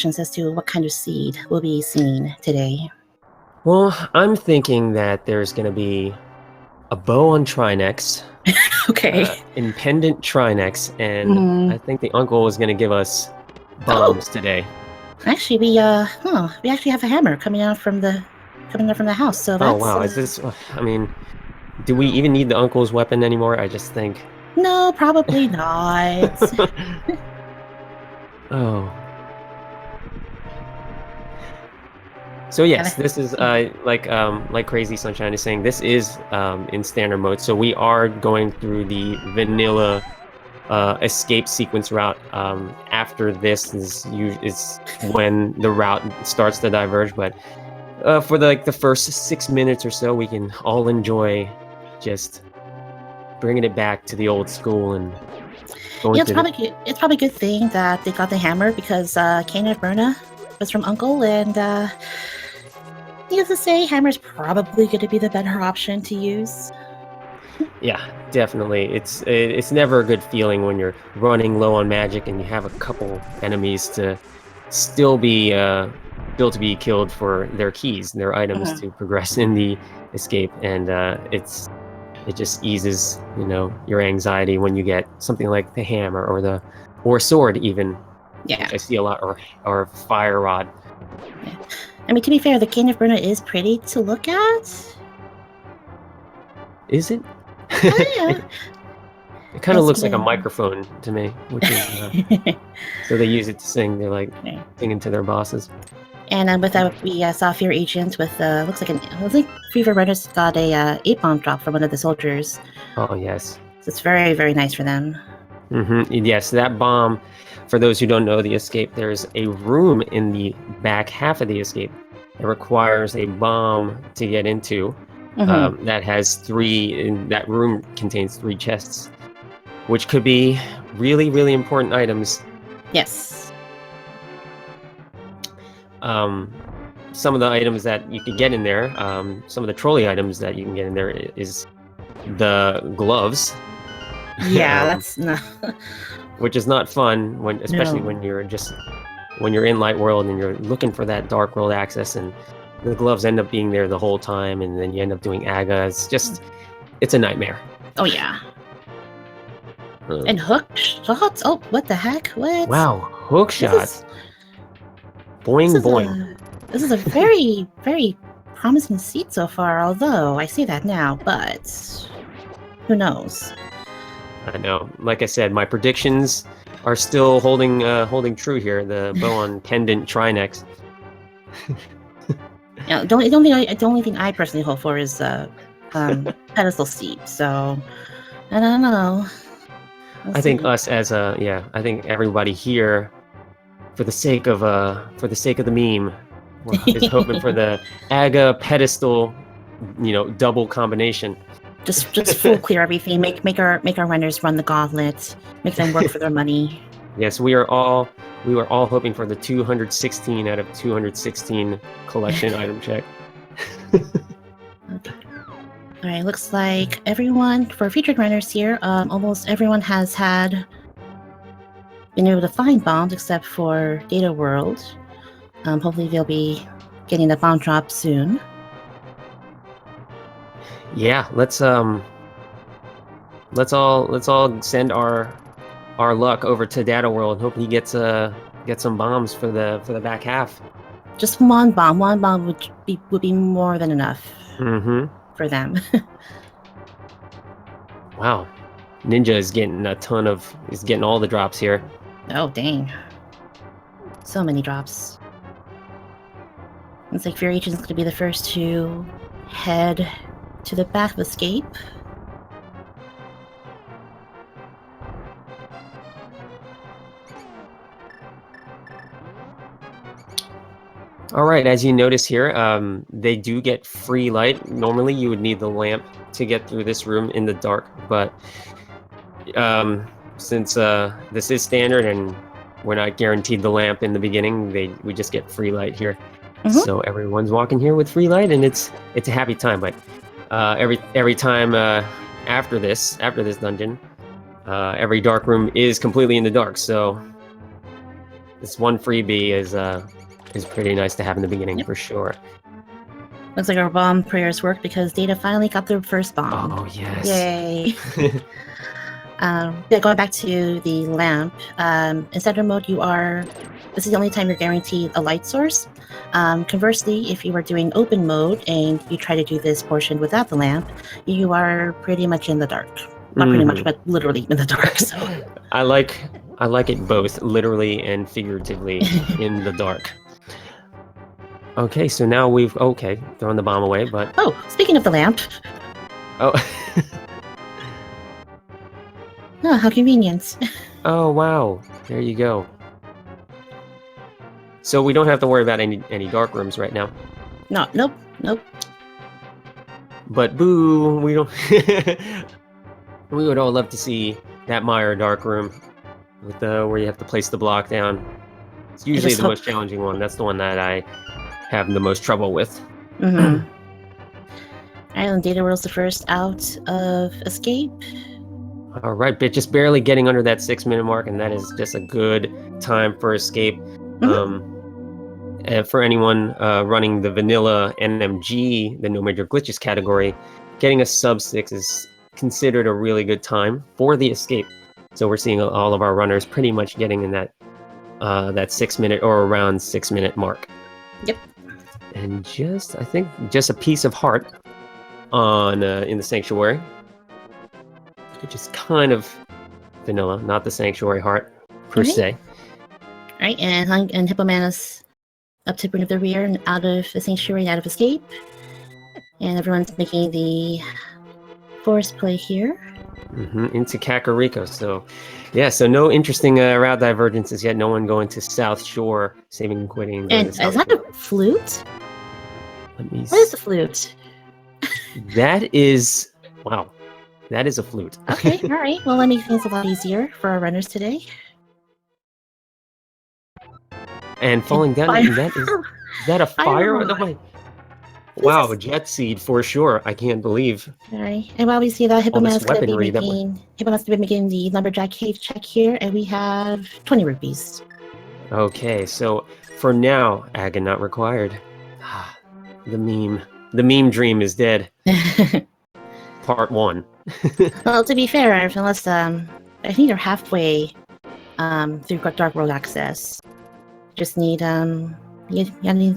predictions as to what kind of seed will be seen today? Well, I'm thinking that there's going to be a bow on Trinex, Okay. impendent Trinex, and Mhm. I think the uncle is going to give us bombs today. Actually, we actually have a hammer coming out from the house. So that's Oh wow, is this? I mean, do we even need the uncle's weapon anymore? I just think. No, probably not. Oh. So yes, this is like Crazy Sunshine is saying, this is in standard mode. So we are going through the vanilla escape sequence route. After this is when the route starts to diverge. But for the first 6 minutes or so, we can all enjoy just bringing it back to the old school and going. Yeah, it's probably a good thing that they got the hammer because Cane of Berna was from Uncle, and needless to say, hammer's probably going to be the better option to use. Yeah, definitely. It's never a good feeling when you're running low on magic and you have a couple enemies to still be killed for their keys, their items to progress in the escape, and it just eases your anxiety when you get something like the hammer or sword even. Yeah, which I see a lot, or fire rod. Yeah. I mean, to be fair, the Cane of Berna is pretty to look at. Is it? Yeah. It kind of looks like a microphone to me, which is so they use it to sing. They're like singing to their bosses. And with that, we saw Fear Agent with looks like Fever Runners got a 8-bomb drop from one of the soldiers. Oh yes, so it's very, very nice for them. Yes, that bomb. For those who don't know the escape, there's a room in the back half of the escape. It requires a bomb to get into. That has that room contains 3 chests, which could be really, really important items. Yes. Some of the items that you can get in there, some of the trolley items that you can get in there is the gloves. Yeah, that's not. Which is not fun especially when you're in Light World and you're looking for that Dark World access, and the gloves end up being there the whole time, and then you end up doing AGA. It's a nightmare. Oh yeah. And hook shots? Oh, what the heck? What? Wow, hook shots. Boing, boing. This is a very, very promising seed so far, although I see that now, but who knows? I know. Like I said, my predictions are still holding true here. The bow on pendant Trinex. Yeah, the only thing I personally hope for is pedestal seed. So I don't know. I think I think everybody here, for the sake of the meme, is hoping for the AGA pedestal, double combination. Just full clear everything. Make our runners run the gauntlet. Make them work for their money. Yes, we were all hoping for the 216 out of 216 collection item check. Okay. All right, looks like everyone for featured runners here, almost everyone has been able to find bombs except for Data World. Hopefully they'll be getting a bomb drop soon. Yeah, let's all send our luck over to Data World. Hope he gets some bombs for the back half. Just one bomb would be more than enough for them. Wow, Ninja is getting getting all the drops here. Oh dang, so many drops. Looks like Fear Agent's going to be the first to head to the back of escape. All right, as you notice here, they do get free light. Normally, you would need the lamp to get through this room in the dark, but since this is standard and we're not guaranteed the lamp in the beginning, we just get free light here. So everyone's walking here with free light, and it's a happy time. But every time after this dungeon, every dark room is completely in the dark. So this one freebie is pretty nice to have in the beginning for sure. Looks like our bomb prayers worked because Data finally got their first bomb. Oh yes! Yay! Yeah, going back to the lamp. In standard mode, this is the only time you're guaranteed a light source. Conversely, if you were doing open mode and you try to do this portion without the lamp, you are pretty much in the dark. Not pretty much, but literally in the dark. So I like it both literally and figuratively in the dark. Okay, so now we've thrown the bomb away, but speaking of the lamp. Oh. Oh, how convenient. Oh wow, there you go. So we don't have to worry about any dark rooms right now. No, nope. But boo, we don't. We would all love to see that Meyer dark room with where you have to place the block down. It's usually the most challenging one. That's the one that I have the most trouble with. Mm-hmm. Island Data World's the first out of escape. All right, but just barely getting under that 6-minute mark, and that is just a good time for escape. And for anyone running the vanilla NMG, the no major glitches category, getting a sub 6 is considered a really good time for the escape. So we're seeing all of our runners pretty much getting in that 6-minute or around 6-minute mark. Yep. And I think just a piece of heart on in the sanctuary, which is kind of vanilla, not the sanctuary heart per se. Right, and Hippoman is up to bring up the rear and out of the sanctuary, out of escape. And everyone's making the forest play here. Into Kakariko. So, yeah, so no interesting route divergences yet. No one going to South Shore, saving and quitting. And is that a flute? Let me What is the flute? That is, wow, that is a flute. Okay, all right. Well, that makes things a lot easier for our runners today. And falling down, is that a fire? Wow, jet seed for sure. I can't believe. All right, and while we see that, Hippoman is going to be making the lumberjack cave check here, and we have 20 rupees. Okay, so for now, Agon not required. The meme dream is dead. Part 1. Well, to be fair, unless I think you're halfway through Dark World access. Just need gotta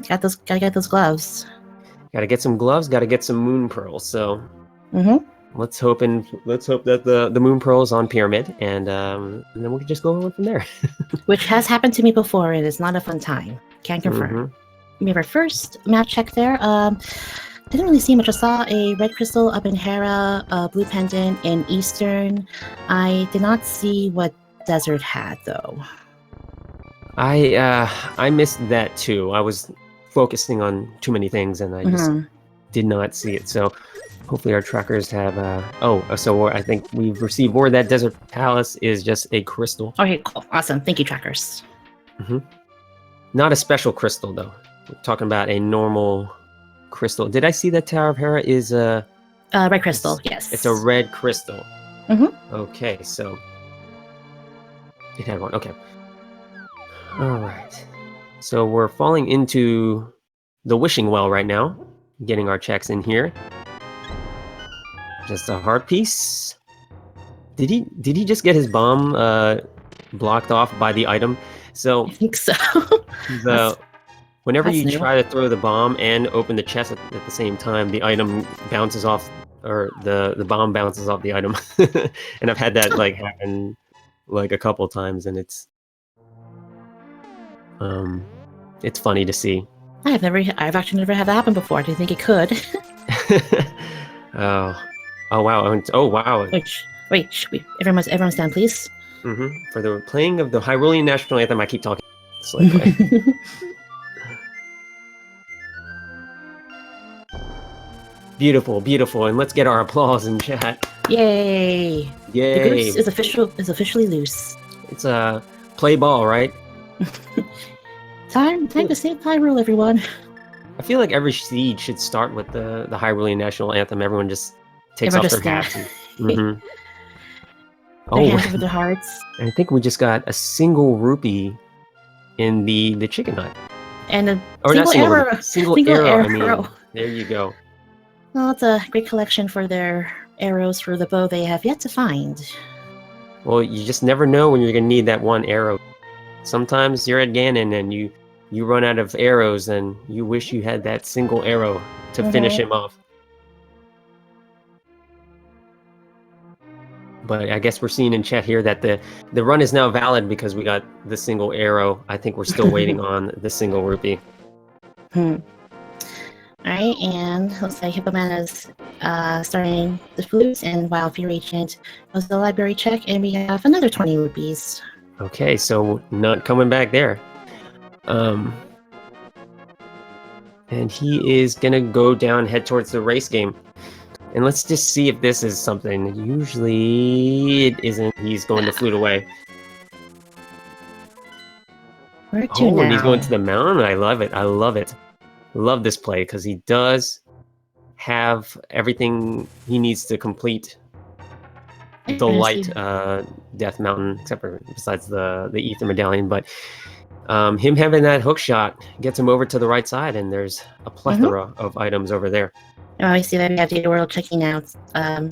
get those gloves. Gotta get some gloves. Gotta get some moon pearls. So let's hope that the moon pearl is on pyramid, and then we can just go on from there. Which has happened to me before, and it's not a fun time. Can't confirm. We have our first map check there. Didn't really see much. I saw a red crystal up in Hera, a blue pendant in Eastern. I did not see what Desert had though. I missed that too. I was focusing on too many things, and I just did not see it. So hopefully our trackers have. So I think we've received word that Desert Palace is just a crystal. Okay, cool, awesome. Thank you, trackers. Not a special crystal though. We're talking about a normal crystal. Did I see that Tower of Hera is a red crystal? Yes, it's a red crystal. Okay, so it had one. Okay. All right. So we're falling into the wishing well right now, getting our checks in here. Just a heart piece. Did he just get his bomb blocked off by the item? So I think so. Whenever you try to throw the bomb and open the chest at the same time, the item bounces off, or the bomb bounces off the item. And I've had that happen a couple times, and it's funny to see. I've actually never had that happen before. I didn't think it could. Oh wow! Oh wow! Wait, everyone stand, please. For the playing of the Hyrulean national anthem, I keep talking. Beautiful, beautiful, and let's get our applause in chat. Yay! Yay! The goose is officially loose. It's a play ball, right? Time to save Hyrule, everyone. I feel like every siege should start with the Hyrulean national anthem. Everyone just takes off their hats. Their hands over their hearts. I think we just got a single rupee in the chicken hut. And a Or not single arrow. rupee, single Single arrow. I arrow. mean, there you go. Well, it's a great collection for their arrows for the bow they have yet to find. Well, you just never know when you're gonna need that one arrow. Sometimes you're at Ganon and you run out of arrows and you wish you had that single arrow to finish him off. But I guess we're seeing in chat here that the run is now valid because we got the single arrow. I think we're still waiting on the single rupee. Alright, and looks like Hippoman is starting the flutes, and while Fear Agent goes to the library check, and we have another 20 rupees. Okay, so not coming back there. And he is gonna go down, head towards the race game. And let's just see if this is something. Usually it isn't. He's going to flute away. Where to now? And he's going to the mountain. I love it. I love it. Love this play because he does have everything he needs to complete the light Death Mountain, except for besides the Ether Medallion. But him having that hook shot gets him over to the right side, and there's a plethora of items over there. Oh, I see that we have the world checking out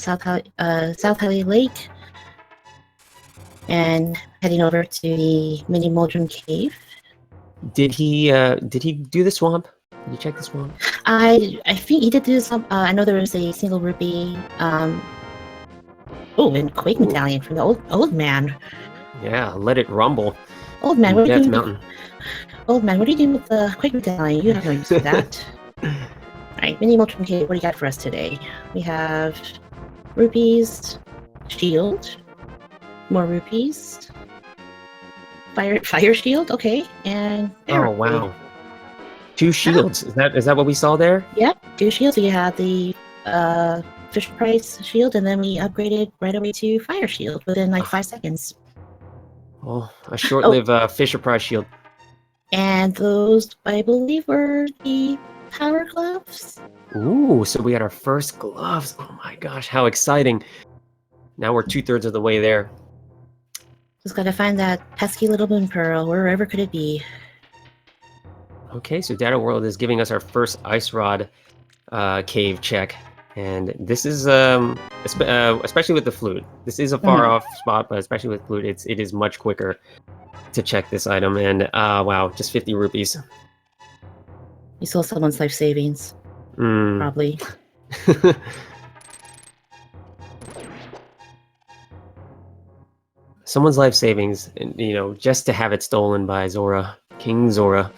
South Halley Lake and heading over to the mini Muldrum Cave. Did he do the swamp? Did you check the swamp? I think he did do some. I know there was a single rupee. And Quake Medallion from the old man. Yeah, let it rumble. Old man, what are you doing? Mountain. Old man, what are you doing with the Quake Medallion? You have no use for that. Alright, mini Muldrum Cave, what do you got for us today? We have rupees, shield, more rupees, fire shield, okay, and oh wow, 2 shields. Is that what we saw there? Yep, 2 shields. We had the Fisher Price shield, and then we upgraded right away to fire shield within like 5 seconds. Oh, a short-lived Fisher Price shield. And those, I believe, were the power gloves. Ooh, so we got our first gloves. Oh my gosh, how exciting. Now we're 2/3 of the way there. Just gotta find that pesky little moon pearl, wherever could it be. Okay, so Data World is giving us our first Ice Rod cave check. And this is, especially with the flute. This is a far-off spot, but especially with flute, it is much quicker to check this item. And, wow, just 50 rupees. You stole someone's life savings. Probably. Someone's life savings, just to have it stolen by Zora, King Zora.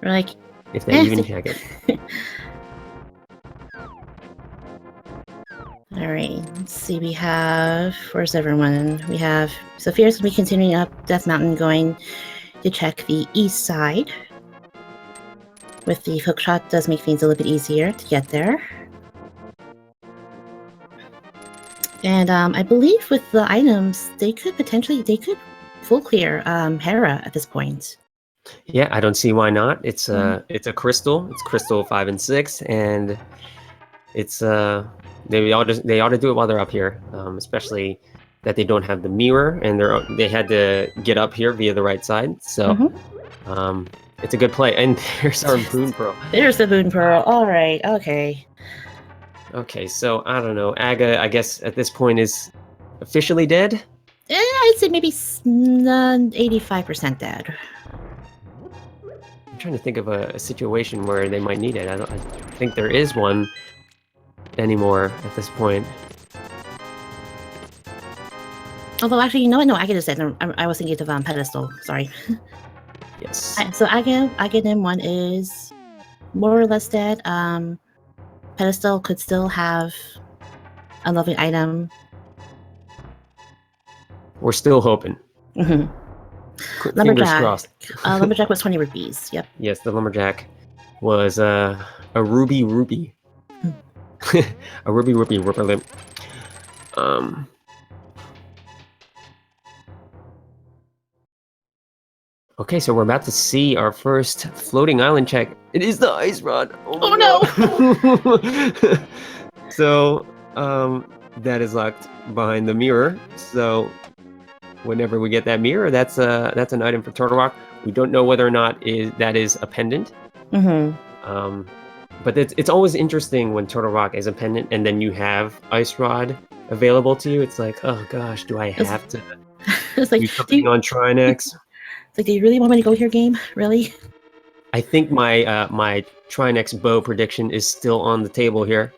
We're like, if they even check it. Alright, let's see, we have... Where's everyone? We have... Sophia's going to be continuing up Death Mountain, going to check the east side. With the hookshot, does make things a little bit easier to get there. And I believe with the items, they could full clear Hera at this point. Yeah, I don't see why not. It's a crystal. It's crystal 5 and 6, and it's they ought to do it while they're up here, especially that they don't have the mirror and they had to get up here via the right side. So it's a good play. And there's our Boon Pearl. There's the Boon Pearl. All right. Okay. Okay. So I don't know. Aga, I guess at this point is officially dead. I'd say maybe 85% dead. I'm trying to think of a situation where they might need it. I think there is one anymore at this point. Although actually, you know what? No, I get it. I was thinking of pedestal. Sorry. Yes. So Aghanim one is more or less dead. Pedestal could still have a lovely item. We're still hoping. Lumberjack. Crossed. Lumberjack was 20 rupees. Yep. Yes, the Lumberjack was a ruby. A ruby ripper lip. Okay, so we're about to see our first floating island check. It is the Ice Rod. Oh no! So, that is locked behind the mirror. So, whenever we get that mirror, that's an item for Turtle Rock. We don't know whether or not that is a pendant. But it's always interesting when Turtle Rock is a pendant and then you have Ice Rod available to you. It's like, oh gosh, do I have to It's like, do something on Trinex? It's like, do you really want me to go here, game? Really? I think my my Trinex bow prediction is still on the table here.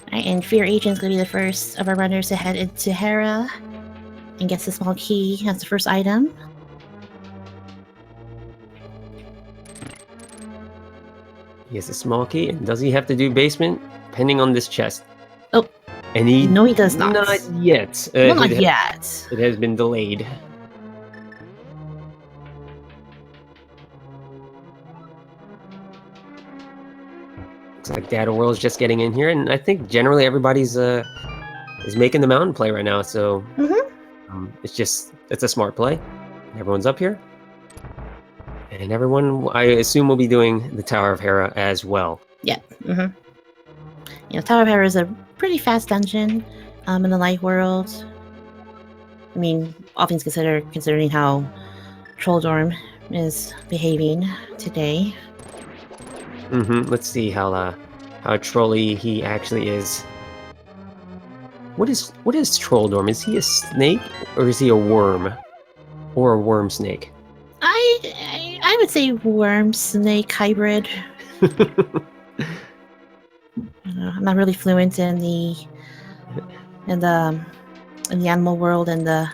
Alright, and Fear Agent's gonna be the first of our runners to head into Hera and gets the small key as the first item. He has a small key, and does he have to do basement? Depending on this chest. Oh. And he... No, he does not. Not yet. Well, not yet. It has been delayed. Looks like Data World's just getting in here, and I think generally everybody's is making the mountain play right now, so... it's a smart play. Everyone's up here. And everyone, I assume, will be doing the Tower of Hera as well. Yeah. You know, Tower of Hera is a pretty fast dungeon in the light world. I mean, all things considered, considering how Trolldorm is behaving today. Let's see how trolly he actually is. What is Trolldorm? Is he a snake or is he a worm? Or a worm snake? I would say worm snake hybrid. I'm not really fluent in the animal world and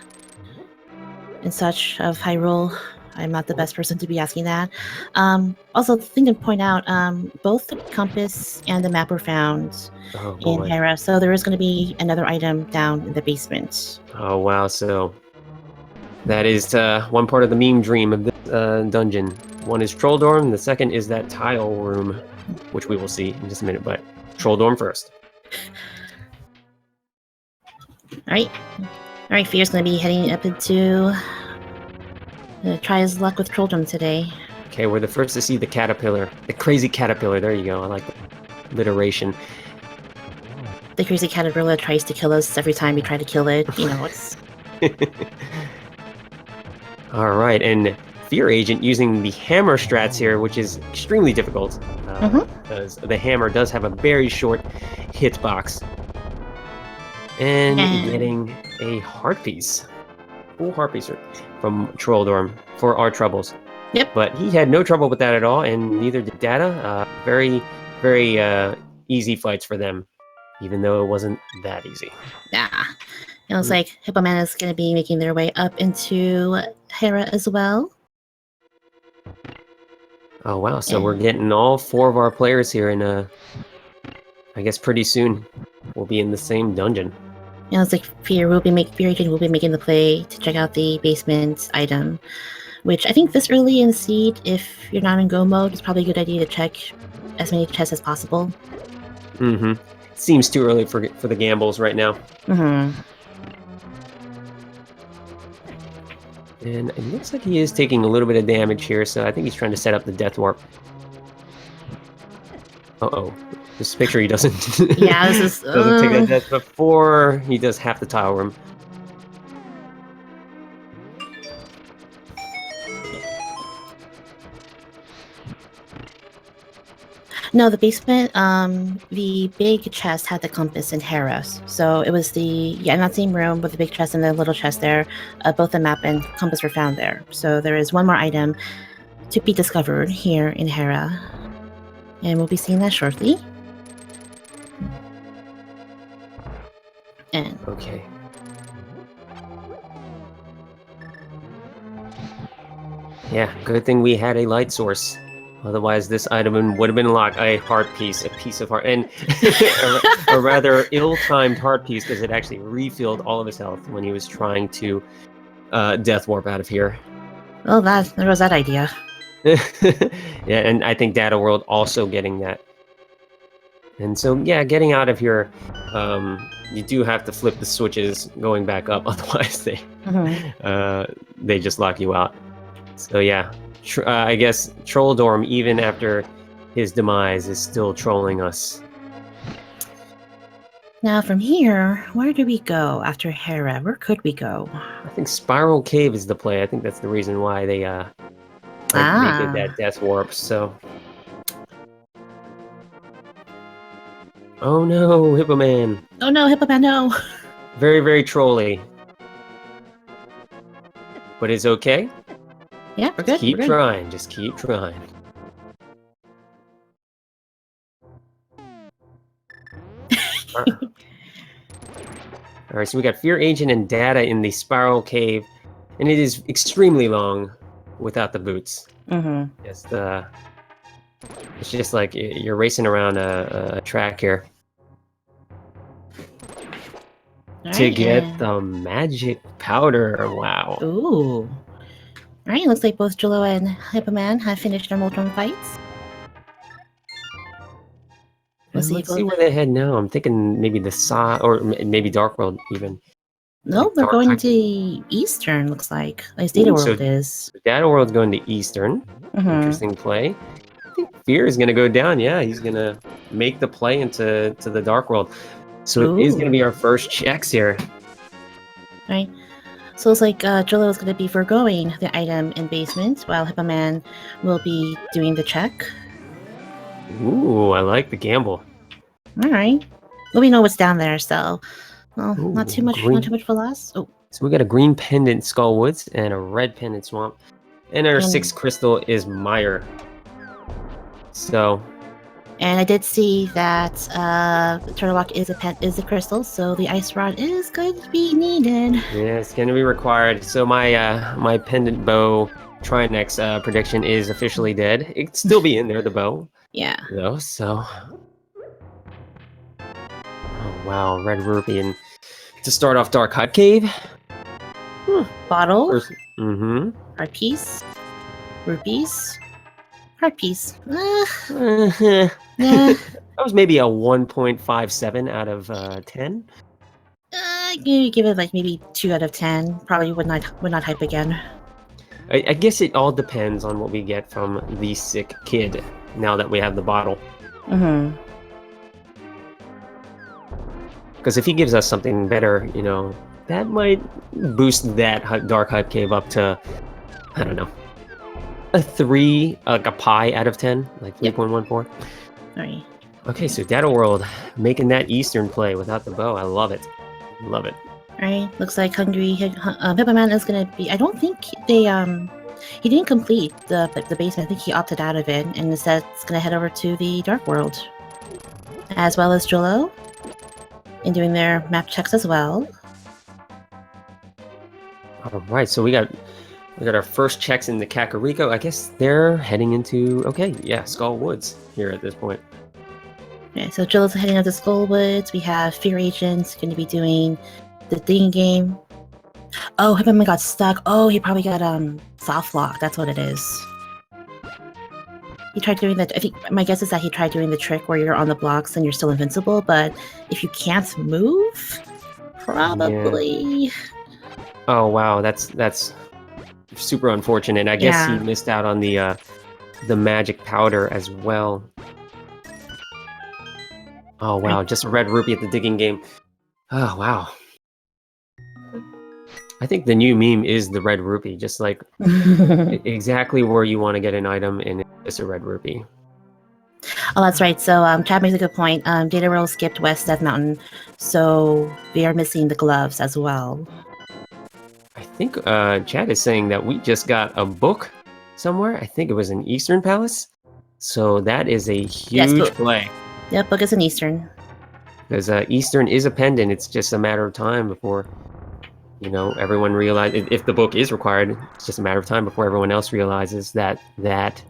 such of Hyrule. I'm not the best person to be asking that. Also, the thing to point out, both the compass and the map were found in Hera, so there is going to be another item down in the basement. Oh wow! So that is one part of the meme dream of this dungeon. One is Trolldorm, the second is that tile room, which we will see in just a minute. But Trolldorm first. All right. Fear's going to be heading up into. Try his luck with Trolldom today. Okay, we're the first to see the caterpillar. The crazy caterpillar. There you go. I like the alliteration. The crazy caterpillar tries to kill us every time we try to kill it. You know, it's... All right, and Fear Agent using the hammer strats here, which is extremely difficult. Because the hammer does have a very short hitbox. And getting a heart piece. Full heart piece from Trolldorm for our troubles. Yep. But he had no trouble with that at all, and neither did Data. Very, very easy fights for them, even though it wasn't that easy. Yeah. It looks like Hippoman is going to be making their way up into Hera as well. Oh, wow. So we're getting all 4 of our players here, and I guess pretty soon we'll be in the same dungeon. You know, it's like Fear Agent will be making the play to check out the basement item, which I think this early in the seed, if you're not in go mode, it's probably a good idea to check as many chests as possible. Seems too early for the gambles right now. And it looks like he is taking a little bit of damage here, so I think he's trying to set up the death warp. Uh-oh. Just make sure he doesn't yeah, this is, doesn't take that death before he does half the tile room. No, the basement, the big chest had the compass and Hera's. So it was in that same room with the big chest and the little chest there, both the map and compass were found there. So there is one more item to be discovered here in Hera. And we'll be seeing that shortly. And okay. Yeah, good thing we had a light source. Otherwise, this item would have been locked. A heart piece, a piece of heart, and a rather ill-timed heart piece because it actually refilled all of his health when he was trying to death warp out of here. Well, there was that idea. Yeah, and I think Data World also getting that. And so, yeah, getting out of here, you do have to flip the switches going back up, otherwise they just lock you out. So yeah, I guess Trolldorm, even after his demise, is still trolling us. Now from here, where do we go after Hera? Where could we go? I think Spiral Cave is the play. I think that's the reason why they they did that death warp. So, oh no, Hippo Man! Oh no, Hippoman, no! Very, very trolly. But it's okay. Yeah, we're good. Keep we're good. trying. Just keep trying. Alright, so we got Fear Agent and Data in the Spiral Cave, and it is extremely long without the boots. Mm-hmm. It's just like you're racing around a track here. To get the magic powder. Wow. Ooh. Alright, looks like both Jolo and Hippoman have finished their Molten fights. Let's see where they head now. I'm thinking maybe the Saw, or maybe Dark World even. No, Like they're going Dark- to Eastern, looks like. At least Data World is. Data World's going to Eastern. Mm-hmm. Interesting play. I think Fear is going to go down. Yeah, he's going to make the play into the Dark World. So it is going to be our first checks here. Right. So it's like Jolo is going to be foregoing the item in basement, while Hippoman will be doing the check. Ooh, I like the gamble. All right. Well, we know what's down there, so well, Ooh, not too much for loss. Oh, so we got a green pendant Skull Woods and a red pendant Swamp, and our 6th crystal is Mire. So. And I did see that Turtle Rock is a crystal, so the Ice Rod is going to be needed. Yeah, it's going to be required. So my my pendant bow Trinex prediction is officially dead. It could still be in there, the bow. Yeah. Though, so. Oh wow, red rupee, and to start off Dark Hut Cave. Bottle. Mm-hmm. Heart piece. Rupees. Heart piece. That was maybe a 1.57 out of 10. You give it like maybe 2 out of 10. Probably would not hype again. I guess it all depends on what we get from the sick kid now that we have the bottle. Mm-hmm. Because if he gives us something better, you know, that might boost that Dark Hype Cave up to, I don't know, a 3, like a pi out of 10, like 3.14. Alright. Okay, so Data World making that Eastern play without the bow. I love it. Love it. Alright, looks like Hungry Hippoman is gonna be. I don't think they he didn't complete the basement. I think he opted out of it, and instead is gonna head over to the Dark World, as well as Jolo, and doing their map checks as well. All right, so we got our first checks in the Kakariko. I guess they're heading into Skull Woods here at this point. Okay, so Jolo's heading out to Skull Woods. We have Fear Agent going to be doing the thing game. Oh, Hippoman got stuck. Oh, he probably got soft lock. That's what it is. He tried doing that. I think my guess is that he tried doing the trick where you're on the blocks and you're still invincible, but if you can't move, probably. Yeah. Oh wow, that's super unfortunate. I guess he missed out on the magic powder as well. Oh wow, just a red rupee at the digging game. Oh wow. I think the new meme is the red rupee, just like exactly where you want to get an item, and it's a red rupee. Oh, that's right. So Chad makes a good point. Data World skipped West Death Mountain, so we are missing the gloves as well. I think Chad is saying that we just got a book somewhere. I think it was in Eastern Palace. So that is a huge play. Yep, book is in Eastern. Because Eastern is a pendant. It's just a matter of time before, you know, everyone realizes. If the book is required, it's just a matter of time before everyone else realizes that that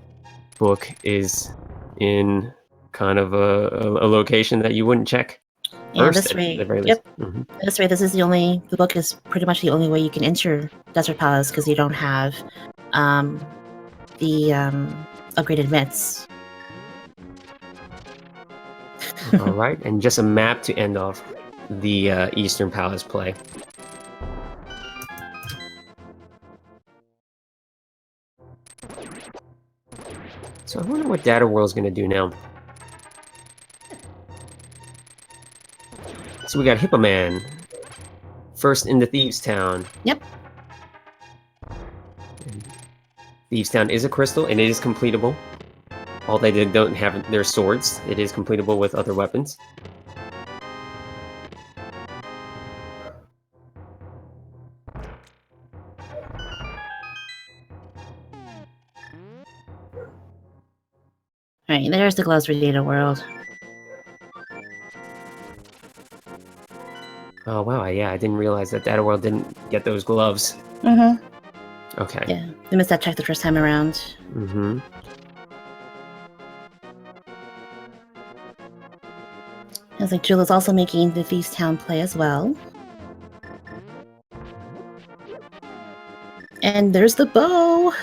book is in kind of a location that you wouldn't check. Yeah, this way. Yep. Mm-hmm. This way, the book is pretty much the only way you can enter Desert Palace because you don't have the upgraded mitts. All right, and just a map to end off the Eastern Palace play. So I wonder what Data World's going to do now. So we got Hippo Man. First into Thieves Town. Yep. Thieves Town is a crystal, and it is completable. All they don't have their swords. It is completable with other weapons. Alright, there's the gloves for Data World. Oh wow, yeah, I didn't realize that Data World didn't get those gloves. Mm-hmm. Okay. Yeah, they missed that check the first time around. Mm-hmm. It's like Jewel is also making the Thieves Town play as well. And there's the bow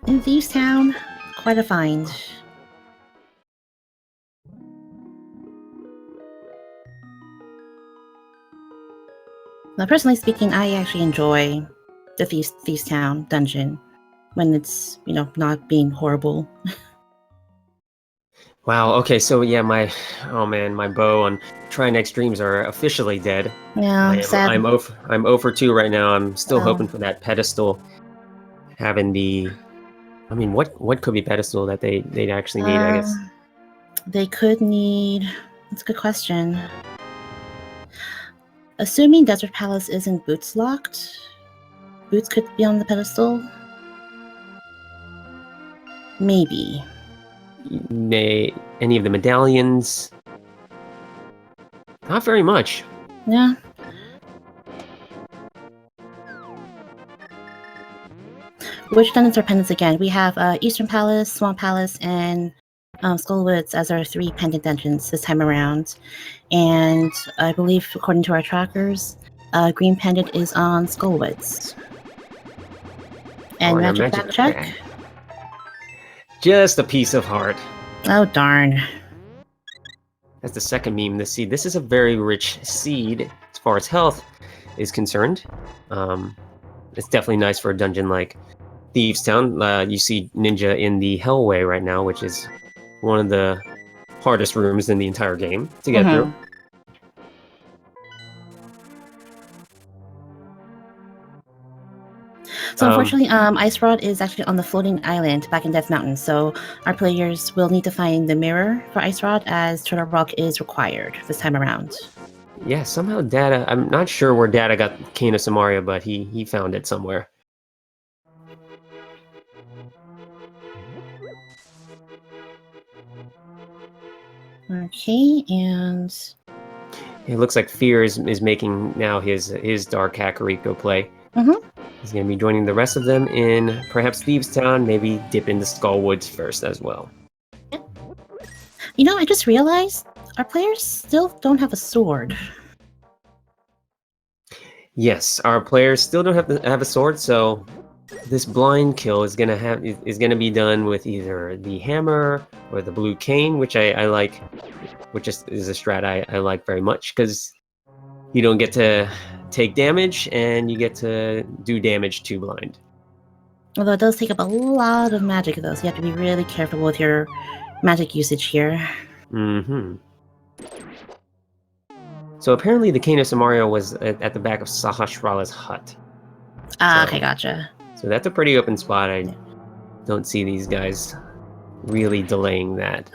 in Thieves Town. Quite a find. Now, personally speaking, I actually enjoy the Thieves Town dungeon when it's, not being horrible. Wow, okay, so yeah, my bow on Try Next Dreams are officially dead. Yeah, sad. I'm 0 for 2 right now. I'm still Oh. hoping for that pedestal. Having the, I mean, what could be pedestal that they'd actually need? I guess They could need. That's a good question. Assuming Desert Palace isn't boots locked, boots could be on the pedestal. Maybe. Any of the medallions? Not very much. Yeah. Which dungeons are pendants again? We have Eastern Palace, Swamp Palace, and Skullwoods as our 3 pendant dungeons this time around. And I believe, according to our trackers, Green Pendant is on Skullwoods. And Magic Back check? Just a piece of heart. Oh, darn. That's the second meme this seed. This is a very rich seed as far as health is concerned. It's definitely nice for a dungeon like Thieves Town. You see Ninja in the Hellway right now, which is one of the hardest rooms in the entire game to get through. So unfortunately, Ice Rod is actually on the floating island back in Death Mountain, so our players will need to find the mirror for Ice Rod, as Turtle Rock is required this time around. Yeah, somehow Data, I'm not sure where Data got Cane of Samaria, but he found it somewhere. Okay, and it looks like Fear is making now his Dark Kakariko play. He's going to be joining the rest of them in perhaps Thieves Town, maybe dip into Skullwoods first as well. I just realized our players still don't have a sword. Yes, our players still don't have a sword, so this blind kill is gonna be done with either the hammer or the blue cane, which I like, which is a strat I like very much, because you don't get to take damage and you get to do damage to blind. Although it does take up a lot of magic, though, so you have to be really careful with your magic usage here. So apparently the Cane of Samaria was at the back of Sahasrara's hut. Okay, gotcha. So that's a pretty open spot. I don't see these guys really delaying that.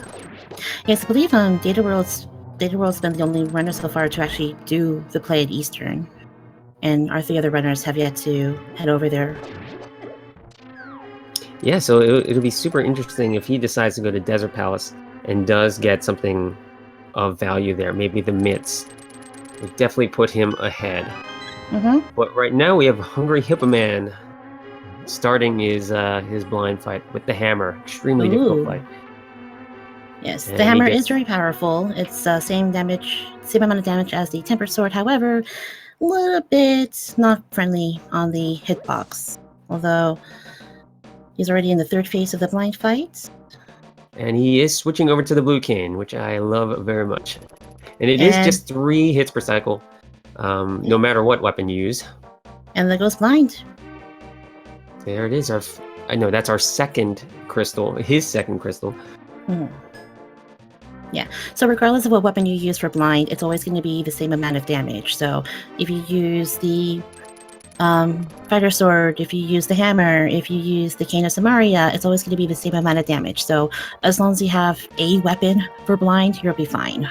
Yes, I believe Data World's been the only runner so far to actually do the play at Eastern, and our 3 other runners have yet to head over there. Yeah, so it'll be super interesting if he decides to go to Desert Palace and does get something of value there. Maybe the mitts would definitely put him ahead. But right now we have Hungry Hippo Man starting his blind fight with the hammer. Extremely difficult fight. Yes, and the hammer is very powerful. It's same amount of damage as the Tempered Sword. However, a little bit not friendly on the hitbox. Although he's already in the 3rd phase of the blind fight. And he is switching over to the blue cane, which I love very much. And it is just 3 hits per cycle, no matter what weapon you use. And there goes blind. There it is. I know that's our second crystal, his second crystal. So regardless of what weapon you use for blind, it's always going to be the same amount of damage. So if you use the fighter sword, if you use the hammer, if you use the cane of Samaria, it's always going to be the same amount of damage. So as long as you have a weapon for blind, you'll be fine.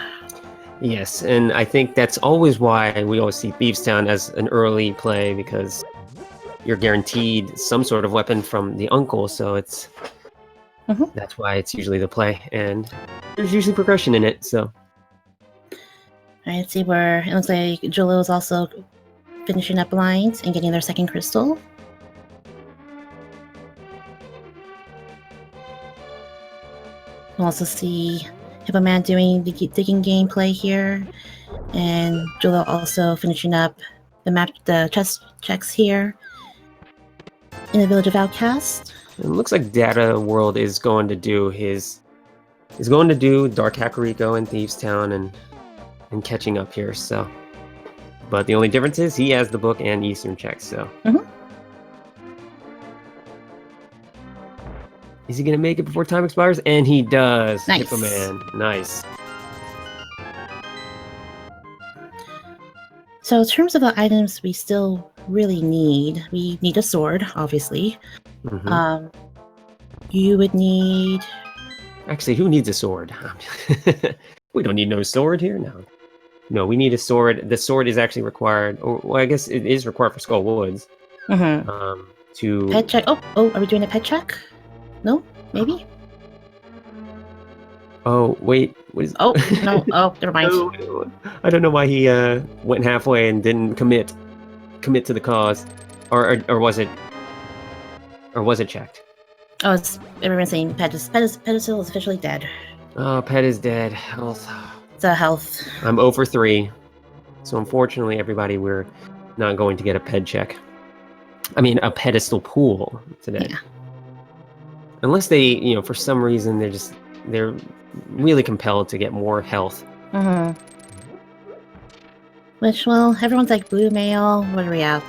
Yes, and I think that's always why we always see Thieves Town as an early play, because you're guaranteed some sort of weapon from the uncle, so it's that's why it's usually the play, and there's usually progression in it. So All right, see where it looks like Jolo is also finishing up blind and getting their second crystal. We'll also see Hippo Man doing the digging gameplay here, and Jolo also finishing up the chest checks here in the village of Outcast. it looks like Data World is going to do Dark Kakariko and Thieves Town and catching up here. So, but the only difference is he has the book and Eastern checks. So. Is he gonna make it before time expires? And he does. Nice. Hippo Man. Nice. So in terms of the items we still really need, we need a sword, obviously. You would need... Actually, who needs a sword? We don't need no sword here. No, we need a sword. The sword is actually required, or well, I guess it is required for Skull Woods. To Pet check. Oh, are we doing a pet check? No, maybe. Oh wait, what is? Oh no! Oh, never mind. No, I don't know why he went halfway and didn't commit to the cause, or was it checked? Oh, it's everyone's saying Pedestal is officially dead. Oh, Pet is dead. Health. It's a health. I'm 0 for 3, so unfortunately, everybody, we're not going to get a ped check. I mean, a pedestal pool today. Yeah. Unless they, for some reason they're really compelled to get more health. Which, well, everyone's like blue mail. What are we at?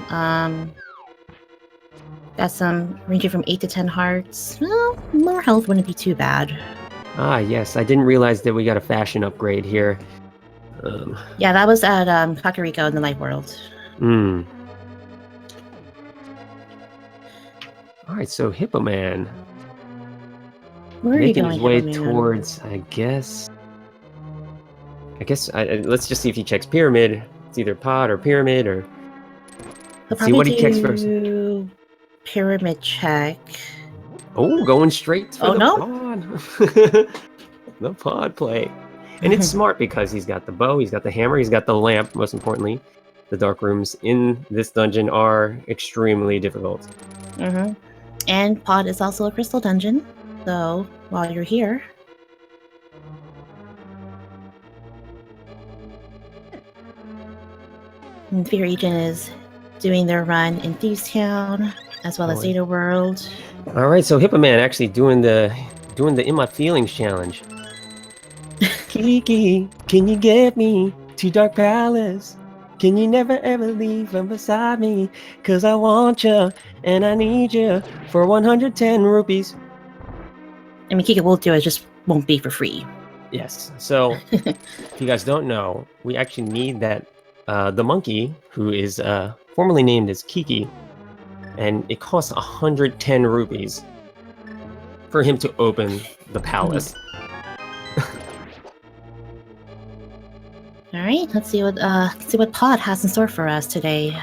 Got some ranging from 8 to 10 hearts. Well, more health wouldn't be too bad. Ah, yes. I didn't realize that we got a fashion upgrade here. Yeah, that was at Kakariko in the Light World. All right, so Hippo Man. Where are you making going, his way Hippo Man? towards, I guess, let's just see if he checks Pyramid. It's either Pod or Pyramid, or let's see what he checks first. Pyramid check. Oh, going straight for the no. Pod. The Pod play. And it's smart because he's got the bow, he's got the hammer, he's got the lamp, most importantly. The dark rooms in this dungeon are extremely difficult. And Pod is also a crystal dungeon, so while you're here... And Fear Agent is doing their run in Thieves Town, as well as Data World. All right, so Hippo Man actually doing the In My Feelings challenge. Kiki, can you get me to Dark Palace? Can you never ever leave from beside me? 'Cause I want you and I need you for 110 rupees. I mean, Kika will do it, just won't be for free. Yes. So, if you guys don't know, we actually need that the monkey, who is formerly named as Kiki, and it costs 110 rupees for him to open the palace. All right, let's see what Pod has in store for us today.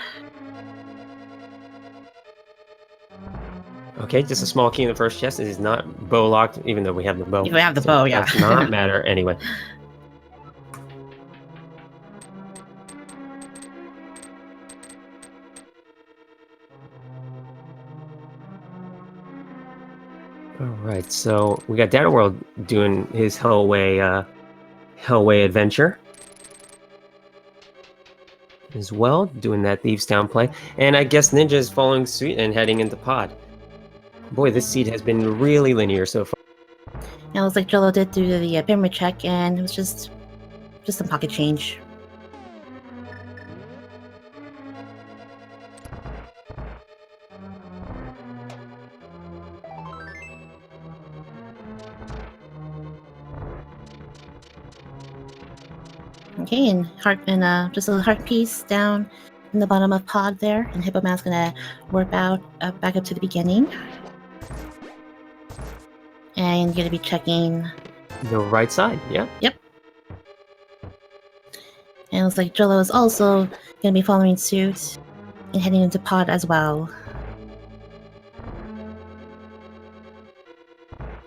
Okay, just a small key in the first chest. It is not bow locked, even though we have the bow. We have the bow, yeah. Does not matter anyway. All right, so we got Data World doing his Hellway adventure as well, doing that Thieves Town play, and I guess Ninja is following suit and heading into Pod. Boy, this seed has been really linear so far. It looks like Jello did do the pyramid check, and it was just some pocket change. Okay, and just a heart piece down in the bottom of pod there, and Hippo Man's gonna warp out back up to the beginning. And you're gonna be checking the right side. Yeah. Yep. And it looks like Jolo is also gonna be following suit and heading into pod as well.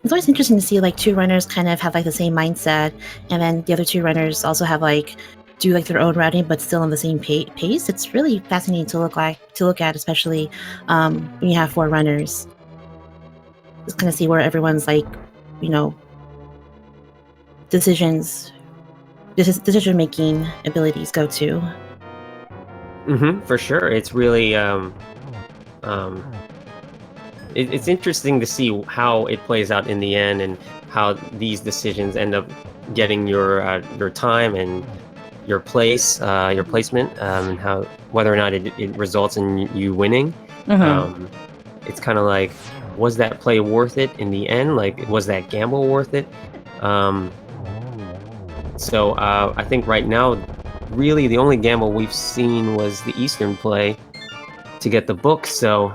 It's always interesting to see like two runners kind of have like the same mindset, and then the other two runners also have like do like their own routing but still on the same pace. It's really fascinating to look at, especially when you have four runners. Just kind of see where everyone's like, you know, decision making abilities go to. For sure. It's really it's interesting to see how it plays out in the end, and how these decisions end up getting your time and your place, your placement, and how whether or not it results in you winning. It's kind of like, was that play worth it in the end? Like, was that gamble worth it? So I think right now, really the only gamble we've seen was the Eastern play to get the book. So,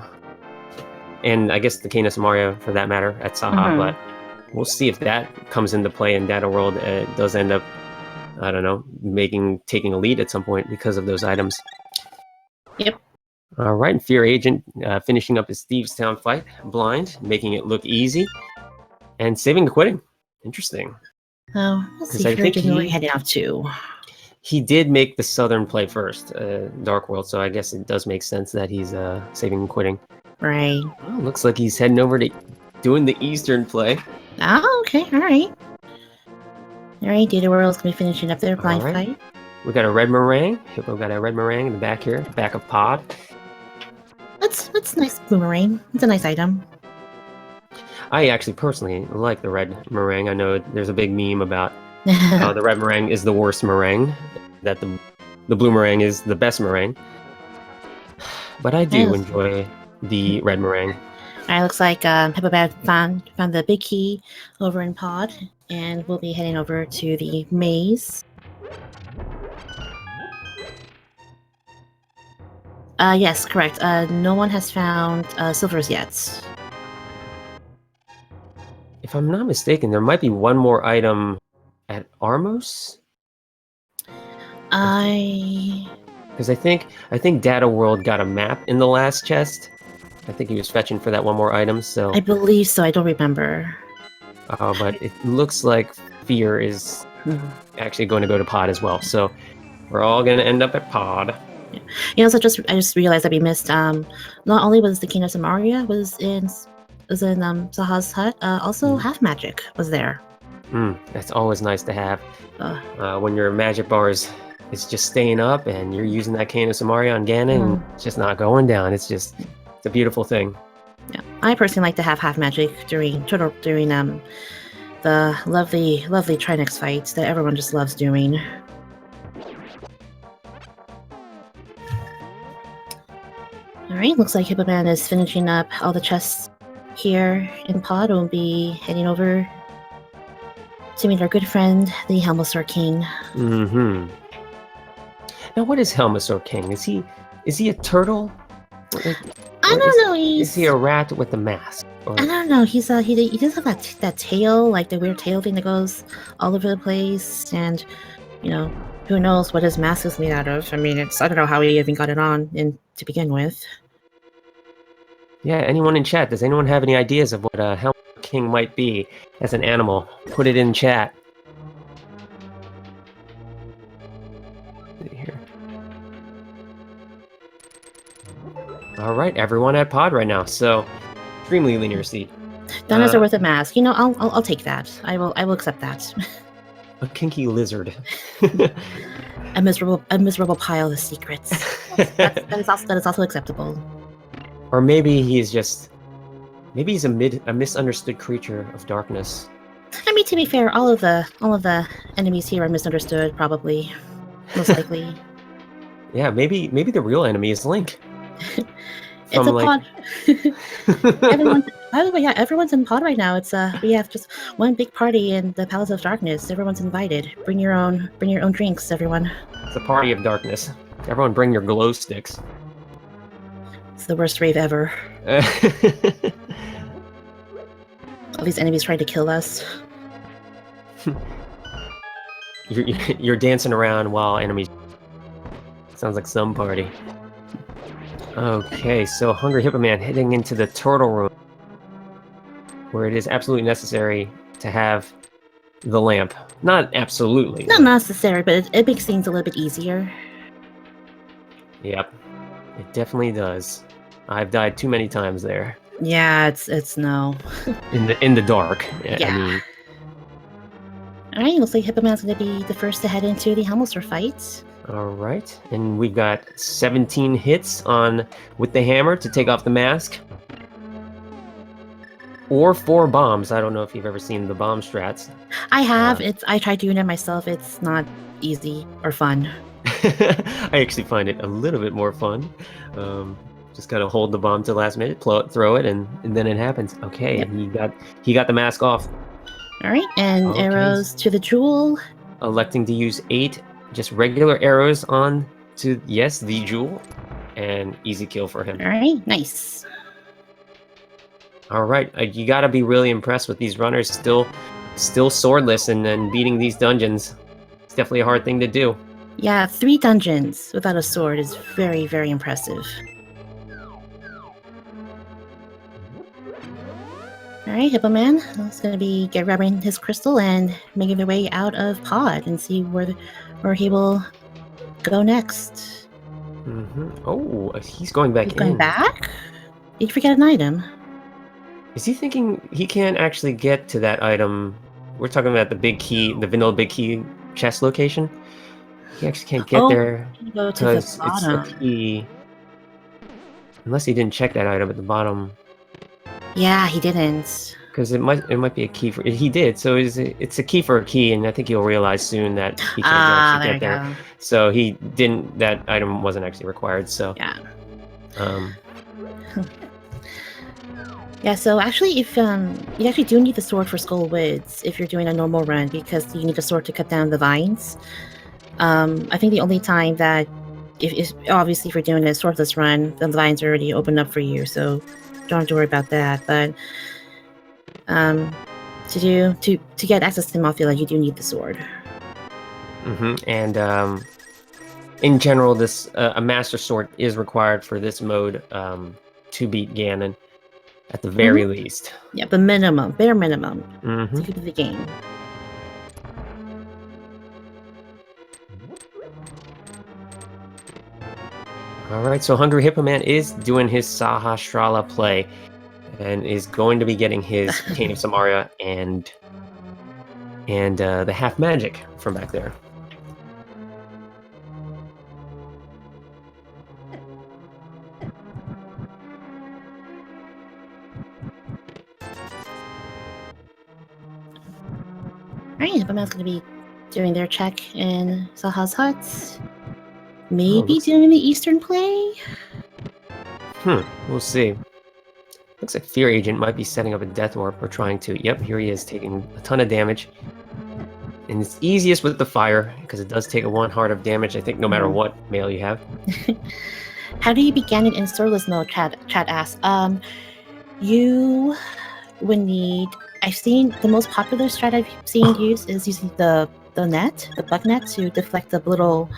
and I guess the Canis Mario for that matter at Saha, but we'll see if that comes into play in Data World. It does end up, I don't know, taking a lead at some point because of those items. Yep. All right, and Fear Agent finishing up his Thieves Town fight, blind, making it look easy, and saving and quitting. Interesting. Oh, let's see. Fear Agent really heading off too. He did make the Southern play first, Dark World, so I guess it does make sense that he's saving and quitting. Right. Well, looks like he's heading over to doing the Eastern play. Oh, okay. All right. All right, Data World's going to be finishing up their blind fight. We got a red meringue. Hippo got a red meringue in the back here, back of pod. That's nice boomerang. It's a nice item. I actually personally like the red meringue. I know there's a big meme about how the red meringue is the worst meringue, that the blue meringue is the best meringue. But I do enjoy the red meringue. Alright, looks like Hippo Bad found the big key over in pod, and we'll be heading over to the maze. Yes, correct. No one has found silvers yet. If I'm not mistaken, there might be one more item at Armos. Because I think Data World got a map in the last chest. I think he was fetching for that one more item. So I believe so. I don't remember. But it looks like Fear is actually going to go to pod as well. So we're all going to end up at pod. Yeah. You know, so I just realized that we missed. Not only was the Canis Mario was in Saha's hut, also Half Magic was there. That's always nice to have. When your magic bar is just staying up and you're using that Canis Mario on Ganon, and it's just not going down. It's a beautiful thing. Yeah, I personally like to have Half Magic during the lovely Trinex fights that everyone just loves doing. Alright, looks like Hippo Man is finishing up all the chests here in pod. We'll be heading over to meet our good friend, the Helmosaur King. Now, what is Helmosaur King? Is he a turtle? I don't know. Is he a rat with a mask? I don't know. He does have that tail, like the weird tail thing that goes all over the place, and you know, who knows what his mask is made out of. I mean, I don't know how he even got it on to begin with. Yeah, anyone in chat? Does anyone have any ideas of what Helmosaur King might be as an animal? Put it in chat. Here. All right, everyone at pod right now. So, extremely linear seat. Dinosaur with a mask. You know, I'll take that. I will accept that. A kinky lizard. a miserable pile of secrets. that is also acceptable. Or maybe he's a misunderstood creature of darkness. I mean, to be fair, all of the enemies here are misunderstood, probably, most likely. Yeah, maybe the real enemy is Link. It's a pod. By the way, yeah, everyone's in pod right now. It's we have just one big party in the Palace of Darkness. Everyone's invited. Bring your own drinks, everyone. It's a party of darkness. Everyone bring your glow sticks. It's the worst rave ever. All these enemies trying to kill us. You're dancing around while enemies. Sounds like some party. Okay, so Hungry Hippo Man heading into the turtle room, where it is absolutely necessary to have the lamp. Not absolutely. Not necessary, but it makes things a little bit easier. Yep, it definitely does. I've died too many times there. Yeah, it's no. in the dark. Yeah. I mean. Alright, looks like Hippo Man's gonna be the first to head into the Hamilster fight. Alright, and we've got 17 hits with the hammer to take off the mask. Or 4 bombs. I don't know if you've ever seen the bomb strats. I have. I tried doing it myself. It's not easy or fun. I actually find it a little bit more fun. Just gotta hold the bomb to the last minute, throw it, and then it happens. Okay, yep. And he got the mask off. All right, and arrows to the jewel. Electing to use 8 just regular arrows on to the jewel, and easy kill for him. All right, nice. All right, you gotta be really impressed with these runners still swordless and then beating these dungeons. It's definitely a hard thing to do. Yeah, 3 dungeons without a sword is very, very impressive. Alright, Hippo Man is going to be grabbing his crystal and making their way out of pod and see where he will go next. Mm-hmm. Oh, he's going back in. Going back? Did you forget an item? Is he thinking he can't actually get to that item? We're talking about the big key, the vanilla big key chest location. He actually can't get there because it's a key. Unless he didn't check that item at the bottom. Yeah, he didn't. Because it might be a key for. He did, so it's a key for a key, and I think he'll realize soon that he can't actually get there. So he didn't. That item wasn't actually required. So yeah. Yeah. So actually, if you actually do need the sword for Skull Woods if you're doing a normal run, because you need a sword to cut down the vines. I think the only time that if obviously if you're doing a swordless run, the vines are already opened up for you, so don't have to worry about that. But to get access to Mothula, you do need the sword. Mm-hmm. And in general, this a master sword is required for this mode to beat Ganon, at the very least. Yeah, the minimum, bare minimum, to keep the game. Alright, so Hungry Hippo Man is doing his Sahasrara play and is going to be getting his Cane of Samaria and the half magic from back there. Alright, Hippo Man's going to be doing their check in Saha's hut. Maybe doing the Eastern play? We'll see. Looks like Fear Agent might be setting up a Death Warp or trying to. Yep, here he is taking a ton of damage. And it's easiest with the fire, because it does take a 1 heart of damage, I think, no matter what mail you have. How do you begin it in swordless mode, Chad asks. You would need... I've seen the most popular strat I've seen used is using the bug net to deflect the little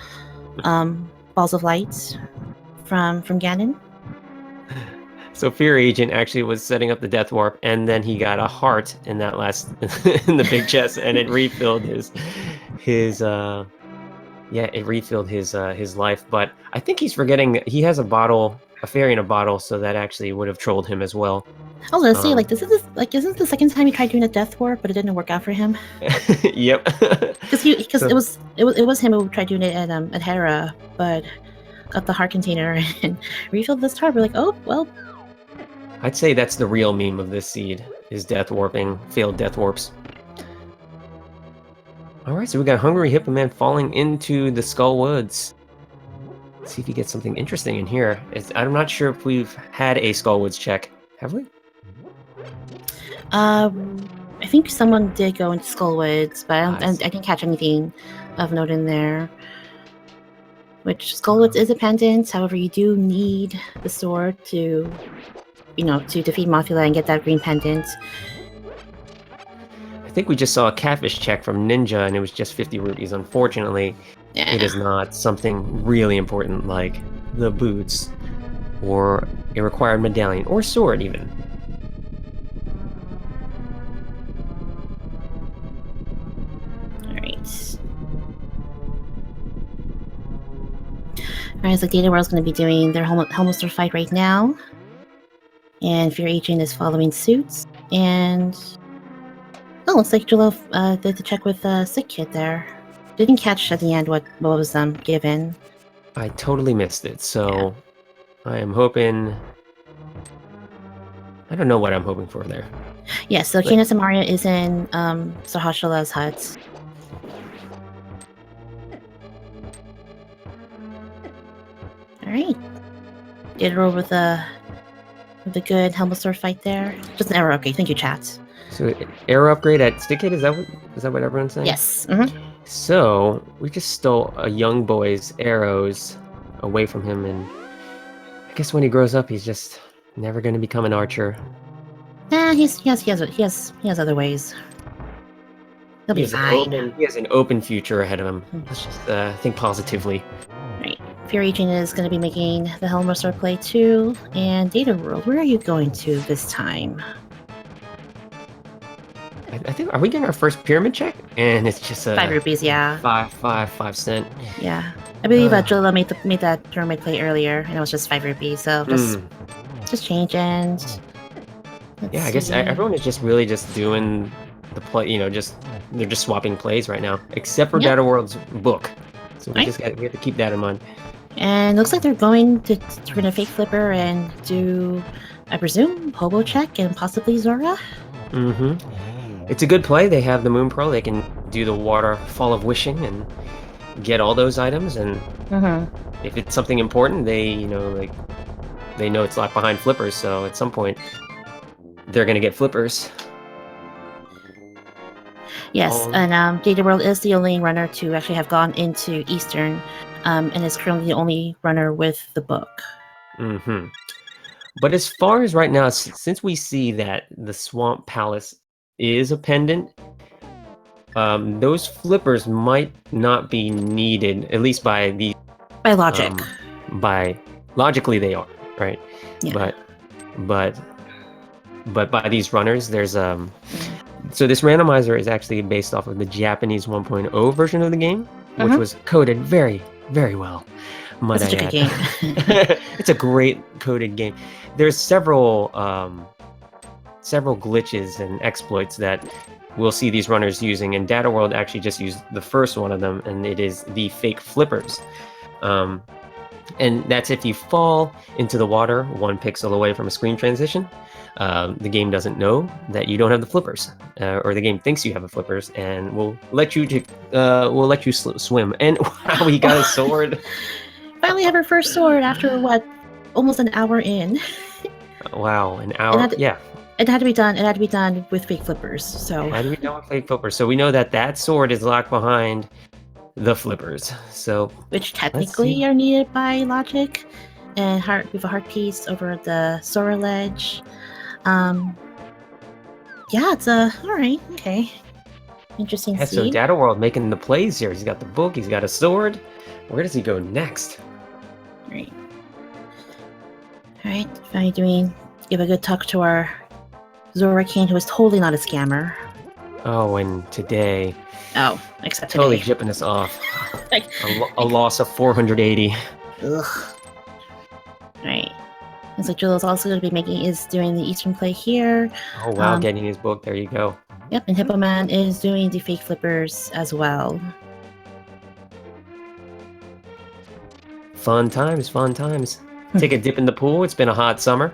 balls of light from Ganon. So Fear Agent actually was setting up the Death Warp, and then he got a heart in that last in the big chest, and it refilled his life. But I think he's forgetting he has a fairy in a bottle, so that actually would have trolled him as well. I was gonna say, isn't the second time he tried doing a Death Warp, but it didn't work out for him? Yep. Because it was him who tried doing it at Hera, but got the heart container and refilled this heart. We're like, oh well. I'd say that's the real meme of this seed, is death warping, failed Death Warps. Alright, so we got Hungry Hippo Man falling into the Skull Woods. Let's see if he gets something interesting in here. I'm not sure if we've had a Skull Woods check. Have we? I think someone did go into Skullwoods, but I didn't catch anything of note in there. Which Skullwoods is a pendant, however, you do need the sword to, to defeat Mothula and get that green pendant. I think we just saw a catfish check from Ninja, and it was just 50 rupees. Unfortunately, it is not something really important like the boots, or a required medallion, or sword even. Alright, so Data World's going to be doing their Helmholtz fight right now. And Fear Agent is following suit. And... oh, looks like Jolo did the check with Sick Kid there. Didn't catch at the end what was given. I totally missed it, so... yeah. I am hoping... I don't know what I'm hoping for there. Yeah, so Kina Samaria is in Sahashala's hut. Alright. Did roll with a good Helmholtz fight there. Just an arrow upgrade. Thank you, chat. So arrow upgrade at Stick Kid, is that what everyone's saying? Yes. So we just stole a young boy's arrows away from him, and I guess when he grows up, he's just never going to become an archer. Nah, he has other ways. He'll be fine. He has an open future ahead of him. Let's just think positively. Right. Fear Agent is going to be making the Helmholtz play too. And Data World, where are you going to this time? I think, are we getting our first pyramid check? And it's just 5 rupees, yeah. 5 cent. Yeah. I believe Jola made that pyramid play earlier, and it was just 5 rupees, so just changing. Yeah, I guess everyone is just really just doing the play, they're just swapping plays right now, except for Data World's book. So we have to keep that in mind. And looks like they're going to turn a fake flipper and do, I presume, Hobo check and possibly Zora. It's a good play. They have the Moon Pearl. They can do the Waterfall of Wishing and get all those items. And if it's something important, they know it's locked behind flippers. So at some point, they're gonna get flippers. Yes, and Data World is the only runner to actually have gone into Eastern, and is currently the only runner with the book. But as far as right now, since we see that the Swamp Palace is a pendant, those flippers might not be needed, at least by logic. Logically, they are, right? Yeah. But by these runners, there's so this randomizer is actually based off of the Japanese 1.0 version of the game, which was coded very, very well. It's such a good game. It's a great coded game. There's several glitches and exploits that we'll see these runners using, and Data World actually just used the first one of them, and it is the fake flippers. And that's if you fall into the water 1 pixel away from a screen transition. The game doesn't know that you don't have the flippers, or the game thinks you have the flippers, and will let you swim. And wow, we got a sword. Finally have our first sword after almost an hour in. Wow, an hour. It had to be done. It had to be done with fake flippers. So it had to be done with fake flippers. So we know that sword is locked behind the flippers. So which technically are needed by logic, and we have a heart piece over the Sora ledge. It's all right. Okay, interesting. Yeah, so Data World making the plays here. He's got the book. He's got a sword. Where does he go next? All right. Finally give a good talk to our Zora King, who is totally not a scammer. Oh, and today. Oh, except totally today. jipping us off. a loss of 480. Ugh. Right. And so Julo's also going to be doing the Eastern play here. Oh wow, getting his book. There you go. Yep, and Hippo Man is doing the fake flippers as well. Fun times. Take a dip in the pool. It's been a hot summer.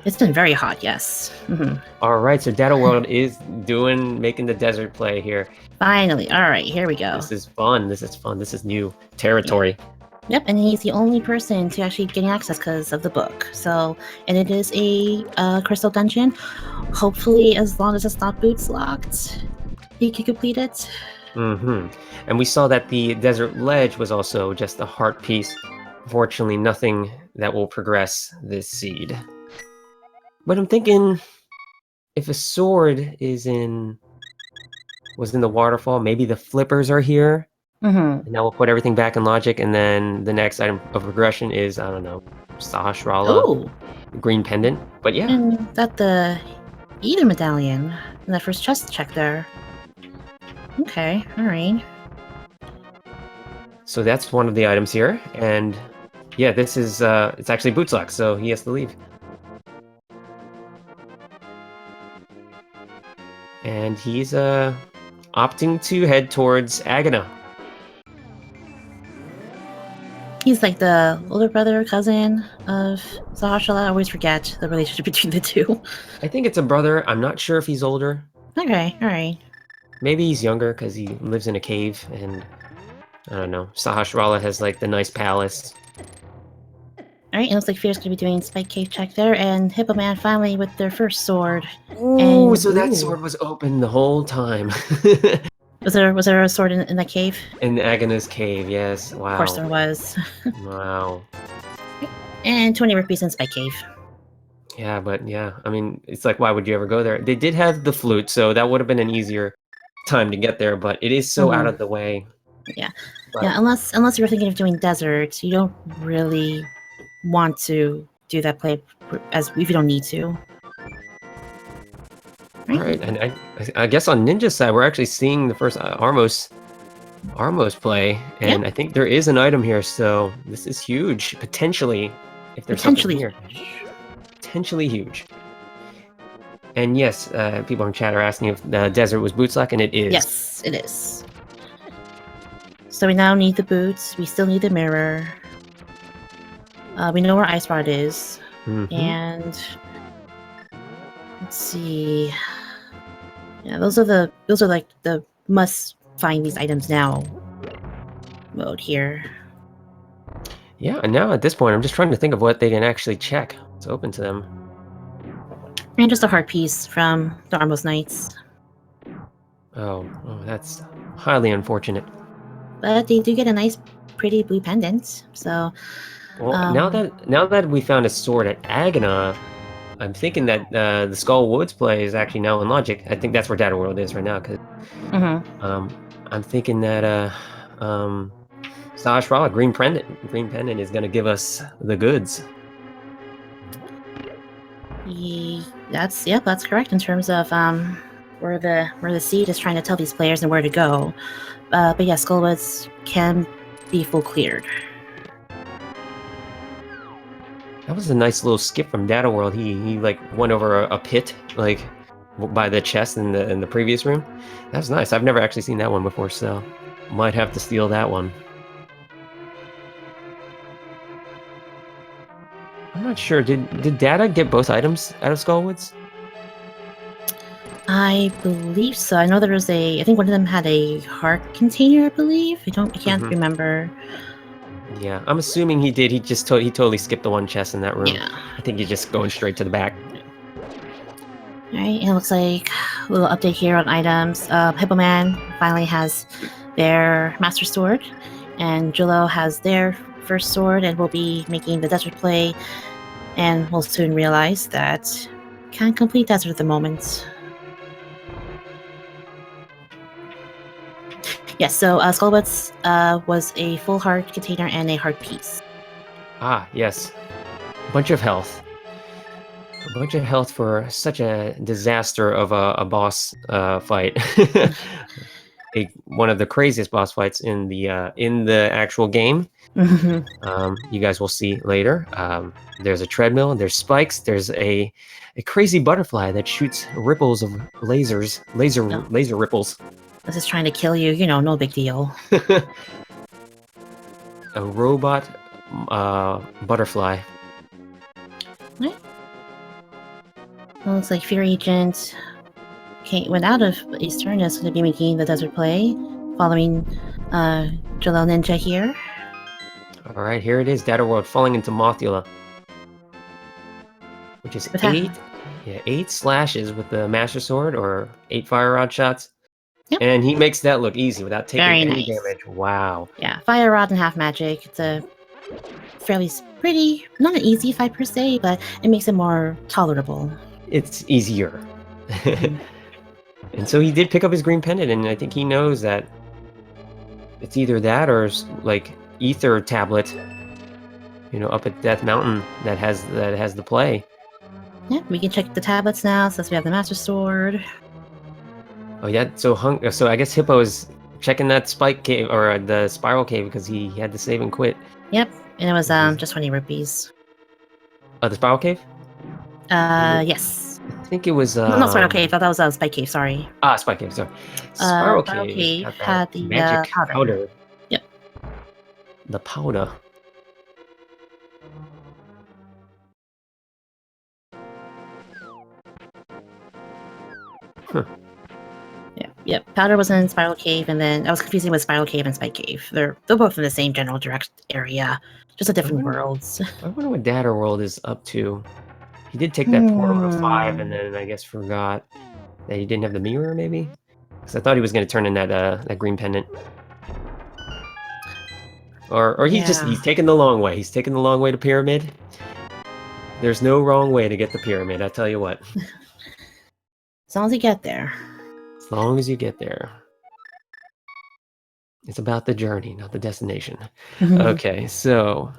It's been very hot, yes. All right, so Data World is making the desert play here. Finally. All right, here we go. This is fun. This is new territory. Yep, and he's the only person to actually gain access because of the book. So, and it is a crystal dungeon. Hopefully, as long as it's not boots locked, he can complete it. And we saw that the desert ledge was also just a heart piece. Fortunately, nothing that will progress this seed. But I'm thinking, if a sword was in the waterfall, maybe the flippers are here. Mm-hmm. And now we'll put everything back in logic, and then the next item of progression is, I don't know, Sahasrara, Oh, green pendant. But yeah, and that the Eden medallion in that first chest check there. Okay, all right. so that's one of the items here. And yeah, this is, it's actually Bootslock, so he has to leave. And he's opting to head towards Agana. He's like the older brother, cousin of Sahashala. I always forget the relationship between the two. I think it's a brother. I'm not sure if he's older. Okay, all right. Maybe he's younger because he lives in a cave, and I don't know. Sahasrara has like the nice palace. All right, it looks like Fear's gonna be doing Spike Cave check there, and Hippo Man finally with their first sword. Ooh, And so that sword was open the whole time. was there a sword in that cave? In Agana's cave, yes. Wow. Of course there was. Wow. And 20 rupees in Spike Cave. Yeah, but yeah, I mean, it's like, why would you ever go there? They did have the flute, so that would have been an easier time to get there, but it is so out of the way. Yeah, But, yeah. Unless you were thinking of doing desert, you don't really want to do that play as if you don't need to. all right, and I guess on Ninja's side, we're actually seeing the first Armos play, and I think there is an item here, so this is huge, potentially, if there's something here. Potentially huge. And yes, people in chat are asking if the desert was Bootslock, and it is. Yes, it is. So we now need the boots. We still need the mirror. We know where Ice Rod is, and let's see. Yeah, those are like the must find these items now mode here. Yeah, and now at this point, I'm just trying to think of what they can actually check. It's open to them. And just a heart piece from the Armos Knights. Oh, that's highly unfortunate. But they do get a nice, pretty blue pendant. So, well, now that we found a sword at Agana, I'm thinking that the Skull Woods play is actually now in logic. I think that's where Data World is right now. Cause, I'm thinking that Sahasrara, green pendant is gonna give us the goods. That's correct in terms of where the seed is trying to tell these players and where to go. But yeah, Skullwoods can be full cleared. That was a nice little skip from Data World. He like went over a pit like by the chest in the previous room. That's nice. I've never actually seen that one before, so might have to steal that one. I'm not sure. Did Data get both items out of Skullwoods? I believe so. I know there was I think one of them had a heart container, I believe. I can't remember. Yeah, I'm assuming he did. He totally skipped the one chest in that room. Yeah. I think he's just going straight to the back. Alright, it looks like a little update here on items. Hippo Man finally has their Master Sword, and Jullo has their first sword, and will be making the desert play, and we'll soon realize that can't complete desert at the moment. Yes, so Skullwoods was a full heart container and a heart piece. Ah, yes. A bunch of health. A bunch of health for such a disaster of a boss fight. One of the craziest boss fights in the actual game. You guys will see later. There's a treadmill, there's spikes, there's a crazy butterfly that shoots ripples of laser ripples. This is trying to kill you, no big deal. A robot butterfly. Right. Well, looks like Fear Agent went out of Eastern, is going to be making the desert play, following Jalil Ninja here. All right, here it is. Data World falling into Mothula, which is But ha- 8. Yeah, 8 slashes with the Master Sword or 8 Fire Rod shots. Yep. And he makes that look easy without taking Very any nice. damage. Wow. Yeah, Fire Rod and half magic. It's a fairly pretty, not an easy fight per se, but it makes it more tolerable. It's easier. And so he did pick up his green pendant, and I think he knows that it's either that or like Ether Tablet, up at Death Mountain that has the play. Yeah, we can check the tablets now since we have the Master Sword. Oh yeah, so I guess Hippo is checking that spike cave or the spiral cave because he had to save and quit. Yep, and it was just 20 rupees. Oh, the spiral cave? Yes. I think it was No, not spiral cave. I thought that was a spike cave. Sorry. Spike cave. Sorry. Spiral cave had the magic powder. Yep. The powder. Huh. Yep. Powder was in Spiral Cave, and then I was confusing with Spiral Cave and Spike Cave. They're both in the same general direct area, just a different worlds. I wonder what Data World is up to. He did take that portal to 5, and then I guess forgot that he didn't have the mirror, maybe? Because I thought he was going to turn in that green pendant. Or he's taking the long way. He's taking the long way to Pyramid. There's no wrong way to get the Pyramid, I tell you what. As long as you get there. As long as you get there. It's about the journey, not the destination. Okay, so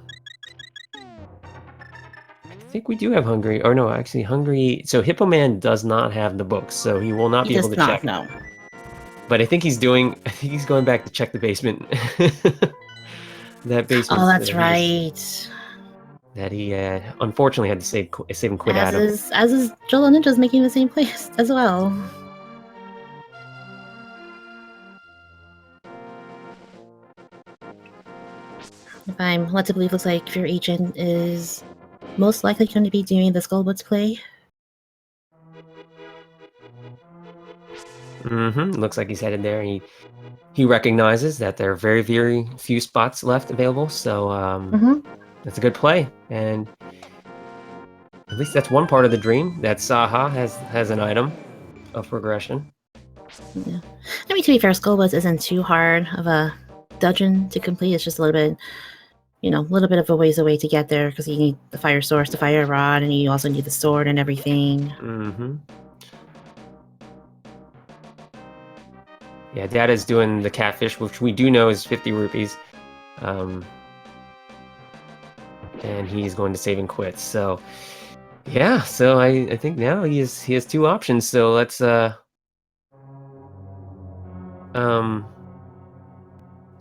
I think we do have Hungry. Or no, actually Hungry. So Hippo Man does not have the books, so he will not be able to check. No. But I think he's going back to check the basement. That basement. Oh, that's right. That he unfortunately had to save and quit out of. As is Jolo Ninja's making the same place as well. If I'm led to believe, looks like your agent is most likely going to be doing the Skullwoods play. Looks like he's headed there. He recognizes that there are very, very few spots left available, so that's a good play. And at least that's one part of the dream, that Saha has an item of progression. Yeah. I mean, to be fair, Skullwoods isn't too hard of a dungeon to complete. It's just a little bit of a ways away to get there, because you need the fire source, the fire rod, and you also need the sword and everything. Yeah, Dada's doing the catfish, which we do know is 50 rupees. And he's going to save and quit. So, yeah, so I think now he has 2 options. So let's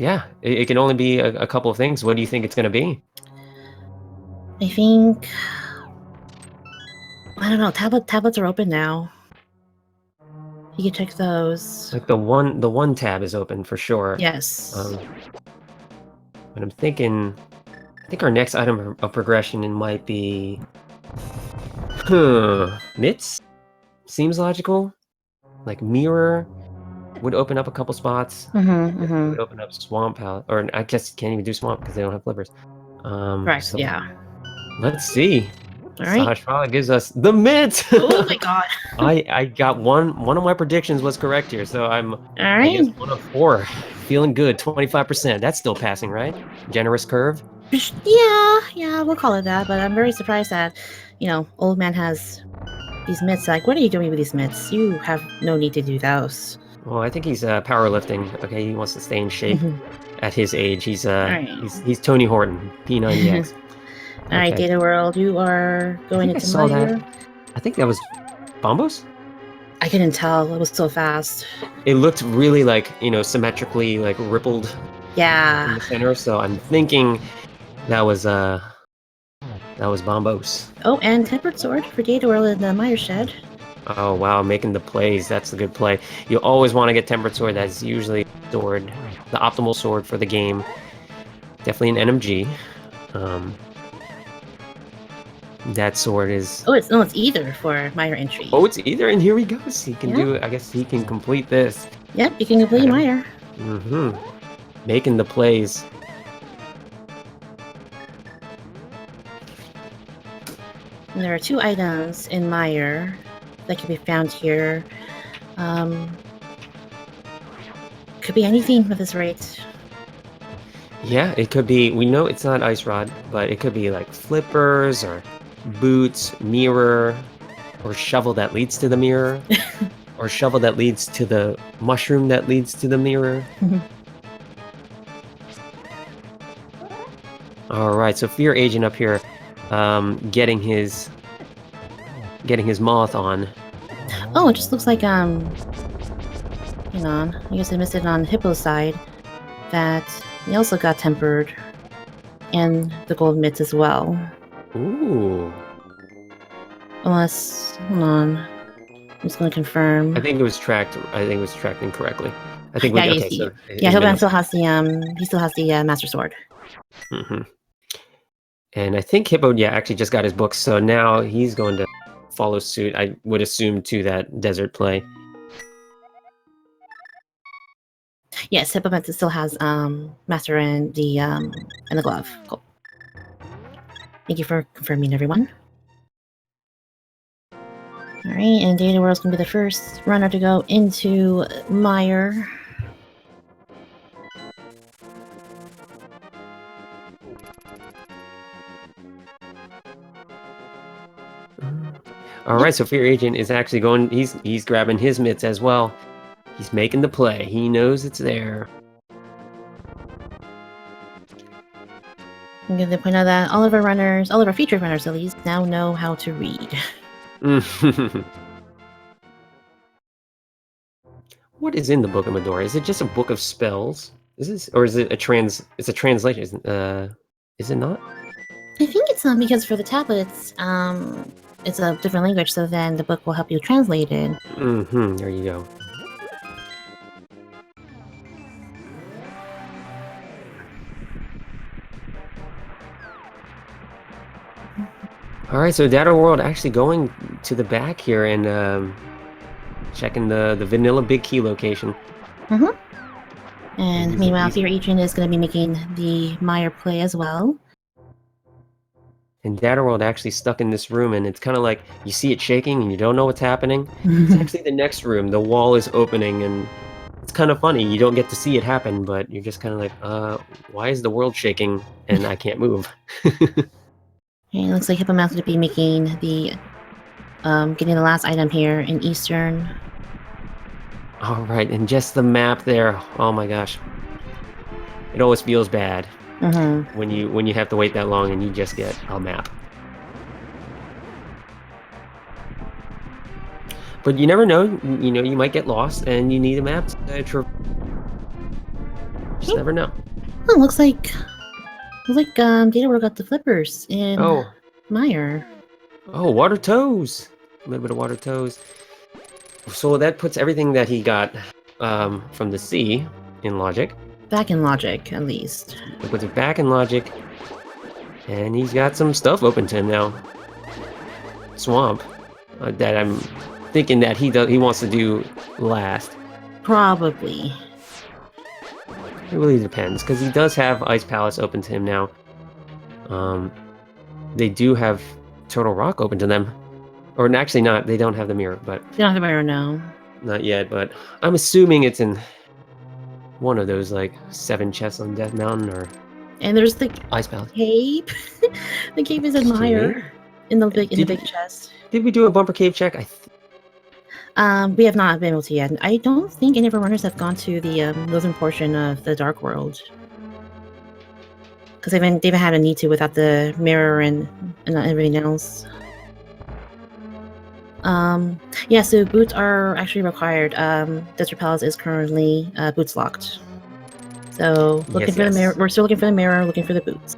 yeah, it can only be a couple of things. What do you think it's going to be? I think, I don't know, tablets are open now. You can check those. Like the one tab is open for sure. Yes. But I'm thinking, I think our next item of progression might be Mitts? Seems logical. Like Mirror would open up a couple spots. Would open up Swamp Palette. Or I guess you can't even do Swamp because they don't have flippers. Correct, so yeah. Let's see. All right. Sahasrara gives us the Mitts! Oh my god. I got one of my predictions was correct here, so I'm I guess 1 of 4. Feeling good, 25%. That's still passing, right? Generous curve? Yeah, we'll call it that, but I'm very surprised that, old man has these mitts. Like, what are you doing with these mitts? You have no need to do those. Well, I think he's powerlifting. Okay, he wants to stay in shape at his age. He's he's Tony Horton, P90X. All right, Data World, you are going into Maya. I think that was Bombos? I couldn't tell. It was so fast. It looked really symmetrically rippled in the center, so I'm thinking that was Bombos. Oh, and Tempered Sword for Data World in the Mire Shed. Oh wow, making the plays. That's a good play. You always want to get Tempered Sword. That's usually the optimal sword for the game. Definitely an NMG. That sword is... Oh, it's either for Mire entry. Oh, it's either, and here he goes. He can do it. I guess he can complete this. Yep, you can complete Mire. Making the plays. There are 2 items in Mire that can be found here. Could be anything at this rate. Yeah, it could be. We know it's not Ice Rod, but it could be like flippers or boots, mirror, or shovel that leads to the mirror, or shovel that leads to the mushroom that leads to the mirror. All right, so Fear Agent up here, getting his moth on. Oh, it just looks like hang on. I guess I missed it on Hippo's side. That he also got tempered, and the gold mitts as well. Ooh. Unless, hold on, I'm just gonna confirm. I think it was tracked. I think it was tracked incorrectly. I think. Yeah, Okay, so yeah, Hillbound still has the he still has the Master Sword. Mm-hmm. And I think Hippo, yeah, actually just got his books, so now he's going to follow suit. I would assume to that desert play. Yes, Hippo still has Master and the glove. Cool. Thank you for confirming, everyone. All right, and Data World's gonna be the first runner to go into Mire. All right, so Fear Agent is actually going. He's grabbing his mitts as well. He's making the play. He knows it's there. I'm going to point out that all of our featured runners at least, now know how to read. What is in the Book of Medora? Is it just a book of spells? Or is it It's a translation. Is it not? I think it's because for the tablets, it's a different language, so then the book will help you translate it. Mm-hmm. There you go. All right, so Data World actually going to the back here and checking the vanilla big key location. Mm-hmm. And meanwhile, Fear Agent is going to be making the Mire play as well. And Data World actually stuck in this room, and it's kind of like you see it shaking and you don't know what's happening. It's actually the next room. The wall is opening, and it's kind of funny. You don't get to see it happen, but you're just kind of like, why is the world shaking and I can't move? And it looks like Hippo Mouse to be making the getting the last item here in Eastern. All right, and just the map there. Oh my gosh, it always feels bad when you have to wait that long and you just get a map. But you never know. You know, you might get lost and you need a map to just never know. Oh, looks like Data World got the flippers in Mire. Oh, water toes. A little bit of water toes. So that puts everything that he got from the sea in logic. Back in logic, at least. It puts it back in logic. And he's got some stuff open to him now. Swamp. That I'm thinking that he wants to do last. Probably. It really depends, because he does have Ice Palace open to him now. They do have Total Rock open to them. Or actually not, they don't have the mirror, but... They don't have the mirror, no. Not yet, but I'm assuming it's in one of those, like, 7 chests on Death Mountain, or... And there's the Ice Palace. Cape. The cape is in Mire. In the big chest. Did we do a bumper cave check? We have not been able to yet. I don't think any of our runners have gone to the northern portion of the Dark World. Because they haven't had a need to without the mirror and everything else. Yeah, so boots are actually required. Desert Palace is currently boots locked. So looking for the mirror. We're still looking for the mirror, looking for the boots.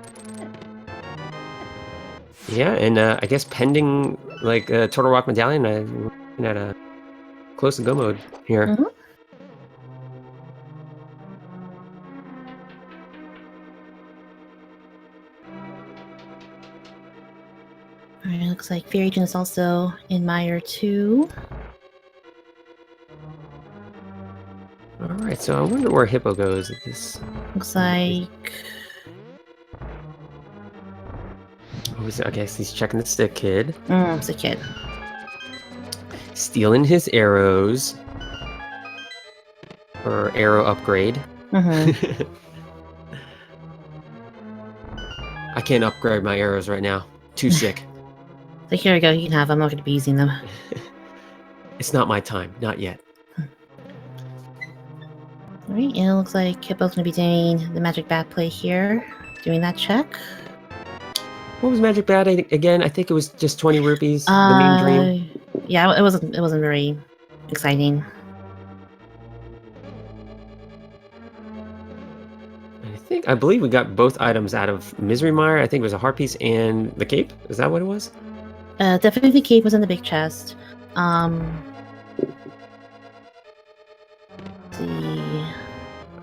Yeah, and I guess pending like Turtle Rock Medallion, I'm looking at a close to go mode here. Mm-hmm. Alright, looks like Fear Agent is also in Mire too. Alright, so I wonder where Hippo goes at this. Looks like... I guess he's checking the stick kid. It's a kid. Stealing his arrows. Or arrow upgrade. Mm-hmm. I can't upgrade my arrows right now. Too sick. So here we go. You can have them. I'm not going to be using them. It's not my time. Not yet. Alright, and it looks like Hippo's going to be doing the magic bat play here. Doing that check. What was magic bat again? I think it was just 20 rupees. The meme dream. Yeah, it wasn't very exciting. I believe we got both items out of Misery Mire. I think it was a heart piece and the cape. Is that what it was? Definitely the cape was in the big chest. Let's see.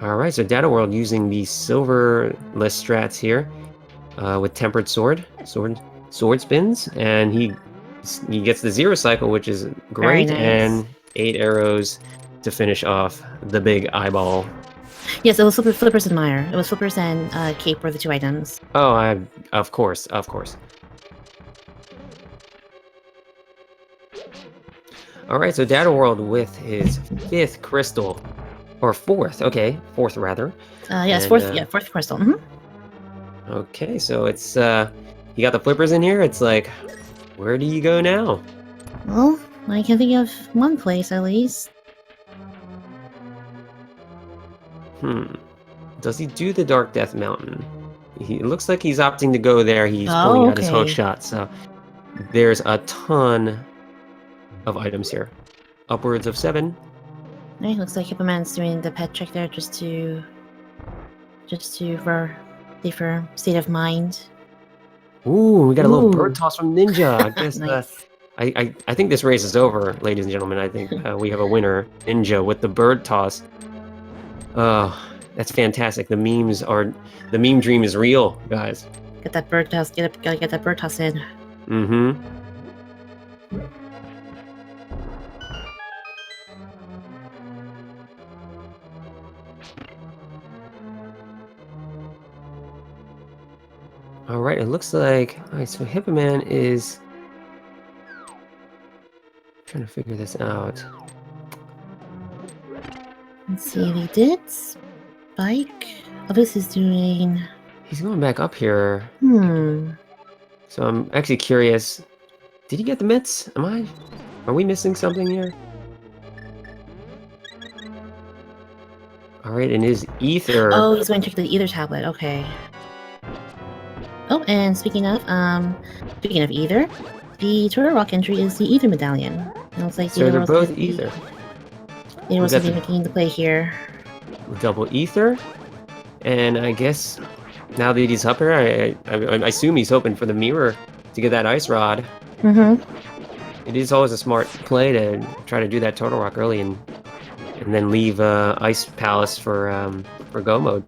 Alright, so Data World using the silverless strats here. With tempered sword spins, and he gets the 0 cycle, which is great, Nice. and 8 arrows to finish off the big eyeball. Yes, it was Flippers and Mire. It was Flippers and Cape were the 2 items. Oh, of course. Alright, so Data World with his 5th crystal. Or 4th, okay. 4th, rather. Yes, And, 4th crystal. Mm-hmm. Okay, so it's, you got the flippers in here? It's like, where do you go now? Well, I can think of one place, at least. Does he do the Dark Death Mountain? It looks like he's opting to go there. He's pulling out his hook shot, so there's a ton of items here. Upwards of 7. Alright, looks like Hippoman's doing the pet check there just for safer state of mind. Ooh, we got a little bird toss from Ninja. I guess Nice. I think this race is over, ladies and gentlemen. I think we have a winner, Ninja, with the bird toss. Oh, that's fantastic. The meme dream is real, guys. Get that bird toss. Gotta get that bird toss in. Mm-hmm. All right, it looks like... Alright, so Hippoman is... trying to figure this out. Let's see, we did Spike. Oh, this is doing... He's going back up here. So I'm actually curious. Did he get the mitts? Are we missing something here? Alright, and his ether... Oh, he's going to check the ether tablet, okay. Oh, and speaking of ether, the Turtle Rock entry is the ether medallion. It looks like so they're both ether. They must be making the play here. Double ether, and I guess now that he's up here, I assume he's hoping for the mirror to get that ice rod. It is always a smart play to try to do that Turtle Rock early and then leave Ice Palace for go mode.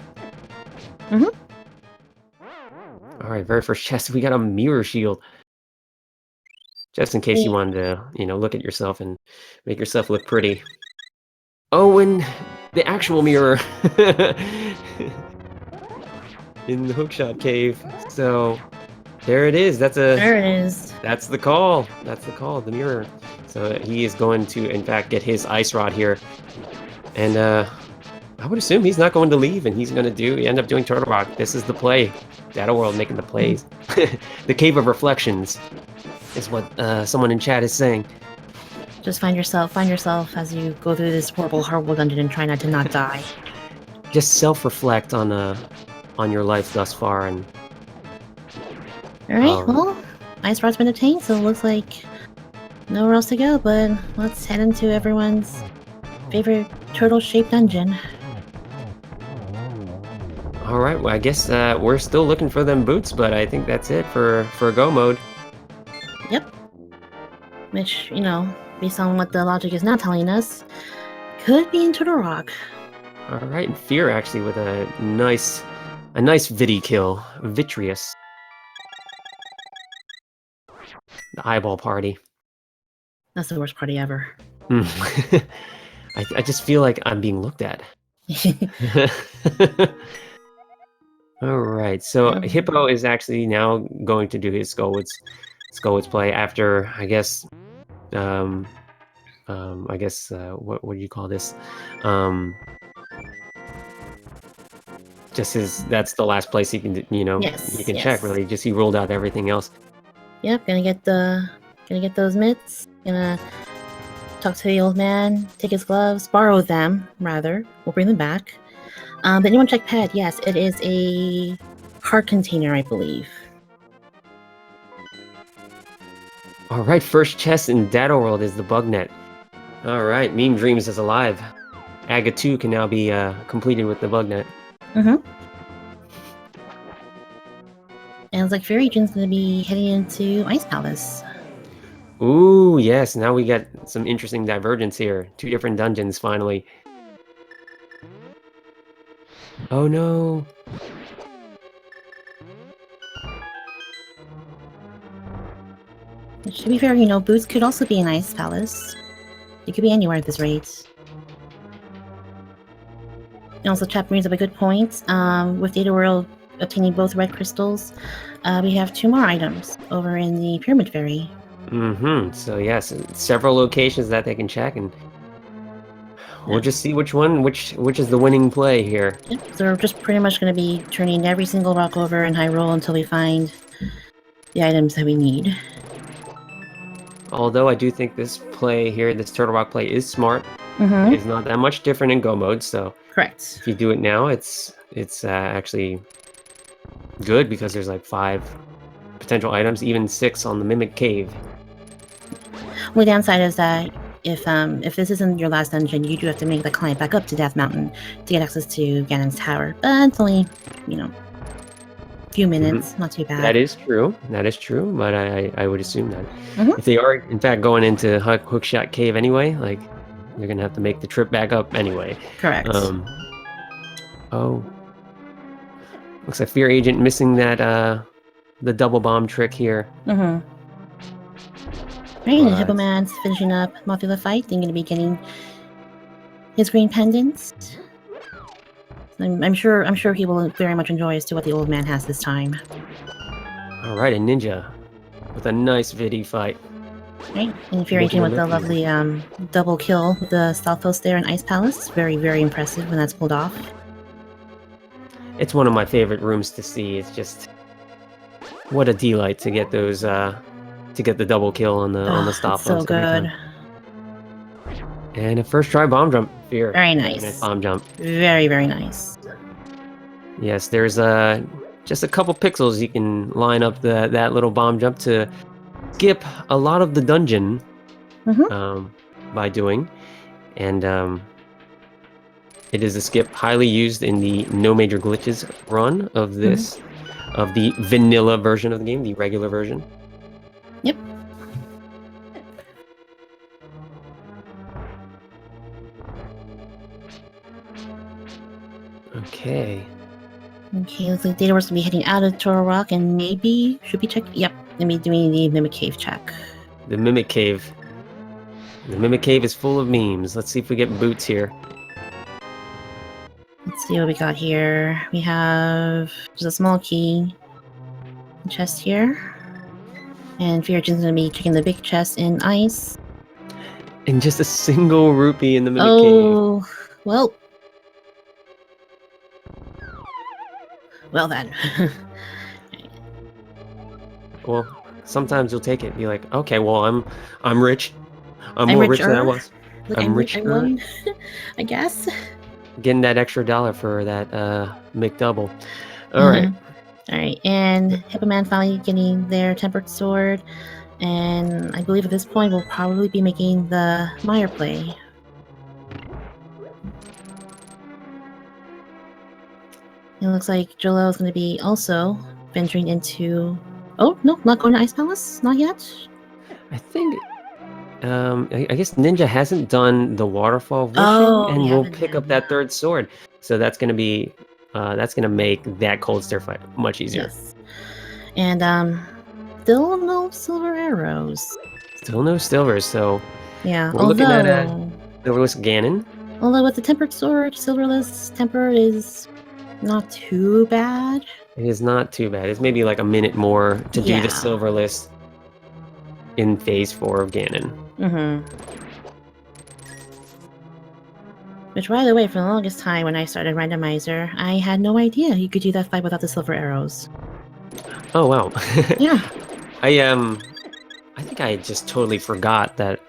All right, very first chest, we got a mirror shield. Just in case you wanted to, look at yourself and make yourself look pretty. Oh, and the actual mirror in the hookshot cave. So there it is. There it is. That's the call. That's the call. The mirror. So he is going to, in fact, get his ice rod here, and I would assume he's not going to leave, and he's going to end up doing Turtle Rock. This is the play. Data World making the plays. The Cave of Reflections is what someone in chat is saying. Just find yourself as you go through this horrible dungeon and try not to not die. Just self-reflect on your life thus far, and... Alright, well, Ice Rod's been obtained, so it looks like nowhere else to go, but let's head into everyone's favorite turtle-shaped dungeon. Alright, well, I guess we're still looking for them boots, but I think that's it for go mode. Yep. Which, based on what the logic is now telling us, could be in Turtle Rock. Alright, and Fear actually with a nice Vidi kill. Vitreous. The eyeball party. That's the worst party ever. I just feel like I'm being looked at. All right. So Um, Hippo is actually now going to do his Skullwoods play after, I guess, what do you call this? Just that's the last place he can, Yes, he can check. yes. Really, just he ruled out everything else. Yep, gonna get those mitts. Gonna talk to the old man, take his gloves, borrow them rather. We'll bring them back. Then you want to check pad? Yes, it is a heart container, I believe. All right, first chest in Data World is the bug net. All right, Meme Dreams is alive. Aga 2 can now be completed with the bug net. Mm-hmm. And it's like Fairy Agent's gonna be heading into Ice Palace. Ooh, yes, now we got some interesting divergence here. 2 different dungeons, finally. Oh no. To be fair, Boots could also be in Ice Palace. It could be anywhere at this rate. And also, chat brings up a good point. With Data World obtaining both red crystals, we have 2 more items over in the Pyramid Fairy. Mm-hmm. So yes, several locations that they can check, and we'll just see which is the winning play here. Yep, so we're just pretty much going to be turning every single rock over in Hyrule until we find the items that we need. Although I do think this play here, this Turtle Rock play, is smart. Mm-hmm. It's not that much different in Go mode, so Correct. if you do it now, it's actually good because there's like 5 potential items, even 6 on the Mimic Cave. Only downside is that if this isn't your last dungeon, you do have to make the climb back up to Death Mountain to get access to Ganon's Tower. But it's only, a few minutes, not too bad. That is true. That is true, but I would assume that Mhm. if they are in fact going into Hookshot Cave anyway, like they're gonna have to make the trip back up anyway. Correct. Oh, looks like Fear Agent missing that the double bomb trick here. Mm-hmm. Right, and Hippo Man's finishing up Mothula fight. They're going to be getting his green pendants. I'm sure he will very much enjoy as to what the old man has this time. All right, a ninja with a nice Vidi fight. Right, and Fear Agent with the lovely double kill with the South Post there in Ice Palace. Very, very impressive when that's pulled off. It's one of my favorite rooms to see. It's just what a delight to get those to get the double kill on the stop. So good. And a first try bomb jump, Fear. Very nice. Bomb jump. Very, very nice. Yes, there's just a couple pixels you can line up that little bomb jump to skip a lot of the dungeon by doing, and it is a skip highly used in the no major glitches run of this of the vanilla version of the game, the regular version. Yep. Okay. Okay, looks like Data Works will be heading out of Turtle Rock and maybe should be checking. Yep, gonna be doing the Mimic Cave check. The Mimic Cave. The Mimic Cave is full of memes. Let's see if we get boots here. Let's see what we got here. We have just a small key chest here. And Fear Agent's gonna be checking the big chest in ice. And just a single rupee in the Mimic Cave. Oh, well. Well then. Well, sometimes you'll take it and be like, okay, well, I'm rich. I'm more rich than I was. Look, I'm richer. I guess. Getting that extra $1 for that McDouble. All right. All right, and Hippo Man finally getting their tempered sword, and I believe at this point we'll probably be making the Meyer play. It looks like Jolo is going to be also venturing into. Oh no, not going to Ice Palace, not yet. I think. I guess Ninja hasn't done the waterfall wishing, and we'll pick up that third sword. So that's gonna be, that's gonna make that cold stare fight much easier. Yes. And still no silver arrows. Still no silvers. So yeah, we're looking at silverless Ganon. Although with the tempered sword, silverless temper is Not too bad. It is not too bad. It's maybe like a minute more to do the Yeah. silver list in phase 4 of Ganon. Mm-hmm. Which, by the way, for the longest time when I started Randomizer, I had no idea you could do that fight without the silver arrows. Oh wow. Yeah. I think I just totally forgot that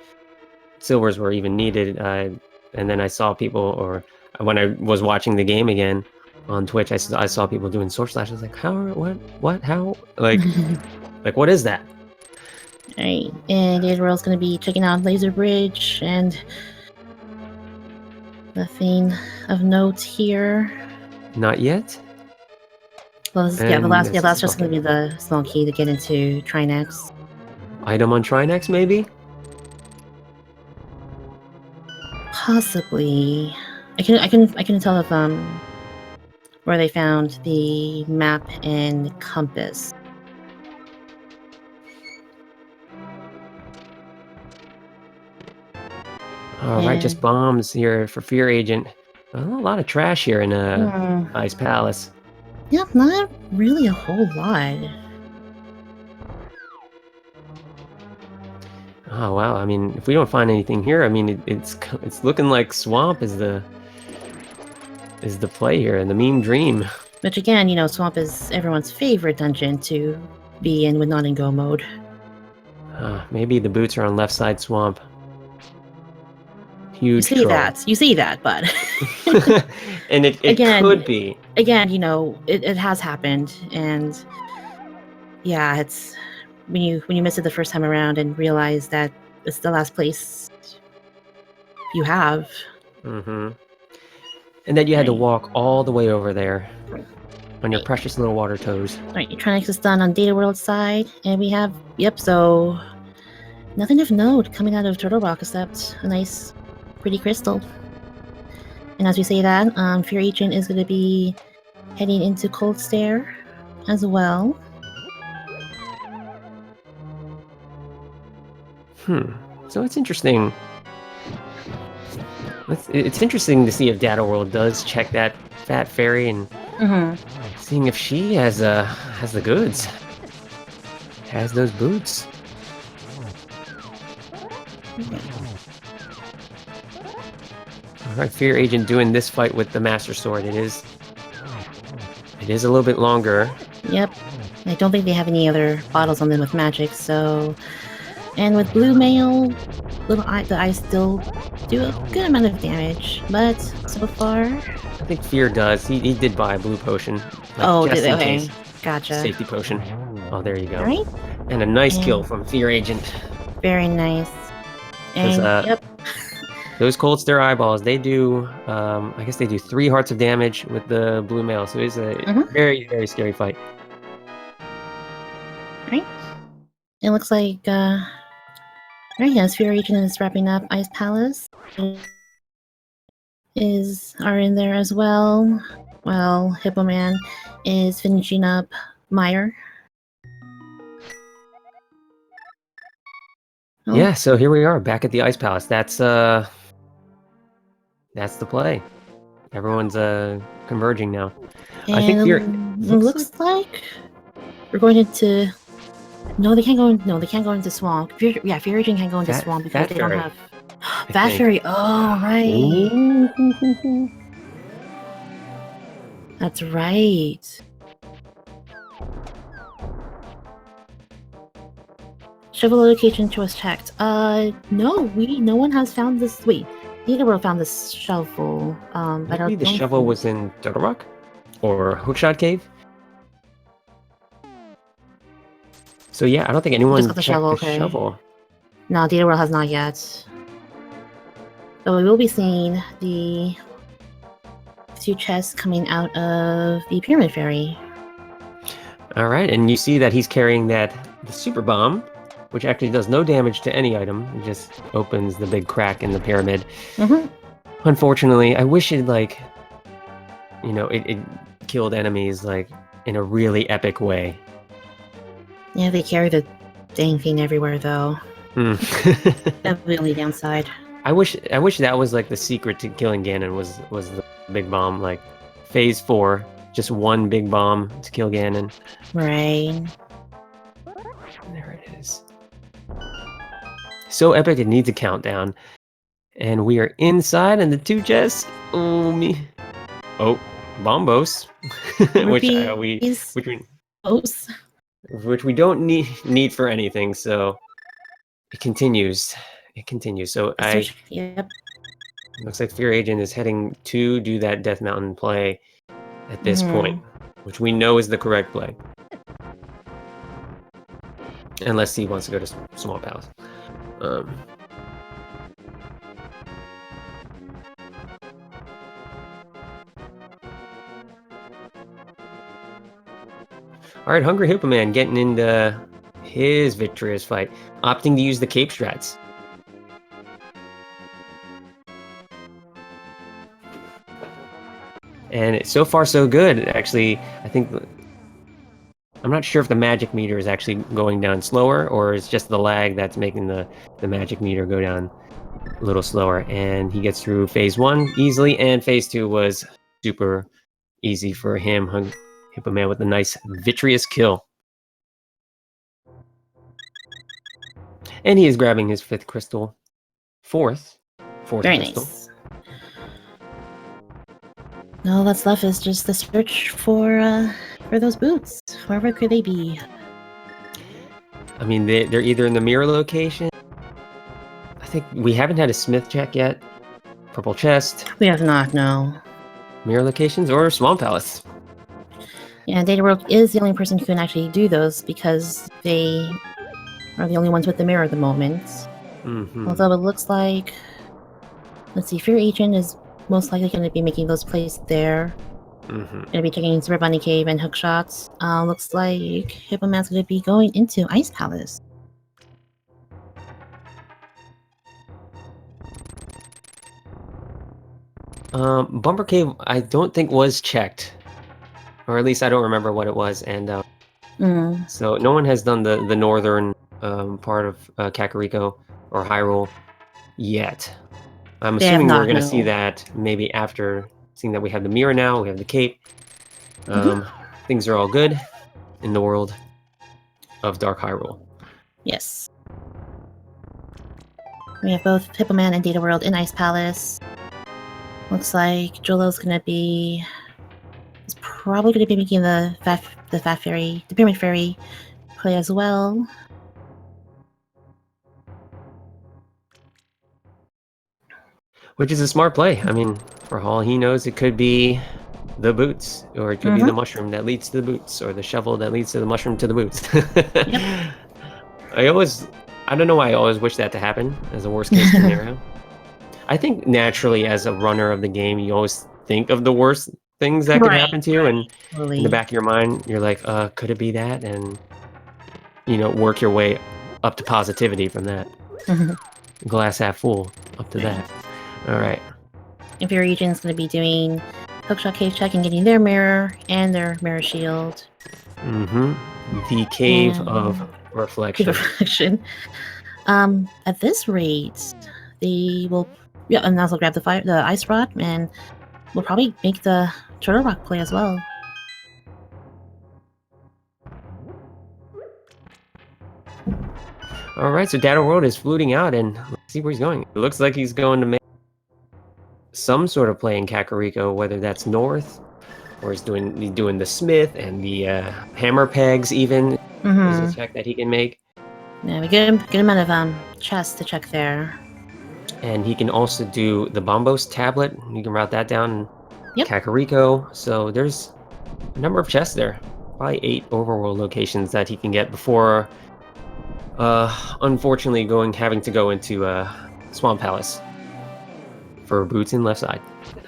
silvers were even needed. And then I saw people, or when I was watching the game again on Twitch, I saw people doing sword slash. I was like, how? What? How? Like what is that? Alright, and Gatorworld's gonna be checking out Laser Bridge, and nothing of note here. Not yet. Well, that's just gonna be the small key to get into Trinex. Item on Trinex, maybe? Possibly. I can tell if where they found the map and compass. All right, just bombs here for Fear Agent. A lot of trash here in Ice Palace. Yep, not really a whole lot. Oh wow! I mean, if we don't find anything here, I mean, it's looking like Swamp is the play here, and the meme dream. Which again, you know, Swamp is everyone's favorite dungeon to be in with not in go mode. Maybe the boots are on left side Swamp. Huge. You see that, but and it again, could be. Again, you know, it has happened, and yeah, it's when you miss it the first time around and realize that it's the last place you have. Mm-hmm. And that you had to walk all the way over there on your precious little water toes. Alright, Trinex is done on Data World side, and we have so nothing of note coming out of Turtle Rock except a nice pretty crystal. And as we say that, Fear Agent is going to be heading into Cold Stare as well. So it's interesting. It's interesting to see if Data World does check that Fat Fairy and seeing if she has the goods, has those boots. All right, Fear Agent doing this fight with the Master Sword. It is a little bit longer. Yep. I don't think they have any other bottles on them with magic, so... And with Blue Mail, the eyes still do a good amount of damage, but so far... I think Fear does. He did buy a blue potion. Like, did they? Okay. Gotcha. Safety potion. Oh, there you go. All right. And a nice kill from Fear Agent. Very nice. And, yep. Those Cold Stare eyeballs, they do, I guess they do 3 hearts of damage with the Blue Mail, so it's a very, very scary fight. Right. It looks like, right, yes, Fear Agent is wrapping up Ice Palace. Are in there as well, while Hippo Man is finishing up Mire. Oh. Yeah, so here we are, back at the Ice Palace. That's the play. Everyone's converging now. And I think Fear looks like we're going into. No, they can't go. No, they can't go into Swamp. Fear Agent can't go into Swamp because they don't have Fat Fairy. Oh, right. Ooh. That's right. Shovel location was checked. No, no one has found this. Wait, Data World found this shovel. Maybe the shovel was in Turtle Rock or Hookshot Cave. So yeah, I don't think anyone checked the shovel. No, Data World has not yet. So we will be seeing the 2 chests coming out of the Pyramid Fairy. All right, and you see that he's carrying the super bomb, which actually does no damage to any item. It just opens the big crack in the pyramid. Unfortunately, I wish it it killed enemies in a really epic way. Yeah, they carry the dang thing everywhere, though. That's the only downside. I wish that was the secret to killing Ganon was the big bomb. Phase 4, just one big bomb to kill Ganon. Right. There it is. So epic, it needs a countdown. And we are inside, and the two chests. Oh, me. Oh, Bombos. Rupees. which we don't need for anything, so it continues. It continues. So Yep. Looks like Fear Agent is heading to do that Death Mountain play at this point, which we know is the correct play. Unless he wants to go to Swamp Palace. Alright, Hungry Hippo Man getting into his victorious fight, opting to use the cape strats. And so far so good. Actually, I think I'm not sure if the magic meter is actually going down slower, or it's just the lag that's making the magic meter go down a little slower. And he gets through phase 1 easily, and phase 2 was super easy for him. Hippo Man with a nice vitreous kill. And he is grabbing his 5th crystal. Fourth Very crystal. Nice. All that's left is just the search for those boots. Wherever could they be? I mean, they're either in the mirror location. I think we haven't had a smith check yet. Purple chest. We have not, no. Mirror locations or Swamp Palace. Yeah, Data World is the only person who can actually do those because they are the only ones with the mirror at the moment. Although it looks like, let's see, Fear Agent is most likely going to be making those plays there. Going to be checking Super Bunny Cave and hook shots. Looks like Hippo Man's going to be going into Ice Palace. Bumper Cave, I don't think was checked, or at least I don't remember what it was, and so no one has done the northern part of Kakariko or Hyrule yet. I'm assuming we're going to see that maybe after seeing that we have the mirror now, we have the cape. Things are all good in the world of Dark Hyrule. Yes. We have both Hippo Man and Data World in Ice Palace. Looks like Jolo's going to be... He's probably going to be making the Pyramid Fairy play as well. Which is a smart play. I mean, for all he knows, it could be the boots, or it could be the mushroom that leads to the boots, or the shovel that leads to the mushroom to the boots. Yep. I don't know why I always wish that to happen as a worst case scenario. I think naturally, as a runner of the game, you always think of the worst things that could happen to you, and in the back of your mind, you're like, could it be that? And, work your way up to positivity from that. Glass half full, up to that. All right. If your agent's going to be doing hookshot cave check and getting their mirror and their mirror shield. The cave of reflection. At this rate, they will, and also grab the ice rod, and we'll probably make the Turtle Rock play as well. All right, so Data World is fluting out, and let's see where he's going. It looks like he's going to make some sort of play in Kakariko, whether that's north, or he's doing the smith and the hammer pegs even. There's a check that he can make. Yeah, we get a good amount of chests to check there. And he can also do the Bombos tablet. You can route that down in Kakariko. So there's a number of chests there. Probably 8 overworld locations that he can get before, unfortunately, having to go into Swamp Palace for boots in left side.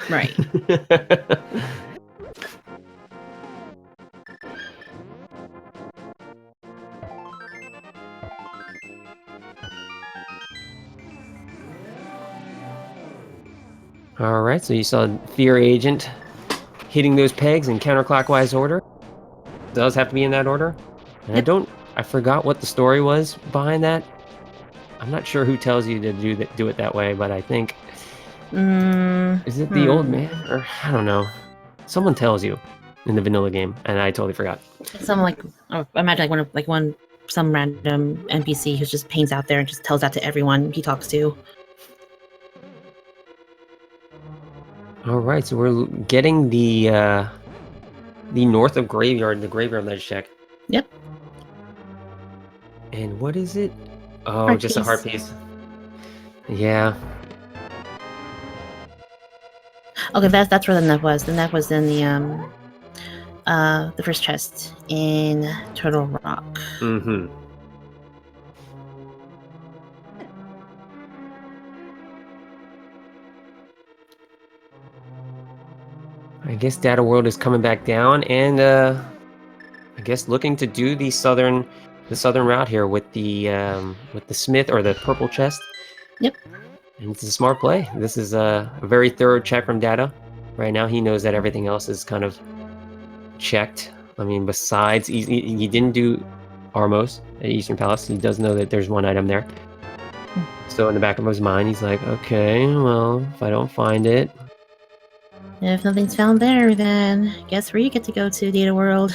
Right. All right, so you saw Fear Agent hitting those pegs in counterclockwise order. It does have to be in that order. And I forgot what the story was behind that. I'm not sure who tells you to do it that way, but I think is it the old man, or I don't know. Someone tells you. in the vanilla game, and I totally forgot. Some like, oh, imagine some random NPC who just paints out there and just tells that to everyone he talks to. All right, so we're getting the north of graveyard, the graveyard ledge check. Yep. And what is it? Oh, Heart just a piece. heart piece. Yeah. Okay, that's where the net was. The net was in the first chest in Turtle Rock. Mm-hmm. I guess Data World is coming back down, and I guess looking to do the southern route here with the smith or the purple chest. Yep. And it's a smart play. This is a very thorough check from Data. Right now, he knows that everything else is kind of checked. I mean, besides, he didn't do Armos at Eastern Palace. He does know that there's one item there. So in the back of his mind, he's like, okay, well, if I don't find it. If nothing's found there, then guess where you get to go to, Data World.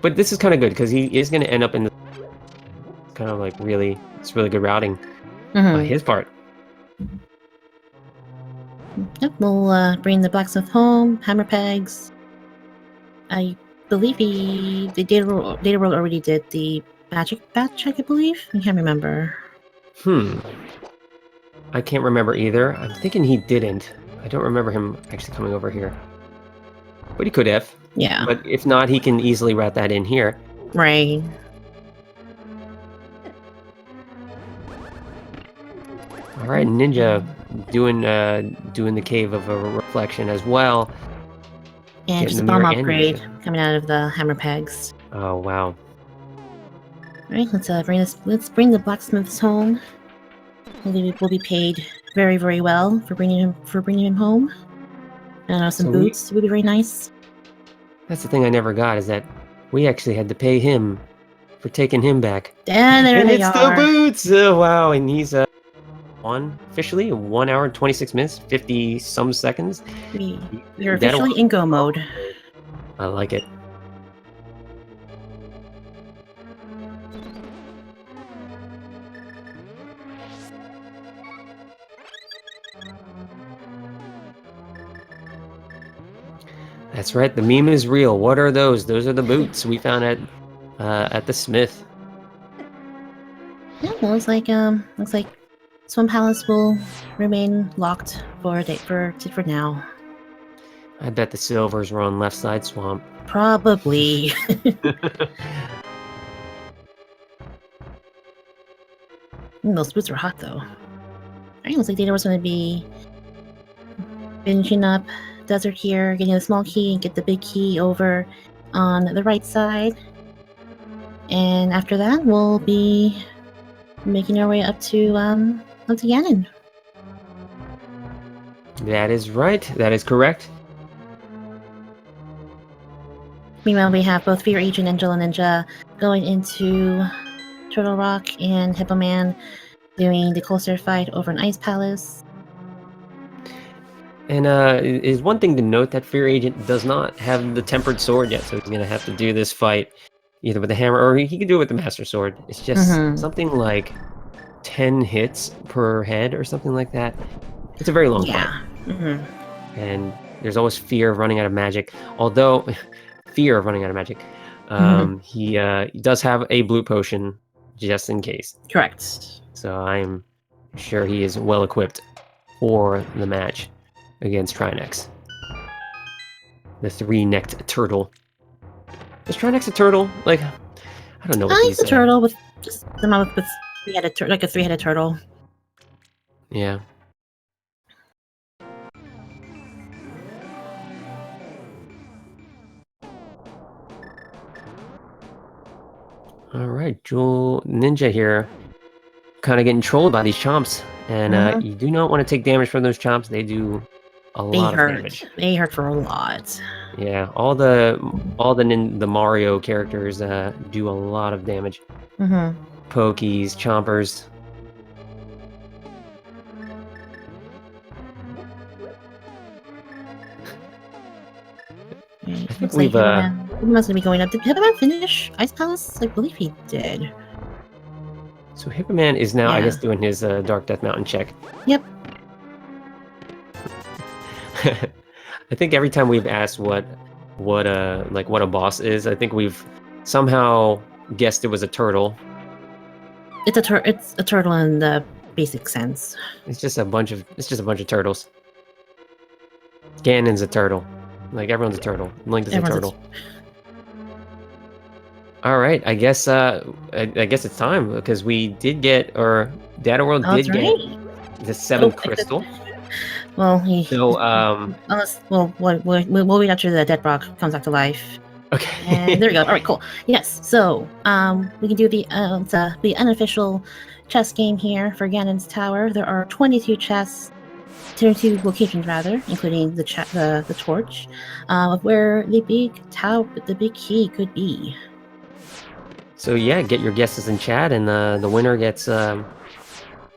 But this is kind of good because he is going to end up in the kind of like it's really good routing by his part. Yep, we'll bring the blacksmith home, hammer pegs. I believe the Data World already did the magic bat check, I believe. I can't remember. I can't remember either. I'm thinking he didn't. I don't remember him actually coming over here. But he could have. Yeah. But if not, he can easily route that in here. Right. All right, Ninja doing the Cave of a Reflection as well. And just a bomb upgrade coming out of the hammer pegs. Oh wow! All right, let's bring the blacksmiths home. We'll be paid very, very well for bringing him home. And some boots would be very nice. That's the thing I never got, is that we actually had to pay him for taking him back. And there they are. It's the boots! Oh, wow, and he's officially 1 hour and 26 minutes, 50 some seconds. You're officially in go mode. I like it. That's right, the meme is real. What are those? Those are the boots we found at the smith. Yeah, well, looks like Swamp Palace will remain locked for now. I bet the silvers were on left side swamp. Probably. Those boots are hot though. Alright, looks like Data was going to be finishing up Desert here, getting a small key and get the big key over on the right side. And after that, we'll be making our way up to Ganon. That is right. That is correct. Meanwhile, we have both Fear Agent and Angela Ninja going into Turtle Rock and Hippo Man doing the closer fight over an Ice Palace. And is one thing to note that Fear Agent does not have the tempered sword yet, so he's gonna have to do this fight either with the hammer or he can do it with the Master Sword. It's just something like 10 hits per head or something like that. It's a very long fight. And there's always fear of running out of magic. Although, fear of running out of magic. He does have a blue potion just in case. Correct. So I'm sure he is well equipped for the match against Trinex. The three-necked turtle. Is Trinex a turtle? Like, I don't know what he's a turtle with just the mouth with like a three-headed turtle. Yeah. All right, Jewel Ninja here, kind of getting trolled by these chomps, and you do not want to take damage from those chomps. They do a lot of damage. They hurt for a lot. Yeah, all the Mario characters do a lot of damage. Pokies, chompers. Okay, I think looks like we've Hippoman's gonna be going up. Did Hippoman finish Ice Palace? I believe he did. so Hippoman is now, I Yeah. guess, doing his Dark Death Mountain check. Yep. I think every time we've asked what a boss is, I think we've somehow guessed it was a turtle. It's a turtle in the basic sense. It's just a bunch of turtles. Ganon's a turtle. Like everyone's a turtle. Link is a Everyone's turtle. All right, I guess I guess it's time because we did get, or Data World Oh, did that's get right. the 7th Oh, crystal. Well, So unless we'll wait after the dead rock comes back to life. okay. And there we go. All right, cool. Yes. So we can do the unofficial chess game here for Ganon's Tower. There are 22 chests. 22 locations rather, including the torch, of where the big key could be. So yeah, get your guesses in chat, and the winner gets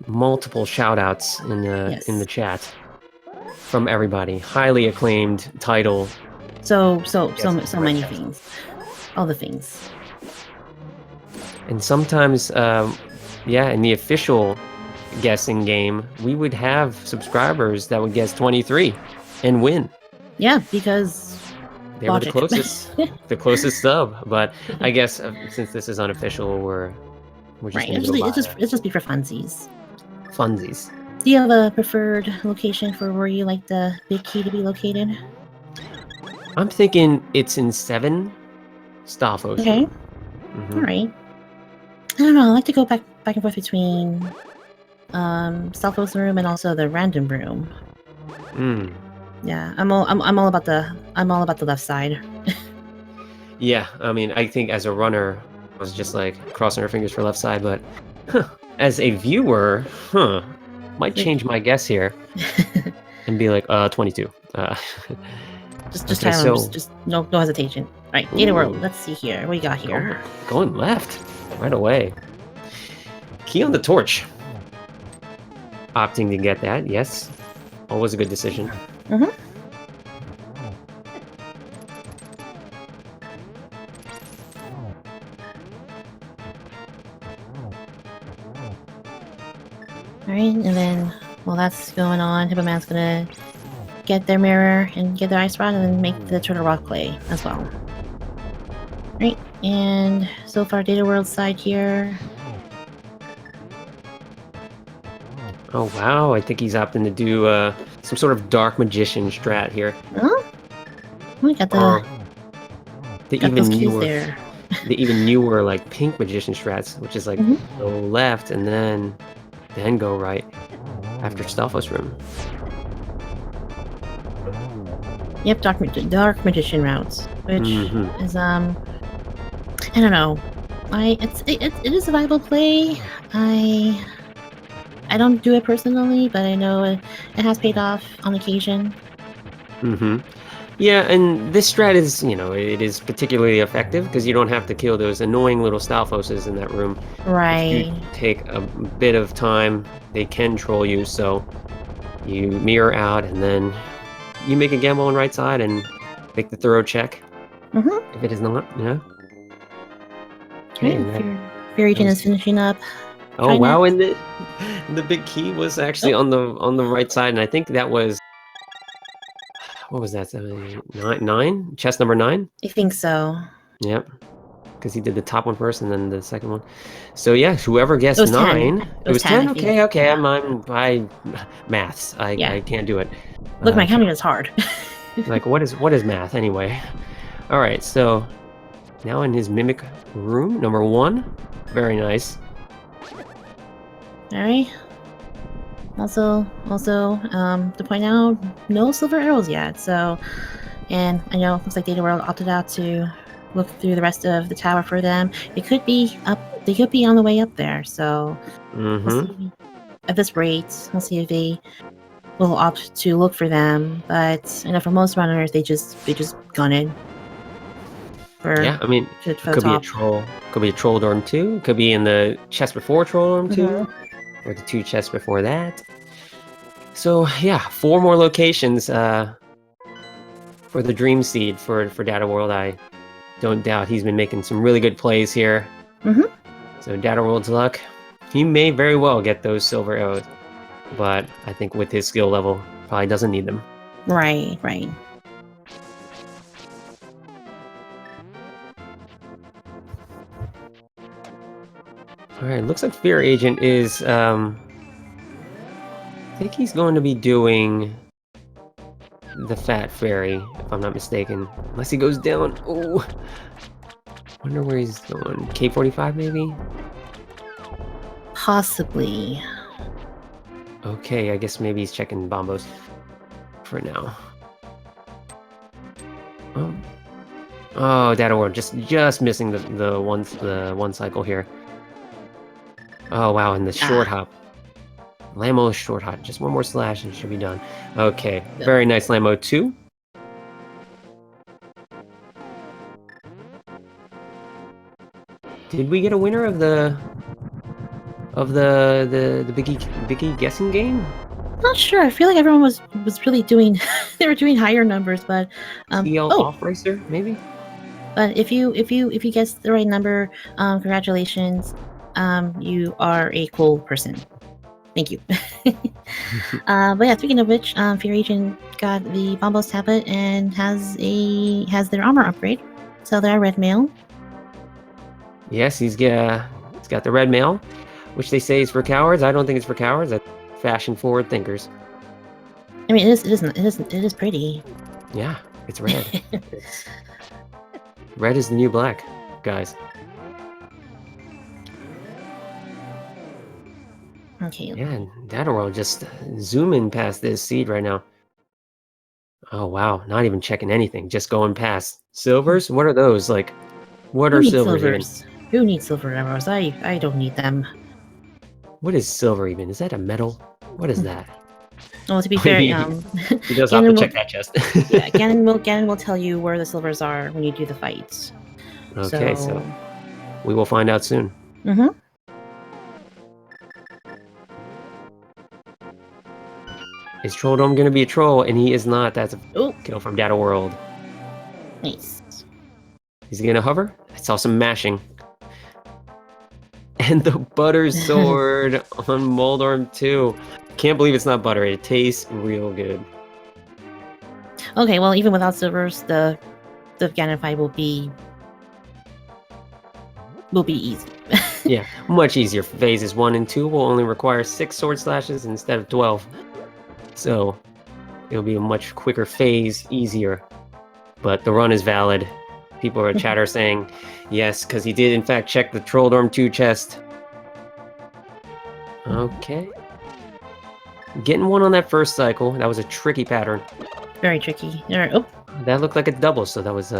multiple shout outs in the chat from everybody. Highly acclaimed title. So Yes, many things. All the things. And sometimes in the official guessing game, we would have subscribers that would guess 23 and win. Yeah, because they were the closest sub. But I guess since this is unofficial, we're just right. It's just be for funsies. Funsies. Do you have a preferred location for where you like the big key to be located? I'm thinking it's in 7 Stalfos. Okay. All right. I don't know. I like to go back and forth between Stalfos room and also the random room. Yeah, I'm all about the left side. Yeah, I mean, I think as a runner, I was just like crossing our fingers for left side, but as a viewer, might change my guess here and be like 22. Just no hesitation. All right, Data World. Let's see here. What you got here? Going left right away. Key on the torch. Opting to get that, yes. Always a good decision. Alright, and then while that's going on, Hippoman's gonna get their mirror and get their ice rod and then make the turtle rock play as well. Right, and so far Data World side here. Oh wow, I think he's opting to do some sort of dark magician strat here. Oh, we got the even newer like pink magician strats, which is like go left and then go right after Stalfos room. Yep, dark magician routes, which is I don't know. It is a viable play. I don't do it personally, but I know it has paid off on occasion. Yeah, and this strat is, it is particularly effective because you don't have to kill those annoying little Stalfoses in that room. Right. If you take a bit of time, they can troll you, so you mirror out and then you make a gamble on right side and make the thorough check. If it is not, Okay, Fairy Jin is finishing up. Oh wow, and the big key was actually on the right side, and I think that was, what was that? 9? Chest number 9? I think so. Yep, because he did the top one first and then the second one. So yeah, whoever guessed 9, it was 10. Okay, I'm maths. I can't do it. Look, my counting is hard. Like what is math anyway? All right, so now in his mimic room number 1, very nice. All right. Also, to point out, no silver arrows yet. So, and I know it looks like Data World opted out to look through the rest of the tower for them. It could be up. They could be on the way up there. So, we'll see. At this rate, we'll see if they will opt to look for them. But I know for most runners, they just gun in. Yeah, I mean, it could be a troll. Could be a troll dorm 2. Could be in the chest before troll dorm 2. Or the 2 chests before that. So yeah, 4 more locations for for the Dream Seed for Data World. I don't doubt he's been making some really good plays here. Mhm. So Data World's luck, he may very well get those silver arrows, but I think with his skill level, probably doesn't need them. Right, right. All right, looks like Fear Agent is, I think he's going to be doing the Fat Fairy, if I'm not mistaken. Unless he goes down. Oh, wonder where he's going. K45 maybe? Possibly. Okay, I guess maybe he's checking Bombos for now. Oh, Data World just missing the one cycle here. Oh wow, and the short hop. Lammo short hop. Just one more slash and it should be done. Okay, very nice Lammo 2. Did we get a winner of the biggie guessing game? Not sure. I feel like everyone was really doing they were doing higher numbers, but TL off racer maybe. But if you guess the right number, congratulations. You are a cool person. Thank you. But yeah, speaking of which, Fear Agent got the Bombos tablet and has their armor upgrade. So they're red mail. Yes, he's got the red mail, which they say is for cowards. I don't think it's for cowards. That's fashion-forward thinkers. I mean, it is pretty. Yeah, it's red. Red is the new black, guys. Okay. Yeah, and Data World just zooming past this seed right now. Oh wow, not even checking anything, just going past. Silvers? What are those? Like, what are silvers? Who needs silver arrows? I don't need them. What is silver even? Is that a metal? What is that? Well, to be fair, he does have to check that chest. Yeah, Ganon will tell you where the silvers are when you do the fights. Okay, so we will find out soon. Mm-hmm. Is Trolldome going to be a troll? And he is not. That's a kill from Data World. Nice. Is he going to hover? I saw some mashing. And the butter sword on Moldorm 2. Can't believe it's not butter. It tastes real good. Okay, well, even without silvers, the Ganon fight will be easy. Yeah, much easier. Phases 1 and 2 will only require 6 sword slashes instead of 12. So it'll be a much quicker phase, easier. But the run is valid. People are in chat are saying yes, because he did in fact check the Trolldorm 2 chest. Okay. Getting one on that first cycle. That was a tricky pattern. Very tricky. Oh. That looked like a double, so that was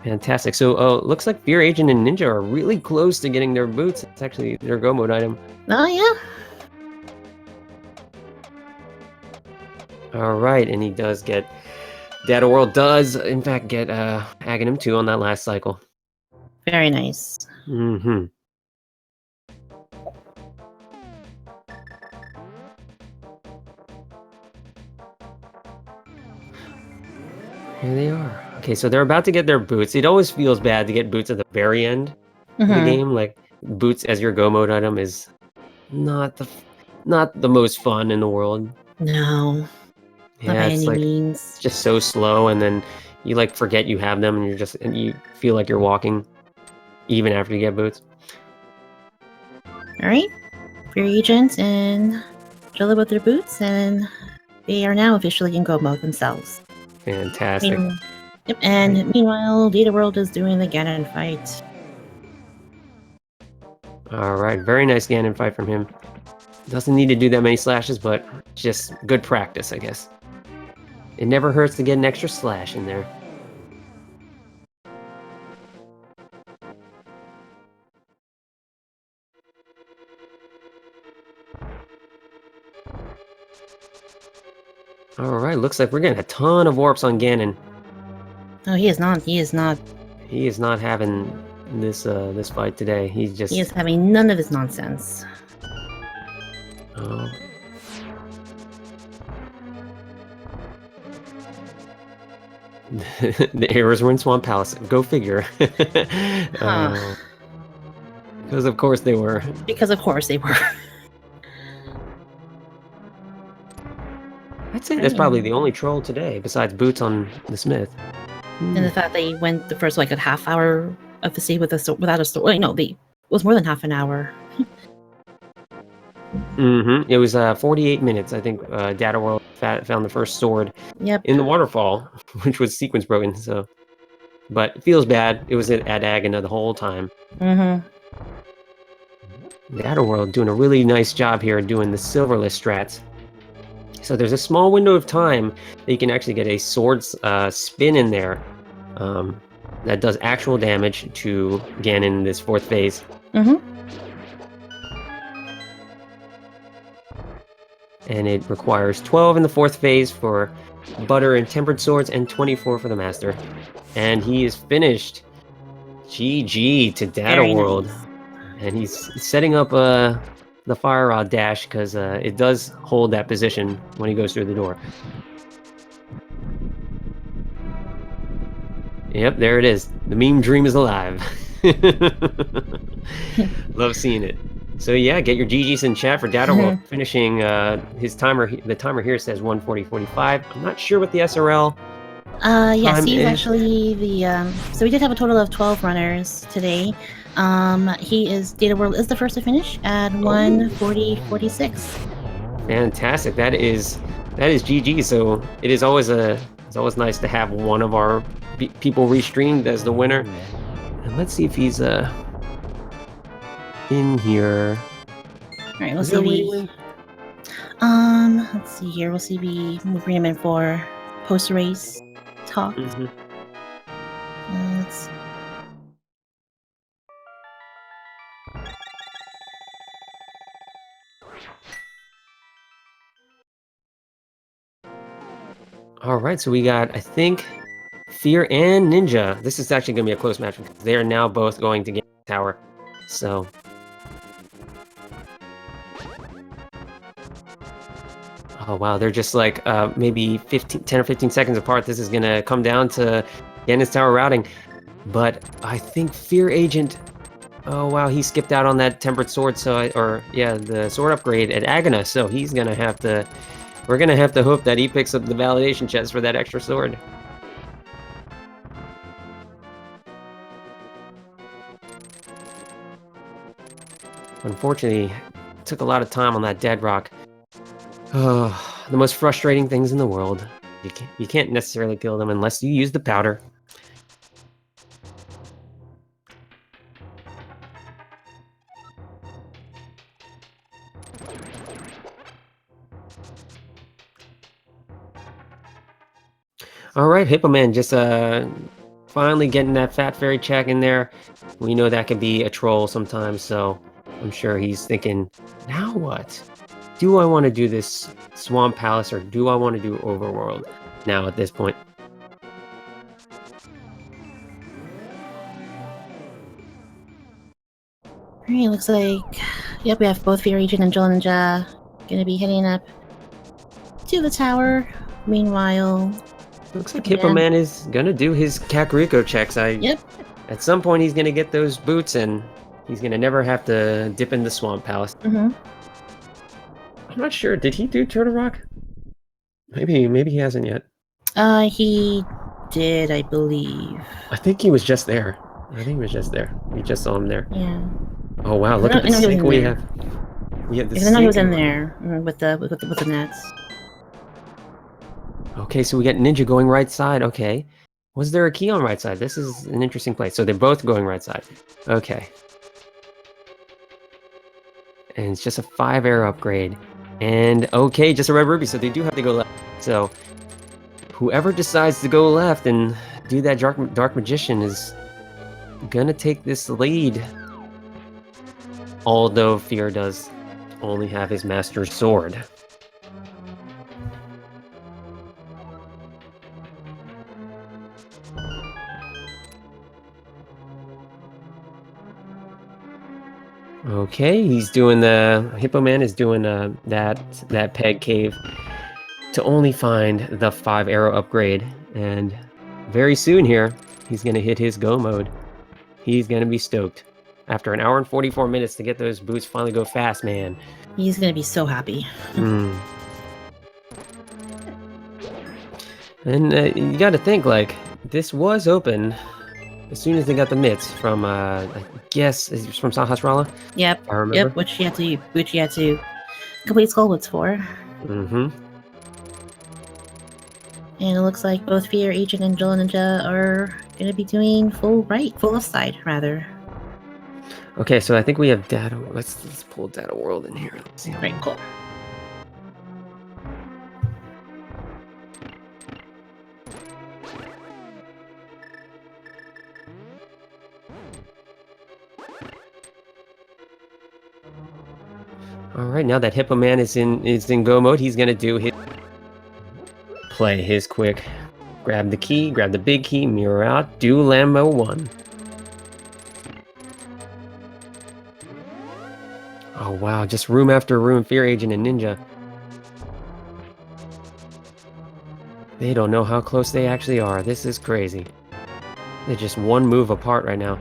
fantastic. So looks like Fear Agent and Ninja are really close to getting their boots. It's actually their go mode item. Oh yeah. All right, and he does get... Data World does, in fact, get Aghanim 2 on that last cycle. Very nice. Mm-hmm. Here they are. Okay, so they're about to get their boots. It always feels bad to get boots at the very end of the game. Like, boots as your go mode item is not the most fun in the world. No. Yeah, not by it's any like means. It's just so slow, and then you like forget you have them, and you feel like you're walking even after you get boots. All right, Fear Agent and Jilla with their boots, and they are now officially in go mode themselves. Fantastic. Yep, and meanwhile, Data World is doing the Ganon fight. All right, very nice Ganon fight from him. Doesn't need to do that many slashes, but just good practice, I guess. It never hurts to get an extra slash in there. All right, looks like we're getting a ton of warps on Ganon. Oh, he is not. He is not. He is not having this this fight today. He is having none of his nonsense. Oh. The arrows were in Swamp Palace. Go figure. Huh. Because of course they were. Because of course they were. I'd say that's probably the only troll today, besides Boots on the Smith. And the fact they went the first like a half hour of the sea without a story. No, it was more than half an hour. It was 48 minutes. I think Data World found the first sword in the waterfall, which was sequence broken. So, but it feels bad. It was at Agana the whole time. Data World doing a really nice job here doing the silverless strats. So there's a small window of time that you can actually get a sword spin in there that does actual damage to Ganon in this fourth phase. And it requires 12 in the fourth phase for Butter and Tempered Swords and 24 for the Master. And he is finished. GG to Data World. Nice. And he's setting up the Fire Rod dash because it does hold that position when he goes through the door. Yep, there it is. The meme dream is alive. Love seeing it. So yeah, get your GGs in chat for Data World finishing his timer. The timer here says 1:40:45. I'm not sure what the SRL. Yes, he's actually the. So we did have a total of 12 runners today. Data World is the first to finish at 1:40:46. Fantastic. That is GG. So it's always nice to have one of our people restreamed as the winner. And let's see if he's in here. All right, let's see. Let's see here. We'll see. We'll bring him in for post race talk. Let's. All right, so we got, I think, Fear and Ninja. This is actually going to be a close match because they are now both going to get tower. So. Oh, wow. They're just like maybe 10 or 15 seconds apart. This is going to come down to Ganon's tower routing. But I think Fear Agent... Oh, wow. He skipped out on that Tempered Sword. The sword upgrade at Agana. So he's going to have to... We're going to have to hope that he picks up the validation chest for that extra sword. Unfortunately, it took a lot of time on that dead rock. Oh, the most frustrating things in the world. You can't necessarily kill them unless you use the powder. All right, Hippo Man, just finally getting that Fat Fairy check in there. We know that can be a troll sometimes, so I'm sure he's thinking, now what? Do I want to do this Swamp Palace or do I want to do Overworld now at this point? Alright, looks like... Yep, we have both Fear Agent and Jewel Ninja gonna be heading up to the tower. Meanwhile... Looks like Hippo Man is gonna do his Kakariko checks. Yep. At some point he's gonna get those boots and he's gonna never have to dip in the Swamp Palace. I'm not sure. Did he do Turtle Rock? Maybe he hasn't yet. He did, I believe. I think he was just there. We just saw him there. Yeah. Oh wow! Look at the sync we have. We have the sync. I know he was in there with the nets. Okay, so we got Ninja going right side. Okay. Was there a key on right side? This is an interesting place. So they're both going right side. Okay. And it's just a 5-arrow upgrade. And okay, just a red ruby, so they do have to go left. So whoever decides to go left and do that dark magician is gonna take this lead. Although Fear does only have his master's sword. Okay, he's doing Hippo Man is doing that peg cave to only find the 5-arrow upgrade, and very soon here, he's going to hit his go mode. He's going to be stoked. After an hour and 44 minutes to get those boots finally go fast, man. He's gonna be so happy. And you got to think, like, this was open as soon as they got the mitts from, I guess, it's from Sahas Rala? Yep. I remember. Yep. Which you had to complete Skullwoods for. Mm-hmm. And it looks like both Fear Agent and Jilla Ninja are gonna be doing full left side rather. Okay, so I think we have data. Let's pull Data World in here. Let's see. Right, cool. All right, now that Hippo Man is in go mode, he's gonna do his play his quick. Grab the key, grab the big key, mirror out, do Lambo 1. Oh wow, just room after room, Fear Agent and Ninja. They don't know how close they actually are. This is crazy. They're just one move apart right now.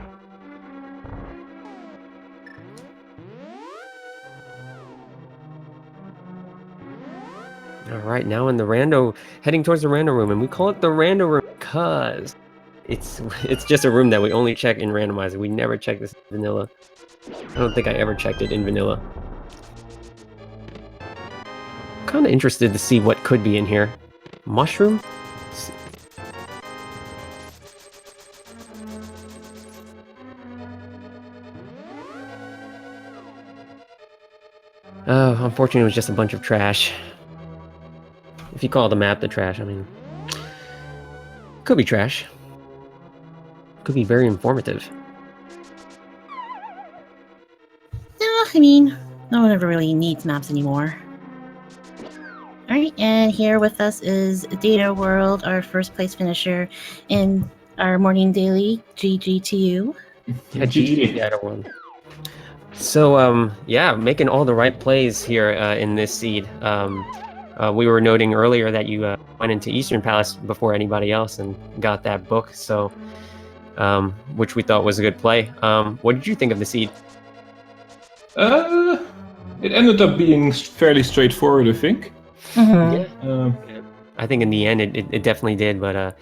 All right, now in the heading towards the rando room, and we call it the rando room because it's just a room that we only check in randomizer. We never check this in vanilla. I don't think I ever checked it in vanilla. I'm kind of interested to see what could be in here. Mushroom? Oh, unfortunately, it was just a bunch of trash. If you call the map the trash, I mean, could be trash. Could be very informative. No, I mean, no one ever really needs maps anymore. Alright, and here with us is Data World, our first place finisher in our morning daily, GG to you. Yeah, GG Data World. So, yeah, making all the right plays here in this seed. We were noting earlier that you went into Eastern Palace before anybody else and got that book, so which we thought was a good play. What did you think of the seed? It ended up being fairly straightforward, I think. Mm-hmm. Yeah. I think in the end it definitely did, but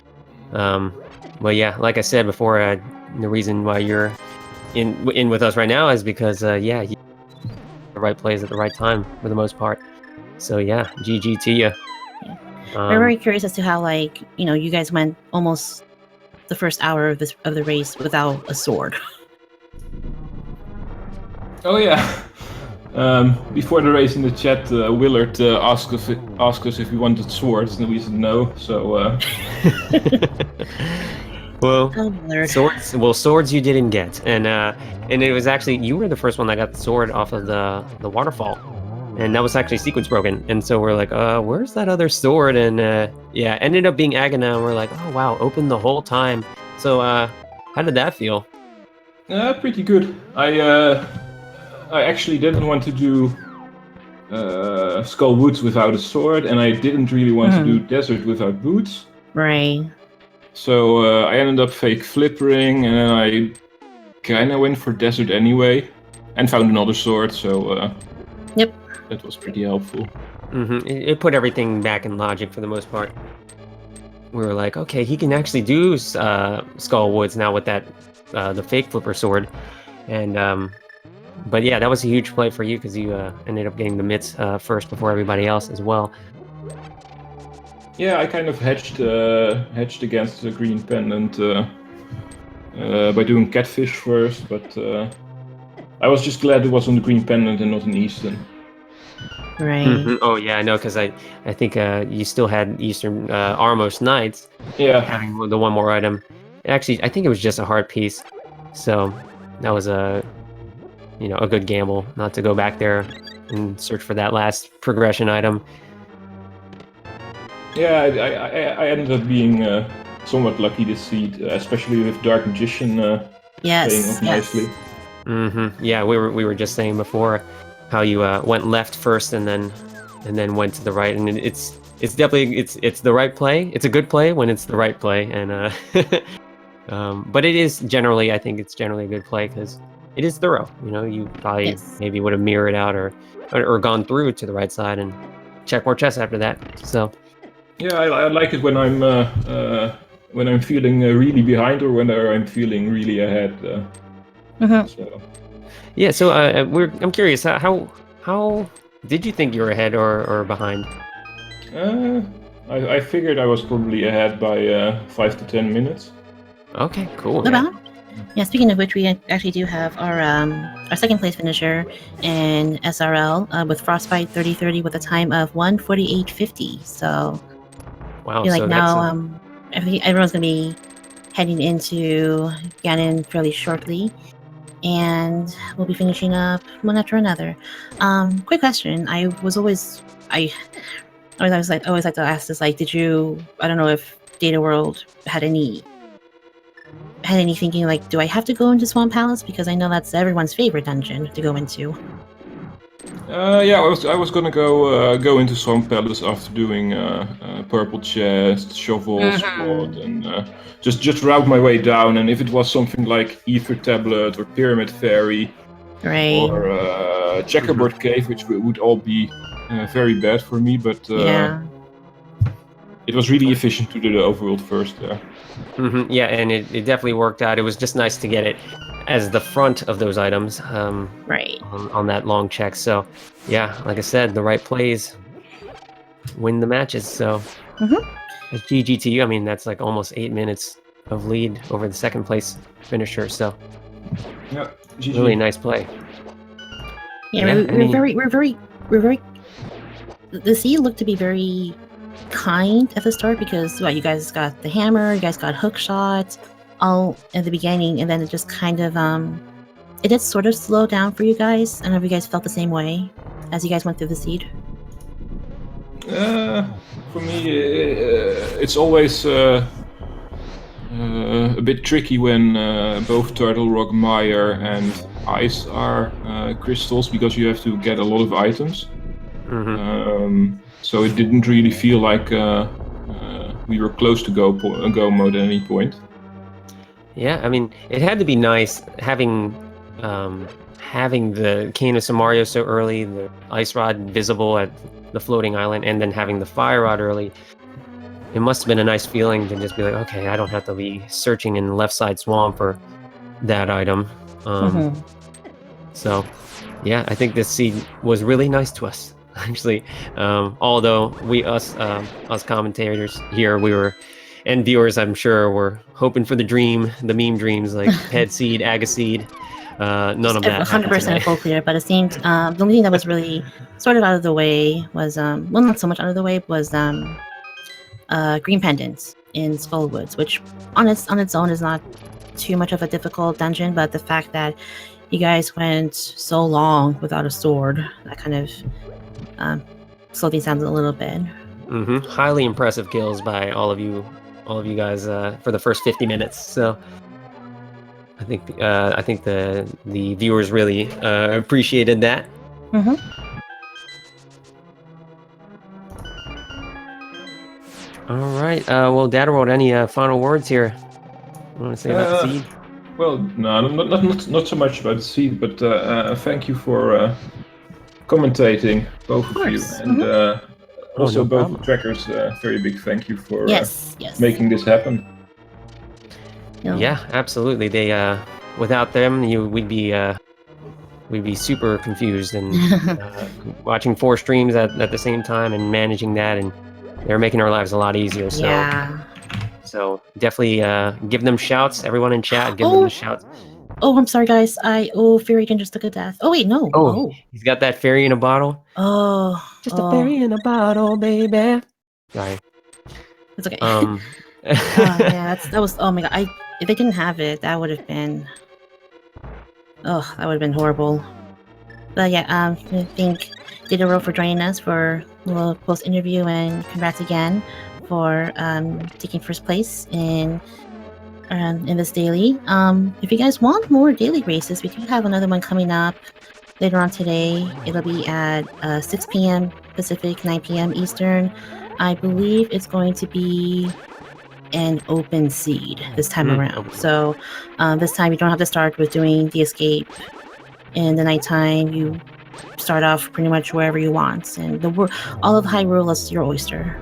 yeah, like I said before, the reason why you're in with us right now is because yeah, you the right plays at the right time for the most part. So yeah, GG to you. We're very curious as to how, like, you guys went almost the first hour of the race without a sword. Oh yeah. Before the race in the chat, Willard asked us if we wanted swords, and we said no. So. Well, Oh, Willard. swords. Well, swords you didn't get, and it was actually you were the first one that got the sword off of the waterfall, and that was actually sequence broken. And so we're like, where's that other sword? And yeah, ended up being Agana, and we're like, oh wow, open the whole time. So how did that feel? Pretty good. I actually didn't want to do Skull Woods without a sword, and I didn't really want to do Desert without boots. Right. So I ended up fake flippering, and then I kind of went for Desert anyway, and found another sword, so Yep. that was pretty helpful. Mm-hmm. It put everything back in logic for the most part. We were like, okay, he can actually do Skull Woods now with that the fake flipper sword, and but yeah, that was a huge play for you because you ended up getting the mitts first before everybody else as well. Yeah, I kind of hedged against the green pendant by doing catfish first, but I was just glad it was on the green pendant and not an Eastern. Right. Mm-hmm. Oh yeah, I know, because I think you still had Eastern Armos Knights. Yeah. Having the one more item. Actually, I think it was just a hard piece, so that was a good gamble not to go back there and search for that last progression item. Yeah, I ended up being somewhat lucky this seed, especially with Dark Magician playing off nicely. Mm-hmm. Yeah, we were just saying before how you went left first and then went to the right, and it's it's definitely it's the right play. It's a good play when it's the right play, and but it is generally, I think it's generally a good play because it is thorough. You know, you probably Yes. maybe would have mirrored out or gone through to the right side and check more chess after that. So Yeah, I like it when I'm feeling really behind or when I'm feeling really ahead. So yeah, so I'm curious how did you think you were ahead or behind? I figured I was probably ahead by 5 to 10 minutes. Okay, cool. About? Yeah, speaking of which, we actually do have our second place finisher in SRL with Frostbite 3030 with a time of 1:48.50. So Wow. I feel like So now I think everyone's gonna be heading into Ganon fairly shortly, and we'll be finishing up one after another. Quick question: I always like to ask this. Like, did you? I don't know if Data World had any thinking like, do I have to go into Swamp Palace because I know that's everyone's favorite dungeon to go into. Yeah, I was gonna go into Swamp Palace after doing Purple Chest, Shovel Spot, and just route my way down. And if it was something like Ether Tablet or Pyramid Fairy, Right. or Checkerboard Cave, which would all be very bad for me, but Yeah. it was really efficient to do the overworld first there. Yeah, and it definitely worked out. It was just nice to get it as the front of those items Right. on that long check. So, yeah, like I said, the right plays win the matches. So, it's GG to you. I mean, that's like almost 8 minutes of lead over the second place finisher. So, Yeah, GG. really nice play. Yeah, we're very. The sea looked to be very kind at the start because you guys got the hammer, you guys got hook shots all at the beginning, and then it just kind of it did sort of slow down for you guys. I don't know if you guys felt the same way as you guys went through the seed. For me, it's always a bit tricky when both Turtle Rock, Mire, and Ice are crystals because you have to get a lot of items. So it didn't really feel like we were close to go mode at any point. Yeah, I mean, it had to be nice having the Cane of Samario so early, the Ice Rod visible at the floating island, and then having the Fire Rod early. It must have been a nice feeling to just be like, okay, I don't have to be searching in the left side swamp for that item. So, yeah, I think this seed was really nice to us. Actually, although us commentators here, we were, and viewers, I'm sure, were hoping for the meme dreams, like Head Seed, Aga Seed. None of that. 100% full clear, but it seemed the only thing that was really sort of out of the way was, well, not so much out of the way, was Green Pendants in Skullwoods, which on its own is not too much of a difficult dungeon, but the fact that you guys went so long without a sword, that kind of slowed things down a little bit. Highly impressive kills by all of you guys for the first 50 minutes. So I think the viewers really appreciated that. All right. Well, Data World, any final words here? You want to say about the seed? Well, no, not so much about the seed, but thank you for commentating, both of you, and also both problem. trackers. Very big thank you for yes. making this happen. Yeah, absolutely. They without them, we'd be super confused and watching 4 streams at the same time and managing that, and they're making our lives a lot easier. So, so definitely give them shouts. Everyone in chat, give them a shout. Oh, I'm sorry, guys. Fairy King just took a death. Oh wait, no. Oh, he's got that fairy in a bottle. Oh, just a fairy in a bottle, baby. Sorry. It's okay. Yeah, that was. Oh my god. If they didn't have it, that would have been. Oh, that would have been horrible. But yeah, I thank Data World for joining us for a little post interview, and congrats again for taking first place in this daily. If you guys want more daily races, we do have another one coming up later on today. It'll be at 6 p.m. Pacific, 9 p.m. Eastern. I believe it's going to be an open seed this time around. Open. So this time you don't have to start with doing the escape in the nighttime. You start off pretty much wherever you want, and all of Hyrule is your oyster.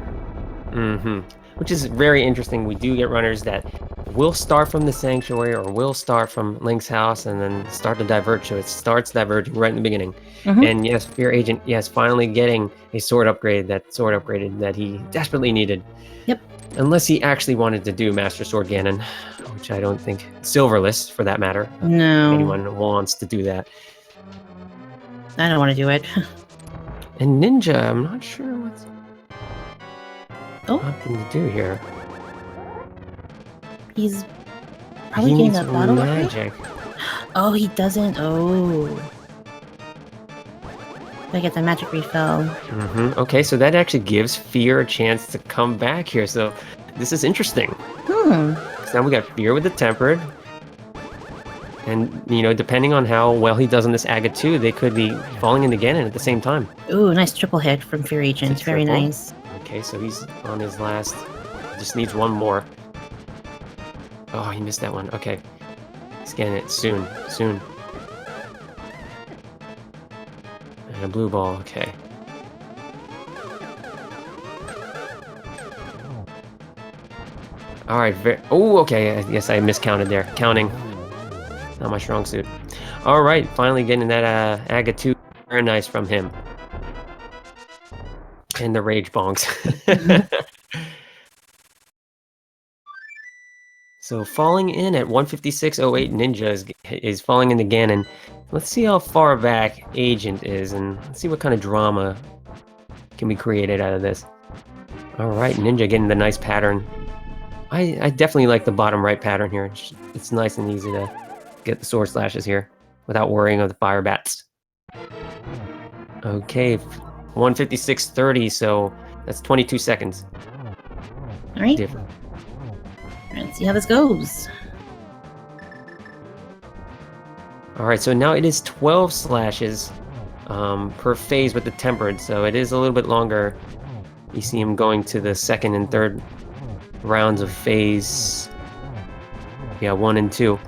Which is very interesting. We do get runners that will start from the sanctuary or will start from Link's house and then start to diverge. So it starts diverging right in the beginning. And yes, Fear Agent, yes, finally getting a sword upgrade, that he desperately needed. Yep. Unless he actually wanted to do Master Sword Ganon, which I don't think, Silverless for that matter. No. Anyone wants to do that. I don't want to do it. And Ninja, I'm not sure what's nothing to do here. He's probably getting a bottle magic. Oh, he doesn't. Oh. I get the magic refill. Okay, so that actually gives Fear a chance to come back here. So this is interesting. Because now we got Fear with the Tempered. And, you know, depending on how well he does on this Aga 2, they could be falling into Ganon at the same time. Ooh, nice triple hit from Fear Agent. Very nice. Okay, so he's on his last. Just needs one more. Oh, he missed that one. Okay. Scan it soon. And a blue ball. Okay. All right. Oh, okay. I guess I miscounted there. Counting. Not my strong suit. All right. Finally getting that Aga 2. Very nice from him. And the rage bonks. So falling in at 156.08 Ninja is falling into Ganon. Let's see how far back Agent is, and let's see what kind of drama can be created out of this. All right, Ninja getting the nice pattern. I definitely like the bottom right pattern here. It's nice and easy to get the sword slashes here without worrying of the fire bats. Okay, 156.30, so that's 22 seconds. All right. Different. Let's see how this goes. All right, so now it is 12 slashes per phase with the Tempered, so it is a little bit longer. You see him going to the second and third rounds of phase 1 and 2,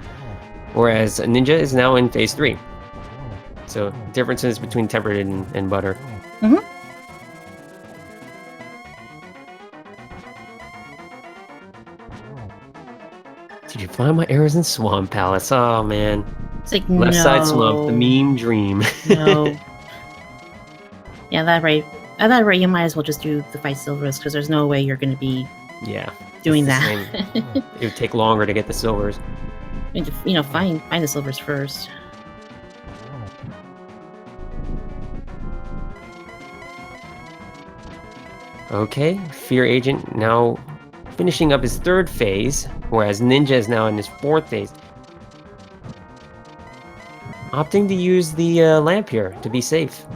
whereas Ninja is now in phase 3. So differences between Tempered and Butter. Did you find my arrows in Swamp Palace? Oh man. It's like Left side swamp, the meme dream. No. Yeah, that right. At that rate, you might as well just do the 5 silvers, because there's no way you're going to be doing that. It would take longer to get the silvers. You know, find the silvers first. Okay, Fear Agent now finishing up his 3rd phase, whereas Ninja is now in his 4th phase. Opting to use the lamp here to be safe.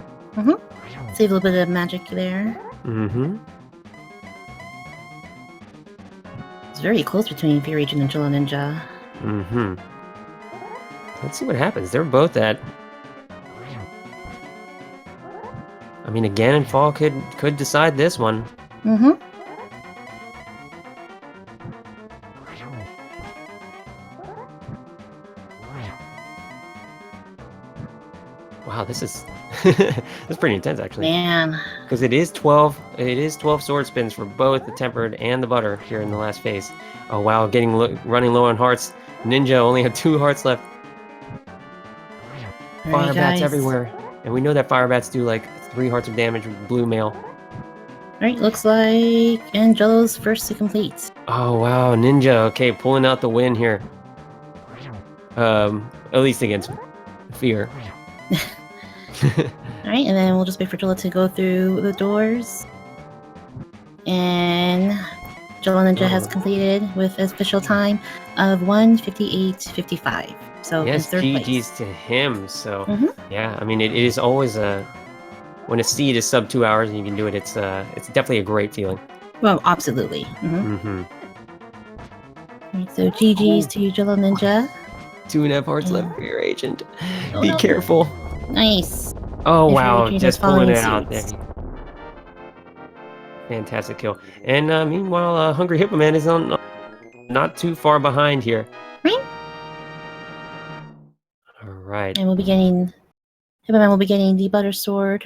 Save a little bit of magic there. It's very close between Fear Agent and Chilla Ninja. Let's see what happens. They're both at... I mean, a Ganon fall could decide this one. Wow, this is that's pretty intense actually. Man. Because it is 12 sword spins for both the Tempered and the Butter here in the last phase. Oh wow, running low on hearts. Ninja only have 2 hearts left. Fire bats everywhere. And we know that fire bats do like 3 hearts of damage with blue mail. Alright, looks like Angelo's first to complete. Oh wow, Ninja, okay, pulling out the win here. At least against Fear. Alright, and then we'll just wait for Jilla to go through the doors. And Jilla Ninja has completed with an official time of 1:58:55. So yes, in 3rd GG's place. to him. So yeah, I mean it is always when a seed is sub 2 hours and you can do it, it's definitely a great feeling. Well, absolutely. Alright, so GG's to Jilla Ninja. 2.5 hearts left for your agent. Be careful. Nice. Oh If wow, your agent just is pulling following it out there. suits. Fantastic kill. And meanwhile, Hungry Hippo Man is on not too far behind here. Right. All right. And we'll be getting Hippo Man will be getting the butter sword.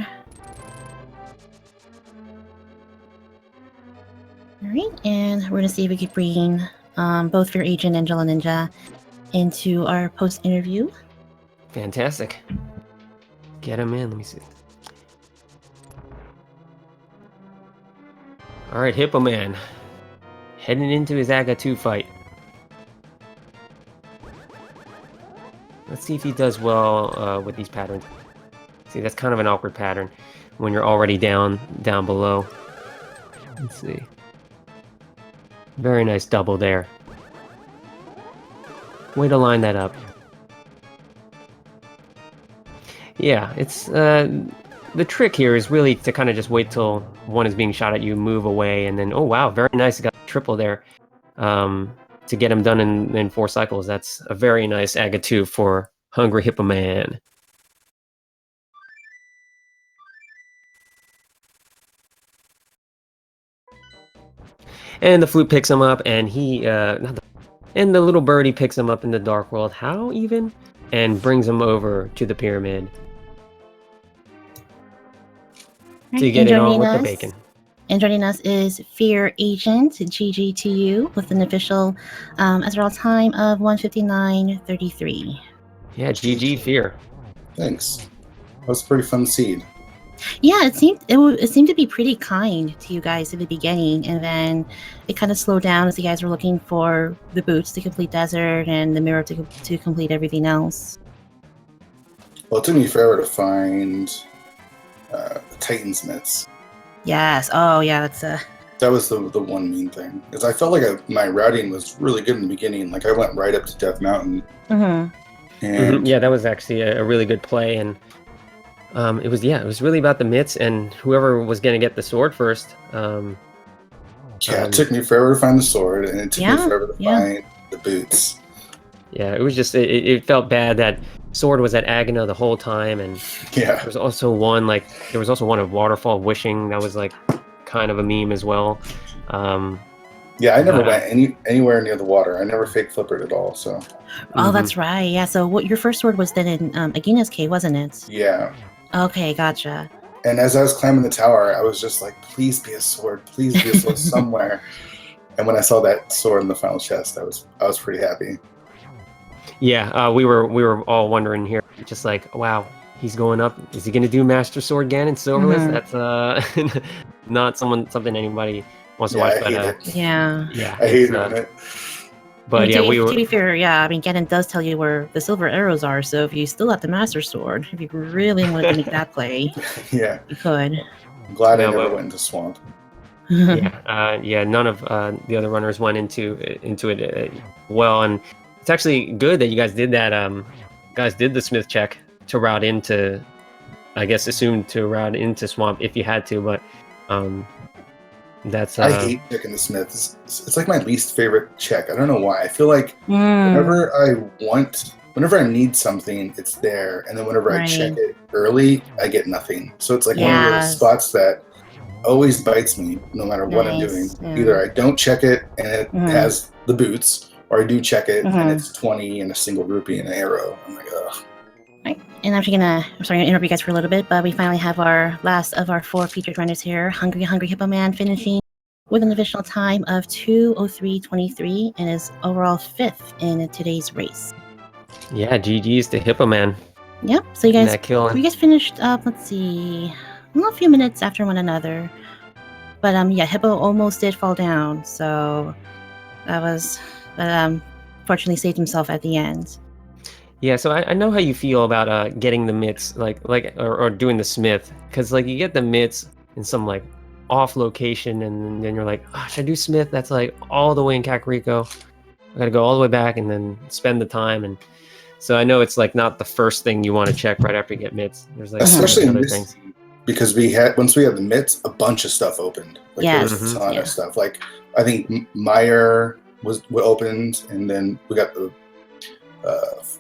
All right, and we're gonna see if we could bring both Fear Agent and Jello Ninja into our post interview. Fantastic. Get him in. Let me see. All right, Hippo Man. Heading into his Aga 2 fight. Let's see if he does well with these patterns. See, that's kind of an awkward pattern when you're already down below. Let's see. Very nice double there. Way to line that up. Yeah, it's the trick here is really to kind of just wait till one is being shot at you, move away, and then, oh wow, very nice, got a triple there. To get him done in 4 cycles. That's a very nice Aga 2 for Hungry Hippo Man. And the flute picks him up, and and the little birdie picks him up in the Dark World. How even? And brings him over to the pyramid. So you get it on with the bacon. And joining us is Fear Agent, GG to you, with an official Ezreal time of 1:59:33. Yeah, GG Fear. Thanks. That was a pretty fun seed. Yeah, it seemed to be pretty kind to you guys at the beginning, and then it kind of slowed down as you guys were looking for the boots to complete Desert and the mirror to complete everything else. Well, it took me forever to find the Titan's mitts. Yes. Oh, yeah. That was the one main thing. Because I felt like my routing was really good in the beginning. Like I went right up to Death Mountain. Mm-hmm. And Yeah, that was actually a really good play, and it was really about the mitts and whoever was going to get the sword first. it took me forever to find the sword, and it took me forever to find the boots. Yeah, it was just it felt bad that sword was at Agana the whole time, and there was also one of Waterfall Wishing that was like kind of a meme as well. I never went anywhere near the water. I never fake flippered at all. So. Oh, that's right. Yeah. So what your first sword was then in Agina's cave, wasn't it? Yeah. Okay, gotcha. And as I was climbing the tower, I was just like, "Please be a sword! Please be a sword somewhere!" And when I saw that sword in the final chest, I was pretty happy. Yeah, we were all wondering here, just like, wow, he's going up. Is he going to do Master Sword Ganon Silverless? Mm-hmm. That's not something anybody wants to watch. I hate it. Yeah. I hate it. But to to be fair, Ganon does tell you where the silver arrows are. So if you still have the Master Sword, if you really wanted to make that play, you could. I'm glad I never went into Swamp. None of the other runners went into it well, and it's actually good that you guys did that. Guys did the Smith check to route into, I guess, assumed to route into Swamp if you had to, but that's. I hate checking the Smith. It's like my least favorite check. I don't know why. I feel like whenever I need something, it's there, and then whenever I check it early, I get nothing. So it's like one of those spots that always bites me, no matter what I'm doing. Yeah. Either I don't check it and it has the boots, or I do check it and it's 20 and a single rupee and an arrow. I'm like, ugh. Right. And I'm sorry to interrupt you guys for a little bit, but we finally have our last of our 4 featured runners here. Hungry Hippo Man finishing with an official time of 2:03:23 and is overall 5th in today's race. Yeah, GG's to Hippo Man. Yep. So you guys finished up, let's see, a few minutes after one another. But Hippo almost did fall down, so that was fortunately saved himself at the end. Yeah, so I know how you feel about getting the mitts, or doing the Smith, because like you get the mitts in some like off location, and then you're like, oh, should I do Smith? That's like all the way in Kakariko. I got to go all the way back and then spend the time, and so I know it's like not the first thing you want to check right after you get mitts. There's like especially other things. Because once we had the mitts, a bunch of stuff opened. Like there was a ton of stuff. Like I think Meyer was opened, and then we got the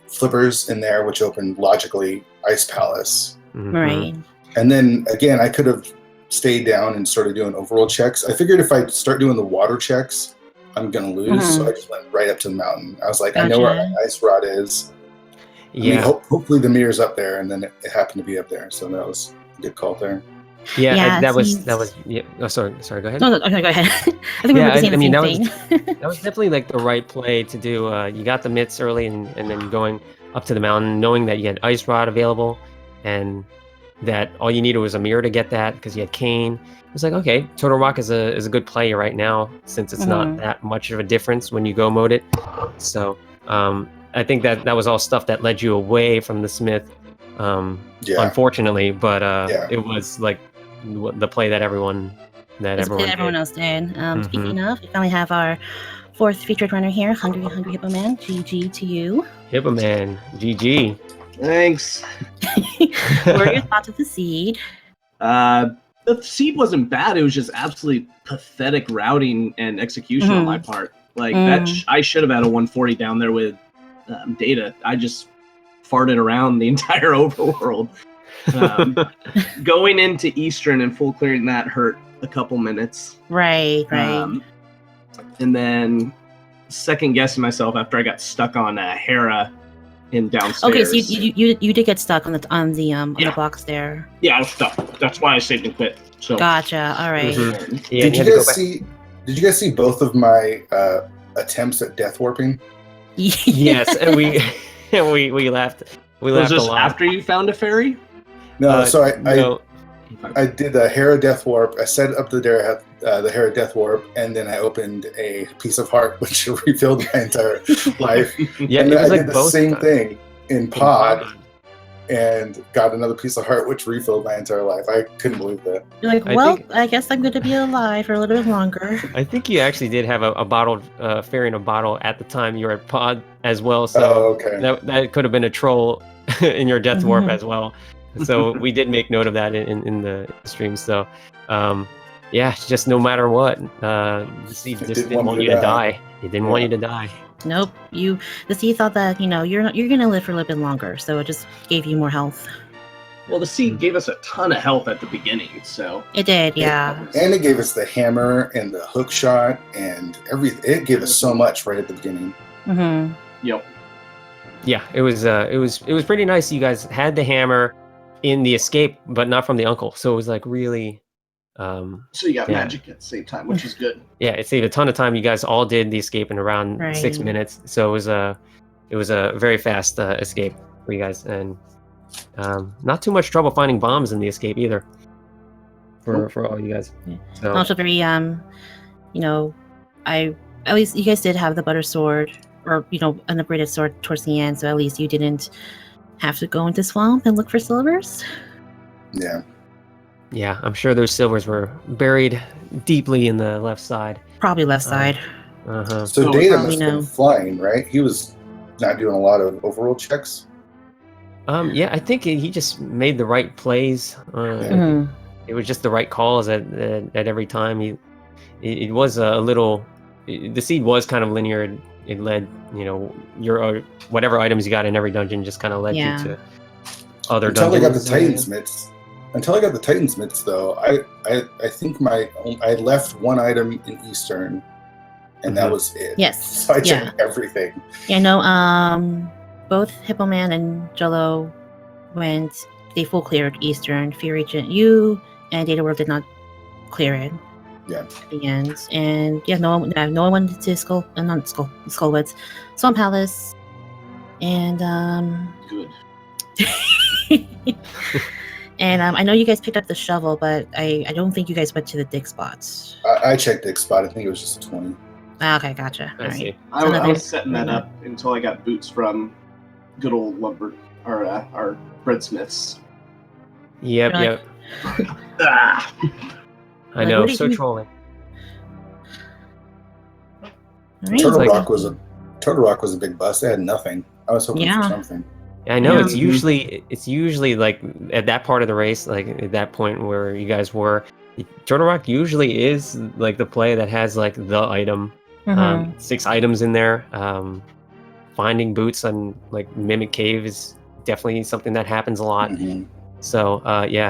flippers in there, which opened logically Ice Palace. Right. And then again, I could have stayed down and started doing overworld checks. I figured if I start doing the water checks, I'm gonna lose. So I just went right up to the mountain. I was like, I know where my ice rod is. Yeah. I mean, hopefully the mirror's up there, and then it happened to be up there. So that was a good call there. Yeah, that was yeah. Oh, sorry, go ahead. No, okay, go ahead. I think we were saying the same thing. That was definitely like the right play to do. You got the mitts early, and then going up to the mountain, knowing that you had ice rod available, and that all you needed was a mirror to get that because you had cane. It was like, okay, Turtle Rock is a good play right now since it's not that much of a difference when you go mode it. So I think that was all stuff that led you away from the Smith. Unfortunately, but it was like the play that everyone else did. Speaking of, we finally have our fourth featured runner here, Hungry Hippo Man. GG to you. Hippo Man, GG. Thanks. What are your thoughts of the seed? The seed wasn't bad. It was just absolutely pathetic routing and execution on my part. Like that, I should have had a 140 down there with data. I just farted around the entire overworld. Going into Eastern and full clearing that hurt a couple minutes. Right. And then second guessing myself after I got stuck on Hera in downstairs. Okay, so you did get stuck on the box there. Yeah, I was stuck. That's why I saved and quit. So gotcha. All right. Yeah, Did you guys see both of my attempts at death warping? Yes, and we laughed. We laughed was this a lot. after you found a fairy? No, so no. I did the Hera Death Warp. I set up the Hera Death Warp, and then I opened a piece of heart, which refilled my entire life. Yeah, and it was I like did the both same thing in Pod, and got another piece of heart, which refilled my entire life. I couldn't believe that. You're like, I guess I'm going to be alive for a little bit longer. I think you actually did have a bottled fairy in a bottle at the time you were at Pod as well. So that could have been a troll in your death warp as well. So we did make note of that in the stream. So just no matter what, the seed just didn't want you to die. It didn't want you to die. Nope. The seed thought that you're gonna live for a little bit longer, so it just gave you more health. Well, the seed gave us a ton of health at the beginning, so it did, yeah. And it gave us the hammer and the hook shot and everything. It gave us so much right at the beginning. Yep. Yeah, it was pretty nice. You guys had the hammer in the escape, but not from the uncle. So it was like really. So you got magic at the same time, which is good. Yeah, it saved a ton of time. You guys all did the escape in around 6 minutes, so it was a very fast escape for you guys, and not too much trouble finding bombs in the escape either. For all you guys. So. Also very at least you guys did have the butter sword, or an upgraded sword towards the end, so at least you didn't have to go into swamp and look for silvers. Yeah, I'm sure those silvers were buried deeply in the left side. Probably left side. So Data must have been flying, right? He was not doing a lot of overworld checks. Yeah, I think he just made the right plays. It was just the right calls at every time. It was a little. The seed was kind of linear. It led, your whatever items you got in every dungeon just kind of led you to other dungeons. Until I got the Titan's mitts. Until I got the Titan's mitts, though, I think I left one item in Eastern, and that was it. Yes. So I checked everything. Yeah, no. Both Hippo Man and Jello they full cleared Eastern. Fury, you and Data World did not clear it. Yeah. At the end, and no one went to Skullwoods, Swamp Palace, and good. And I know you guys picked up the shovel, but I don't think you guys went to the dig spots. I checked dig spot. I think it was just 20. Okay, gotcha. All right. I was setting that up until I got boots from good old lumber or our breadsmiths. Yep. I know, so trolling. Turtle Rock was a big bust. They had nothing. I was hoping for something. I know it's usually like at that part of the race, like at that point where you guys were, Turtle Rock usually is like the play that has like the item, 6 items in there. Finding boots on like Mimic Cave is definitely something that happens a lot. So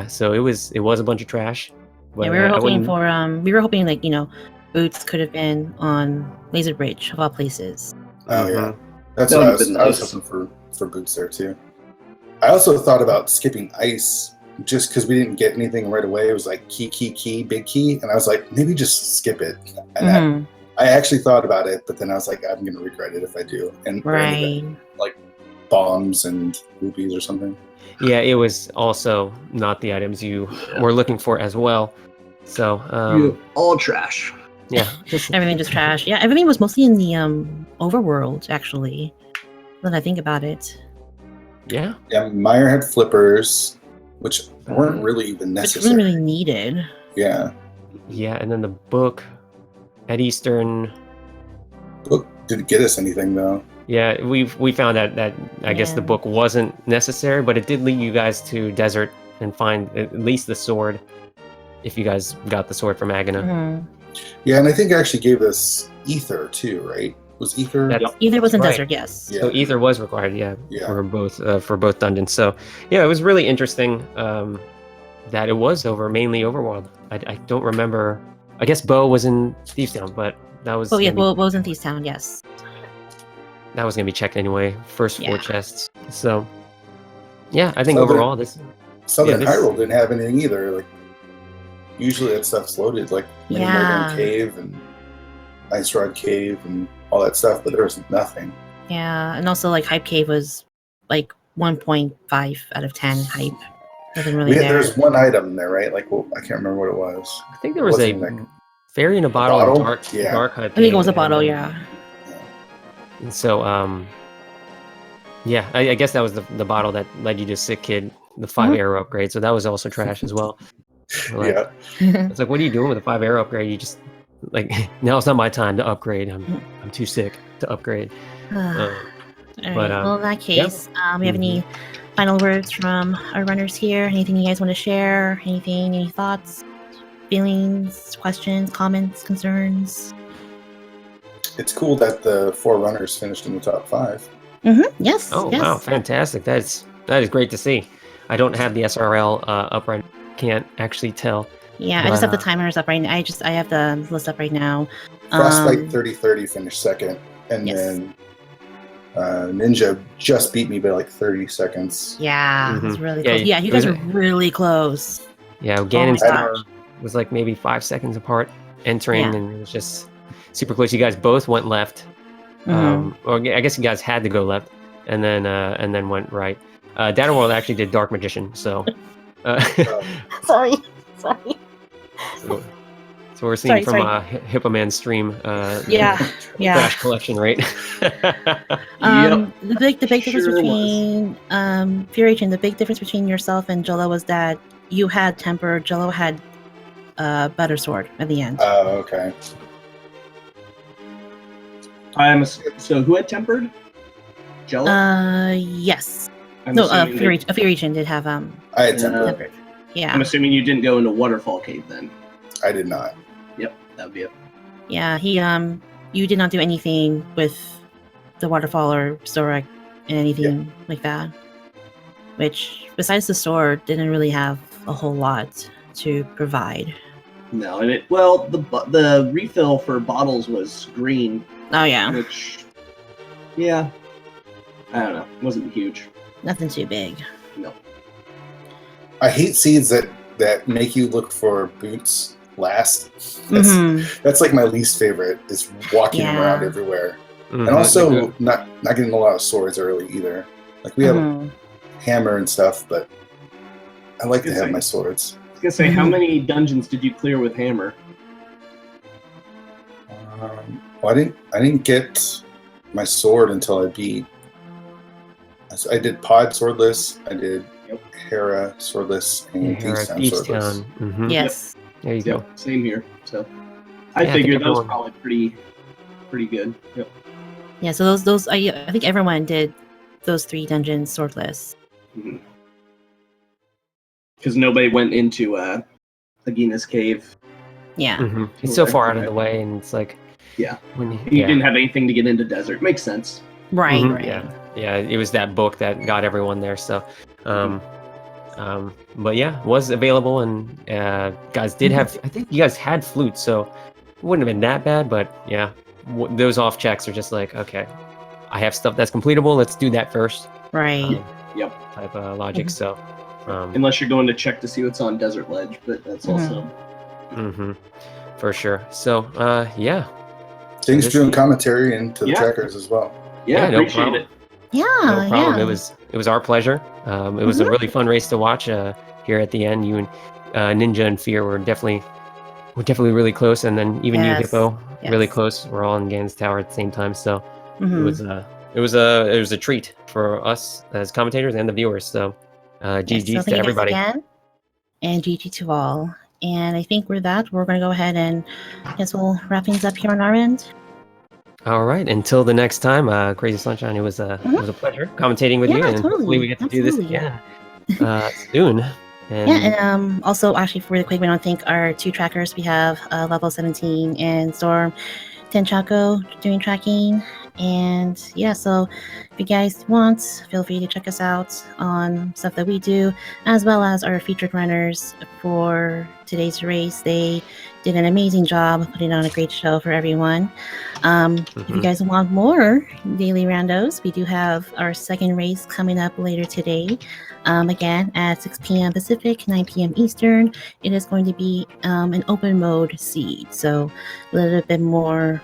so it was a bunch of trash, But, we were I hoping wouldn't- we were hoping like, Boots could have been on Laser Bridge of all places. Oh Mhm. yeah, that's That what I would've was. been I was nice. hoping for Boots there too. I also thought about skipping ice just because we didn't get anything right away. It was like key, big key, and I was like, maybe just skip it. And Mhm. I actually thought about it, but then I was like, I'm gonna regret it if I do. And or ended up Right. like bombs and rubies or something. Yeah, it was also not the items you were looking for as well. So All trash. yeah, just Everything just trash. Yeah, everything was mostly in the overworld actually. Now that I think about it. yeah. Yeah, Meyer had flippers, which weren't really even Which necessary. wasn't really needed. Yeah, Yeah, and then the book at Eastern. book didn't get us anything though. Yeah, we found out that I guess the Yeah. book wasn't necessary, but it did lead you guys to desert and find at least the sword. If you guys got the sword from Agana. Mhm. Yeah, and I think it actually gave us ether too, right? Was ether? That's- Either was in Right. desert, yes. Yeah. So ether was required, yeah, Yeah. for both dungeons. So yeah, it was really interesting that it was mainly overworld. I don't remember. I guess Bo was in Thieves Town, but that was Oh yeah, gonna be- well, was in Thieves Town, yes. that was gonna be checked anyway. First 4 Yeah. chests. So yeah, I think So overall this. Southern Yeah, this- Hyrule didn't have anything either. Like usually that stuff's loaded, like Mini Yeah. Melbourne Cave and Ice Rod Cave and all that stuff, but there was nothing. Yeah, and also like Hype Cave was like 1.5 out of 10 hype. Nothing really there. There's one item there, right? Like, well, I can't remember what it was. I think there was a Wasn't like- fairy in a bottle, bottle? and dark Yeah. dark. I think it was a bottle, yeah. And so, yeah, I guess that was the bottle that led you to Sick Kid, the 5 arrow upgrade. So that was also trash as well. Like, Yeah, It's like, what are you doing with a 5 arrow upgrade? You just like now it's not my time to upgrade. I'm too sick to upgrade. All right. but, Well, in that case, we have any final words from our runners here? Anything you guys want to share? Anything? Any thoughts, feelings, questions, comments, concerns? it's cool that the 4 runners finished in the top 5. Mm-hmm. Yes. Oh yes. wow, fantastic! That is great to see. I don't have the SRL up right. Can't actually tell. Yeah, I just have the But, timers up right now. I have the list up right now. Frostbite 30-30 finished second, and Yes. then Ninja just beat me by like 30 seconds. Yeah, it was Mhm. really Yeah, close. Yeah, you it was guys are really close. Yeah, Oh Ganon my Star gosh. was like maybe 5 seconds apart entering, Yeah. and it was just super close. You guys both went left. Mhm. Or I guess you guys had to go left, and then went right. Data World actually did Dark Magician, so Sorry. so we're seeing Sorry, from Hippoman's stream. Yeah, yeah. Trash collection, right? The big difference Sure was. between Fury Chain, the big difference between yourself and Jolo was that you had temper, Jolo had butter sword at the end. Oh, okay. So who had tempered? Jello? Yes. I'm No, assuming Fury Chain did have I had temper. tempered. Yeah. I'm assuming you didn't go into Waterfall Cave then. I did not. Yep, that would be it. Yeah, you did not do anything with the waterfall or Zorak and anything like that. Which, besides the sword, didn't really have a whole lot to provide. No, and the refill for bottles was green, Oh yeah, which, yeah, I don't know, wasn't huge. nothing too big. No. I hate seeds that make you look for boots last. That's like my least favorite, is walking Yeah. around everywhere. Mhm. And also not getting a lot of swords early either. Like we have Mhm. hammer and stuff, but I like to Good have thing. my swords. I was gonna say, how many dungeons did you clear with hammer? Well, I didn't get my sword until I beat. I did Pod swordless. I did Yep. Hera swordless and Hera, Thieves Thieves swordless. Town. Mhm. Yes. There you go. Yep, same here. So Yeah, I I think figured that was everyone- probably pretty good. Yep. Yeah. So those I think everyone did those 3 dungeons swordless. Because nobody went into Agina's cave. Yeah. Mhm. It's so Okay, far out of okay. the way, and it's like Yeah. when You yeah. didn't have anything to get into desert. Makes sense. Right. Mhm, Right. Yeah, it was that book that got everyone there. So, But yeah, was available, and guys did have. I think you guys had flute, so it wouldn't have been that bad. But yeah, those off checks are just like, okay, I have stuff that's completable. Let's do that first. Right. Yep. Type of logic. So, unless you're going to check to see what's on Desert Ledge, but that's also. For sure. So, yeah. Thanks for doing commentary and to the trackers as well. Yeah, no appreciate problem. it. Yeah, No problem. yeah. It was our pleasure. It was a really fun race to watch. Here at the end, you and Ninja and Fear were definitely really close, and then even you, Hippo, really close. We're all in Gans Tower at the same time, so it was a treat for us as commentators and the viewers. So, GG's to everybody. Again, and GG to all. And I think with that, we're going to go ahead and I guess we'll wrap things up here on our end. All right. Until the next time, Crazy Sunshine, it was a pleasure commentating with you, and hopefully we get to do this again soon. And also, actually, really quick, we want to thank our 2 trackers. We have Level 17 and Storm Tenchaco doing tracking. And yeah, so if you guys want, feel free to check us out on stuff that we do, as well as our featured runners for today's race. They did an amazing job putting on a great show for everyone. If you guys want more daily randos, we do have our second race coming up later today. Again, at 6 p.m. Pacific, 9 p.m. Eastern. It is going to be an open mode seed, so a little bit more,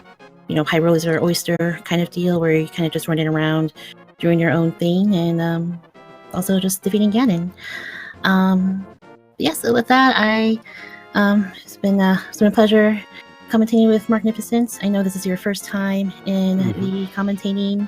high roller oyster kind of deal, where you're kind of just running around doing your own thing, and also just defeating Ganon. So with that, it's been a pleasure commentating with Magnificent. I know this is your first time in the commentating